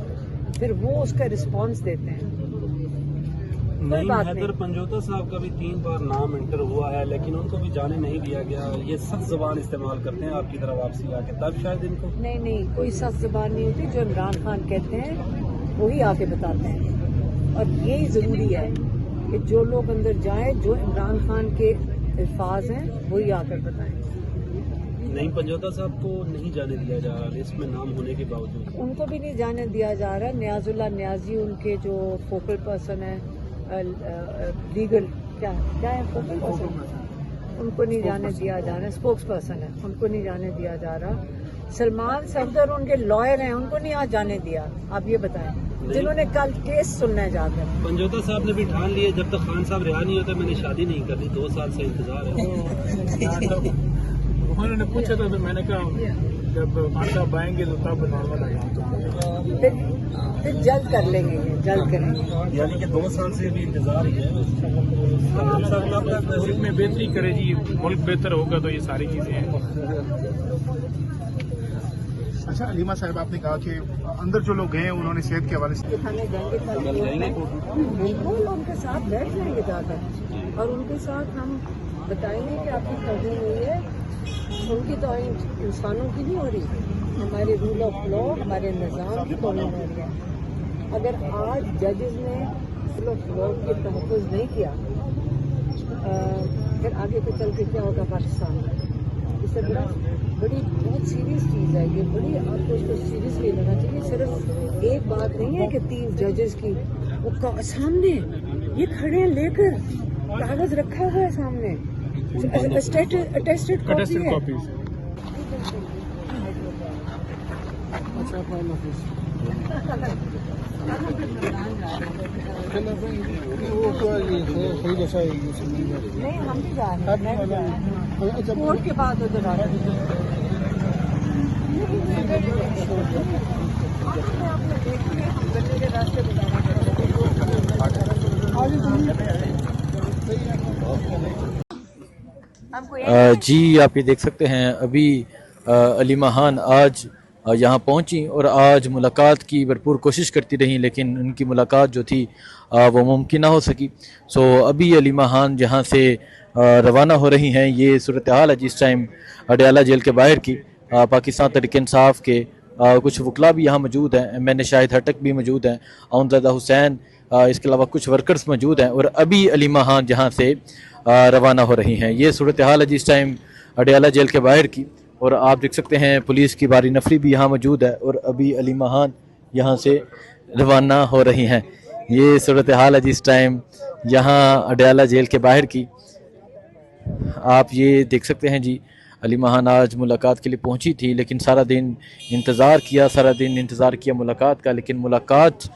پھر وہ اس کا رسپانس دیتے ہیں. نہیں, حیدر پنجوتا صاحب کا بھی 3 بار نام انٹر ہوا ہے لیکن ان کو بھی جانے نہیں دیا گیا. یہ سخت زبان استعمال کرتے ہیں آپ کی طرف واپسی آ کے, تب شاید ان کو. نہیں, کوئی سخت زبان نہیں ہوتی. جو عمران خان کہتے ہیں وہی آ کے بتاتے ہیں. اور یہی ضروری ہے کہ جو لوگ اندر جائیں, جو عمران خان کے الفاظ ہیں وہی آ کر بتائیں. نہیں, پنجوتا صاحب کو نہیں جانے دیا جا رہا لسٹ میں نام ہونے کے باوجود. ان کو بھی نہیں جانے دیا جا رہا. نیاز اللہ نیازی ان کے جو فوکل پرسن ہیں, لیگل کیا ہے فوکل پرسن, ان کو نہیں جانے دیا جا رہا. اسپوکس پرسن ہے, ان کو نہیں جانے دیا جا رہا. سلمان صفدر ان کے لائر ہیں, ان کو نہیں آج جانے دیا. آپ یہ بتائیں, جنہوں نے کل کیس سننا ہے جا کر. پنجوتا صاحب نے بھی ٹھان لیے جب تک خان صاحب رہا نہیں ہوتا میں نے شادی نہیں کرنی. 2 سال سے انتظار ہے. انہوں نے پوچھا تھا تو میں نے کہا جب خان صاحب آئیں گے تو تب نارمل آئے. پھر جلد کر لیں گے, جلد کریں گے. یعنی کہ 2 سال سے بھی انتظار ہی ہے. ملک میں بہتری کرے جی, ملک بہتر ہوگا تو یہ ساری چیزیں ہیں. اچھا علیمہ صاحب, آپ نے کہا کہ اندر جو لوگ گئے انہوں نے صحت کے حوالے سے بالکل ان کے ساتھ بیٹھ جائیں گے جا کر, اور ان کے ساتھ ہم بتائیں گے کہ آپ کی توہین ہوئی ہے. ان کی توہین انسانوں کی نہیں ہو رہی, ہمارے رول آف لا, ہمارے نظام کی توہین ہو رہی ہے. اگر آج ججز نے رول آف لا کی تحفظ نہیں کیا, پھر آگے کو چل کے کیا ہوگا پاکستان میں. اس سے بڑی بہت سیریس چیز ہے یہ. بڑی آپ کو اس کو سیریسلی لینا چاہیے. صرف ایک بات نہیں ہے کہ 3 ججز کی وہ سامنے یہ کھڑے ہیں لے کر, کاغذ رکھا ہوا ہے سامنے, اٹیسٹڈ کاپیز. نہیں, ہم بھی جا رہے ہیں کورٹ کے بعد ادھر آ رہے ہیں. آپ نے دیکھی ہے ہم گلی کے راستے بتانا. جی آپ یہ دیکھ سکتے ہیں ابھی علیمہ خان آج یہاں پہنچی اور آج ملاقات کی بھرپور کوشش کرتی رہیں، لیکن ان کی ملاقات جو تھی وہ ممکن نہ ہو سکی. سو ابھی علیمہ خان جہاں سے روانہ ہو رہی ہیں، یہ صورتحال ہے جس ٹائم اڈیالہ جیل کے باہر کی. پاکستان تحریک انصاف کے کچھ وکلاء بھی یہاں موجود ہیں، MNA شاہد ہٹک بھی موجود ہیں، اونزادہ حسین، اس کے علاوہ کچھ ورکرز موجود ہیں، اور ابھی علیمہ خان جہاں سے روانہ ہو رہی ہیں. یہ صورتحال ہے جس ٹائم اڈیالہ جیل کے باہر کی، اور آپ دیکھ سکتے ہیں پولیس کی باری نفری بھی یہاں موجود ہے، اور ابھی علیمہ خان یہاں سے روانہ ہو رہی ہیں. یہ صورتحال ہے جس ٹائم یہاں اڈیالہ جیل کے باہر کی. آپ یہ دیکھ سکتے ہیں جی، علیمہ خان آج ملاقات کے لیے پہنچی تھی، لیکن سارا دن انتظار کیا ملاقات کا، لیکن ملاقات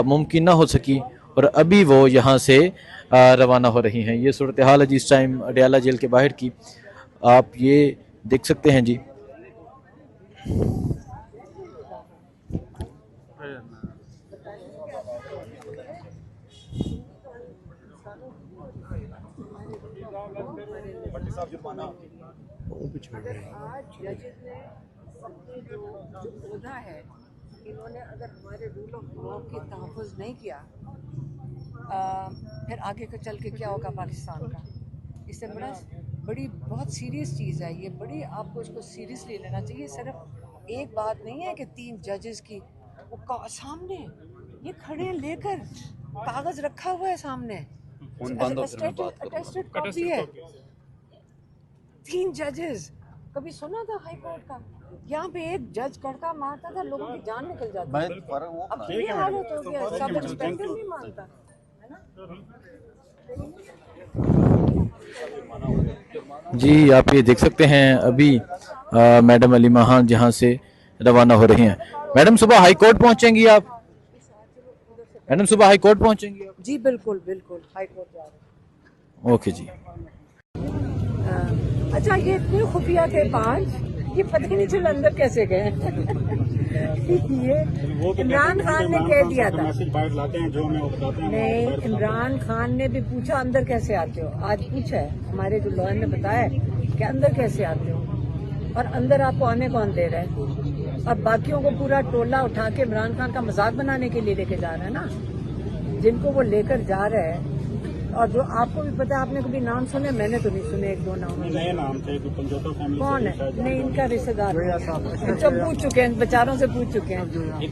ممکن نہ ہو سکی، اور ابھی وہ یہاں سے روانہ ہو رہی ہیں. یہ صورتحال ہے جس ٹائم اڈیالہ جیل کے باہر کی. آپ یہ دیکھ سکتے ہیں جی. آج ججز نے اپنی جو عہدہ ہے، انہوں نے اگر ہمارے رول آف لا کی تحفظ نہیں کیا، پھر آگے کو چل کے کیا ہوگا پاکستان کا. اس سے بڑی بہت سیریس چیز ہے یہ، بڑی آپ کو اس کو سیریسلی لینا چاہیے. صرف ایک بات نہیں ہے کہ 3 ججز کی وہ سامنے یہ کھڑے لے کر کاغذ رکھا ہوا ہے سامنے، اٹیسٹڈ کاپی ہے. 3 ججز، کبھی سنا تھا ہائی کورٹ کا؟ یہاں پہ ایک جج کڑکا مارتا تھا، لوگوں کی جان نکل جاتی. اب یہ حالت ہو گیا، سب انسپیکٹر نہیں مانتا ہے نا. جی آپ یہ دیکھ سکتے ہیں ابھی میڈم علیمہ خان جہاں سے روانہ ہو رہی ہیں. میڈم صبح ہائی کورٹ پہنچیں گی آپ؟ میڈم صبح ہائی کورٹ پہنچیں گی آپ؟ جی بالکل بالکل، ہائی کورٹ جا رہے ہیں. اوکے جی. اچھا یہ اتنے خفیہ تھے 5، یہ پتہ نہیں چلا اندر کیسے گئے. یہ عمران خان نے کہہ دیا تھا. نہیں، عمران خان نے بھی پوچھا اندر کیسے آتے ہو. آج پوچھا ہے ہمارے جو لائر نے بتایا کہ اندر کیسے آتے ہو، اور اندر آپ کو آنے کون دے رہا ہے. اور باقیوں کو پورا ٹولہ اٹھا کے عمران خان کا مذاق بنانے کے لیے لے کے جا رہا ہے نا، جن کو وہ لے کر جا رہا ہے. اور جو آپ کو بھی پتا، آپ نے کبھی نام سنے؟ میں نے تو نہیں سنے. 1-2 نام کون ہے؟ نہیں، ان کا رشتہ دار جو پوچھ چکے ہیں، بیچاروں سے پوچھ چکے ہیں،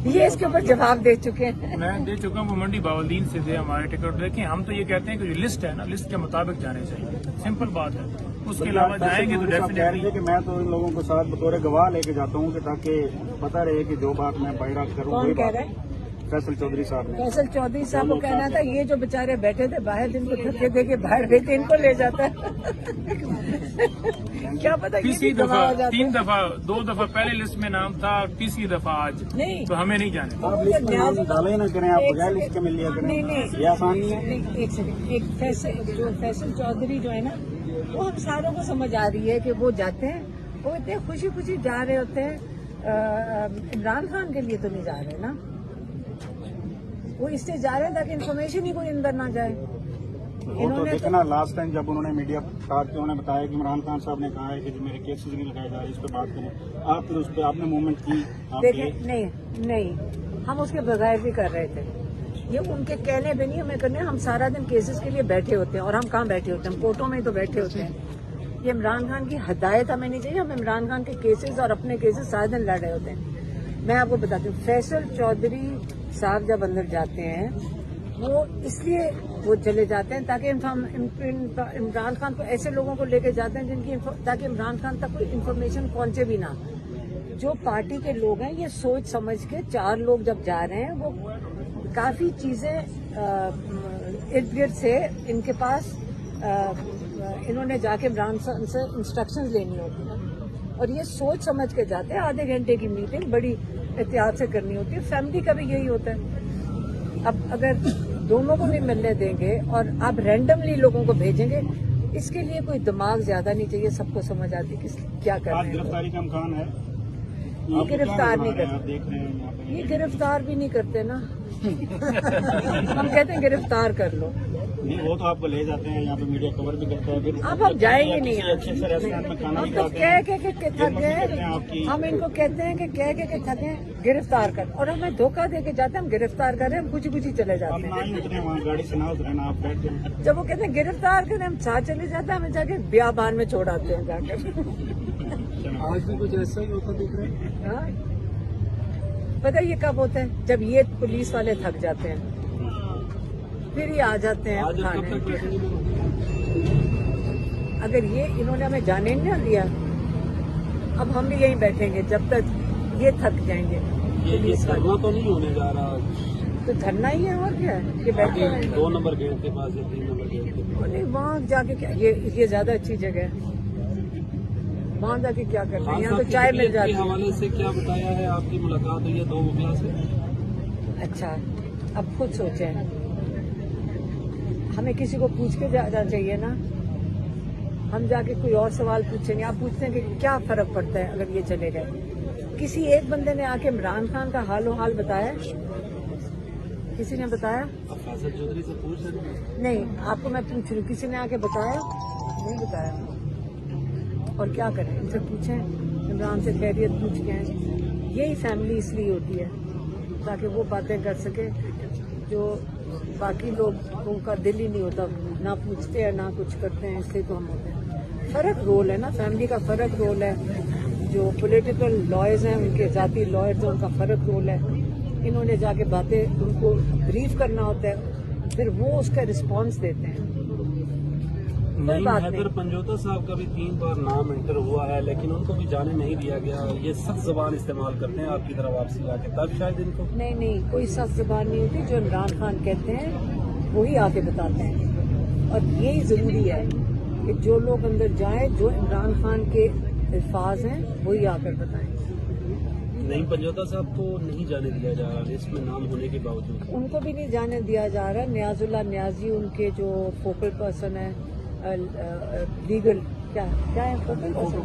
یہ اس کے اوپر جواب دے چکے ہیں. میں دے چکا ہوں، وہ منڈی باولدین سے تھے ہمارے ٹکٹ. دیکھیں ہم تو یہ کہتے ہیں کہ جو لسٹ ہے نا، لسٹ کے مطابق جانے چاہیے، سمپل بات ہے. اس کے علاوہ جائیں گے تو ڈیفینیٹلی. کہ میں تو ان لوگوں کو ساتھ بطور گواہ لے کے جاتا ہوں کہ تاکہ پتہ رہے کہ جو بات میں باہر کروں. کون کہہ رہا ہے؟ فیصل چودھری صاحب نے. فیصل چودھری صاحب کو کہنا تھا یہ جو بیچارے بیٹھے تھے باہر، جن کو دھکے دے کے باہر گئے تھے، ان کو لے جاتا ہے. کیا پتا تیسری دفعہ 3 دفعہ 2 دفعہ پہلے لسٹ میں نام تھا، تیسری دفعہ آج نہیں، تو ہمیں نہیں جانے. ڈالے نہ کریں آپ، بغیر لسٹ کے مل لیا کریں. یہ آسان نہیں ہے. ایک سیکنڈ، ایک فیصل چودھری جو ہے نا، وہ ہم ساروں کو سمجھ آ رہی ہے کہ وہ جاتے ہیں، وہ اتنے خوشی خوشی جا رہے ہوتے ہیں. عمران خان کے لیے تو نہیں جا رہے نا، وہ اس سے جا رہے ہیں تاکہ انفارمیشن ہی کوئی اندر نہ جائے. وہ تو دیکھنا لاسٹ ٹائم جب انہوں نے میڈیا کارڈ پہ انہوں نے بتایا کہ عمران خان صاحب نے کہا ہے کہ جو میرے کیسز نہیں لگائے جا رہے، اس پہ بات کریں. آپ پھر اس پہ آپ نے موومنٹ کی. دیکھیں نہیں، ہم اس کے بغیر بھی کر رہے تھے. یہ ان کے کہنے پہ نہیں ہمیں کرنے. ہم سارا دن کیسز کے لیے بیٹھے ہوتے ہیں، اور ہم کہاں بیٹھے ہوتے ہیں؟ ہم کورٹوں میں ہی تو بیٹھے ہوتے ہیں. یہ عمران خان کی ہدایت ہمیں نہیں چاہیے. ہم عمران خان کے کیسز اور اپنے کیسز سارے دن لڑ رہے ہوتے ہیں. میں آپ کو بتاتی ہوں، فیصل چودھری صاحب جب اندر جاتے ہیں، وہ اس لیے وہ چلے جاتے ہیں تاکہ عمران خان کو ایسے لوگوں کو لے کے جاتے ہیں جن کی تاکہ عمران خان تک کوئی انفارمیشن پہنچے بھی نہ. جو پارٹی کے لوگ ہیں، یہ سوچ سمجھ کے 4 لوگ جب جا رہے ہیں، وہ کافی چیزیں ارد گرد سے ان کے پاس انہوں نے جا کے عمران خان سے انسٹرکشنز لینی ہوتی ہیں، اور یہ سوچ سمجھ کے جاتے ہیں. آدھے گھنٹے کی میٹنگ بڑی احتیاط سے کرنی ہوتی ہے. فیملی کا بھی یہی ہوتا ہے. اب اگر دونوں کو نہیں ملنے دیں گے اور آپ رینڈملی لوگوں کو بھیجیں گے، اس کے لیے کوئی دماغ زیادہ نہیں چاہیے. سب کو سمجھ آتی ہے کیا کر رہے ہیں. گرفتاری کا امکان ہے. یہ گرفتار نہیں کرتے، یہ گرفتار بھی نہیں کرتے نا. ہم کہتے ہیں گرفتار کر لو. नहीं, वो तो आपको ले जाते हैं, यहाँ पे मीडिया कवर भी करता है, फिर अब हम जाएंगे नहीं किसी अच्छे से रेस्टोरेंट में खाना भी हम तो खाते कह हैं, के थक गए। आपकी हम इनको कहते हैं कि कह के थके गिरफ्तार कर, और हमें धोखा दे के जाते हैं, हम गिरफ्तार करें, हम कुछ चले आप जाते ना हैं। ही उतरे वहाँ गाड़ी से ना उतरे ना आप बैठ जाए। जब वो कहते हैं गिरफ्तार करें, हम साथ चले जाते हैं, हमें जाके बियाबान में छोड़ आते हैं जाकर। आज भी कुछ ऐसा ही होता दिख रहा है। हाँ? पता है ये कब होता है? जब ये पुलिस वाले थक जाते हैं, फिर ये आ जाते हैं खाने। अगर ये इन्होंने हमें जाने नहीं दिया, अब हम भी यहीं बैठेंगे जब तक ये थक जाएंगे। ये धरना तो नहीं होने जा रहा, तो धरना ही है और क्या है, ये बैठे हैं 2 नंबर गेट के पास या 3 नंबर गेट के पास। नहीं, वहाँ जाके क्या, ये ज्यादा अच्छी जगह है, वहाँ जाके क्या करते हैं? यहाँ तो चाय मिल जाती है। हवाले से क्या बताया है, आपकी मुलाकात हुई है 2 वकला से? अच्छा, अब खुद सोचें, हमें किसी को पूछ के जाना चाहिए ना, हम जाके कोई और सवाल पूछेंगे। आप पूछते हैं कि क्या फर्क पड़ता है अगर ये चले गए? किसी एक बंदे ने आके इमरान खान का हालो हाल बताया? किसी ने बताया? फैसल चौधरी से पूछ रहे? नहीं, आपको मैं पूछ रही हूँ, किसी ने आके बताया? नहीं बताया। और क्या करें, इनसे पूछें, इमरान से खैरियत पूछ के आए। यही फैमिली इसलिए होती है ताकि वो बातें कर सके जो बाकी लोगों का दिल ही नहीं होता, ना पूछते हैं ना कुछ करते हैं, इसलिए तो हम होते हैं। फर्क रोल है ना, फैमिली का फर्क रोल है। जो पॉलिटिकल लॉयर्स हैं, उनके जाती लॉयर्स हैं, उनका फर्क रोल है। इन्होंने जाके बातें उनको ब्रीफ करना होता है, फिर वो उसका रिस्पॉन्स देते हैं। नहीं, हैदर पंजोता साहब का भी 3 बार नाम एंटर हुआ है, लेकिन उनको भी जाने नहीं दिया गया। ये सख्त जबान इस्तेमाल करते हैं आपकी तरफ वापसी आके, तब शायद इनको। नहीं, कोई सख्त जबान नहीं होती। जो इमरान खान कहते हैं वही आके बताते हैं, और यही जरूरी है कि जो लोग अंदर जाएं, जो इमरान खान के अल्फाज हैं वही आकर बताएं। नहीं, पंजोता साहब को नहीं जाने दिया जा रहा लिस्ट में नाम होने के बावजूद। उनको भी नहीं जाने दिया जा रहा। न्याजुल्लाह न्याजी उनके जो फोकल पर्सन है, लीगल क्या है फोकल पर्सन,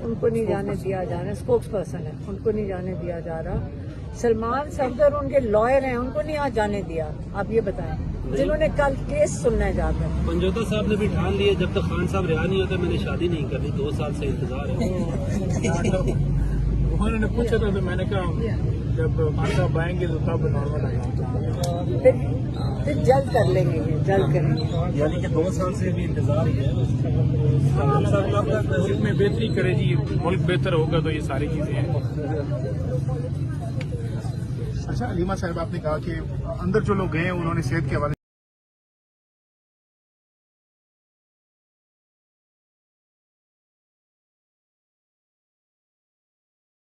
उनको नहीं जाने दिया जा रहा। स्पोक्स पर्सन है, उनको नहीं जाने दिया जा रहा। सलमान सफदर उनके लॉयर हैं, उनको नहीं आज जाने दिया। आप ये बताएं, जिन्होंने कल केस सुनना है जाकर। पंजोता साहब ने भी ठान लिया, जब तक खान साहब रिहा नहीं होते मैंने शादी नहीं करनी। 2 साल से इंतजार है। उन्होंने पूछा था तो मैंने कहा जब खान साहब आएंगे तो तब नॉर्मल आएगा। फिर जल्द कर लेंगे, जल्द करेंगे। यानी कि 2 साल से भी इंतजार ही है। मुल्क में बेहतरी करे जी, मुल्क बेहतर होगा तो ये सारी चीजें हैं। अच्छा, अलीमा साहब, आपने कहा कि अंदर जो लोग गए हैं उन्होंने सेहत के हवाले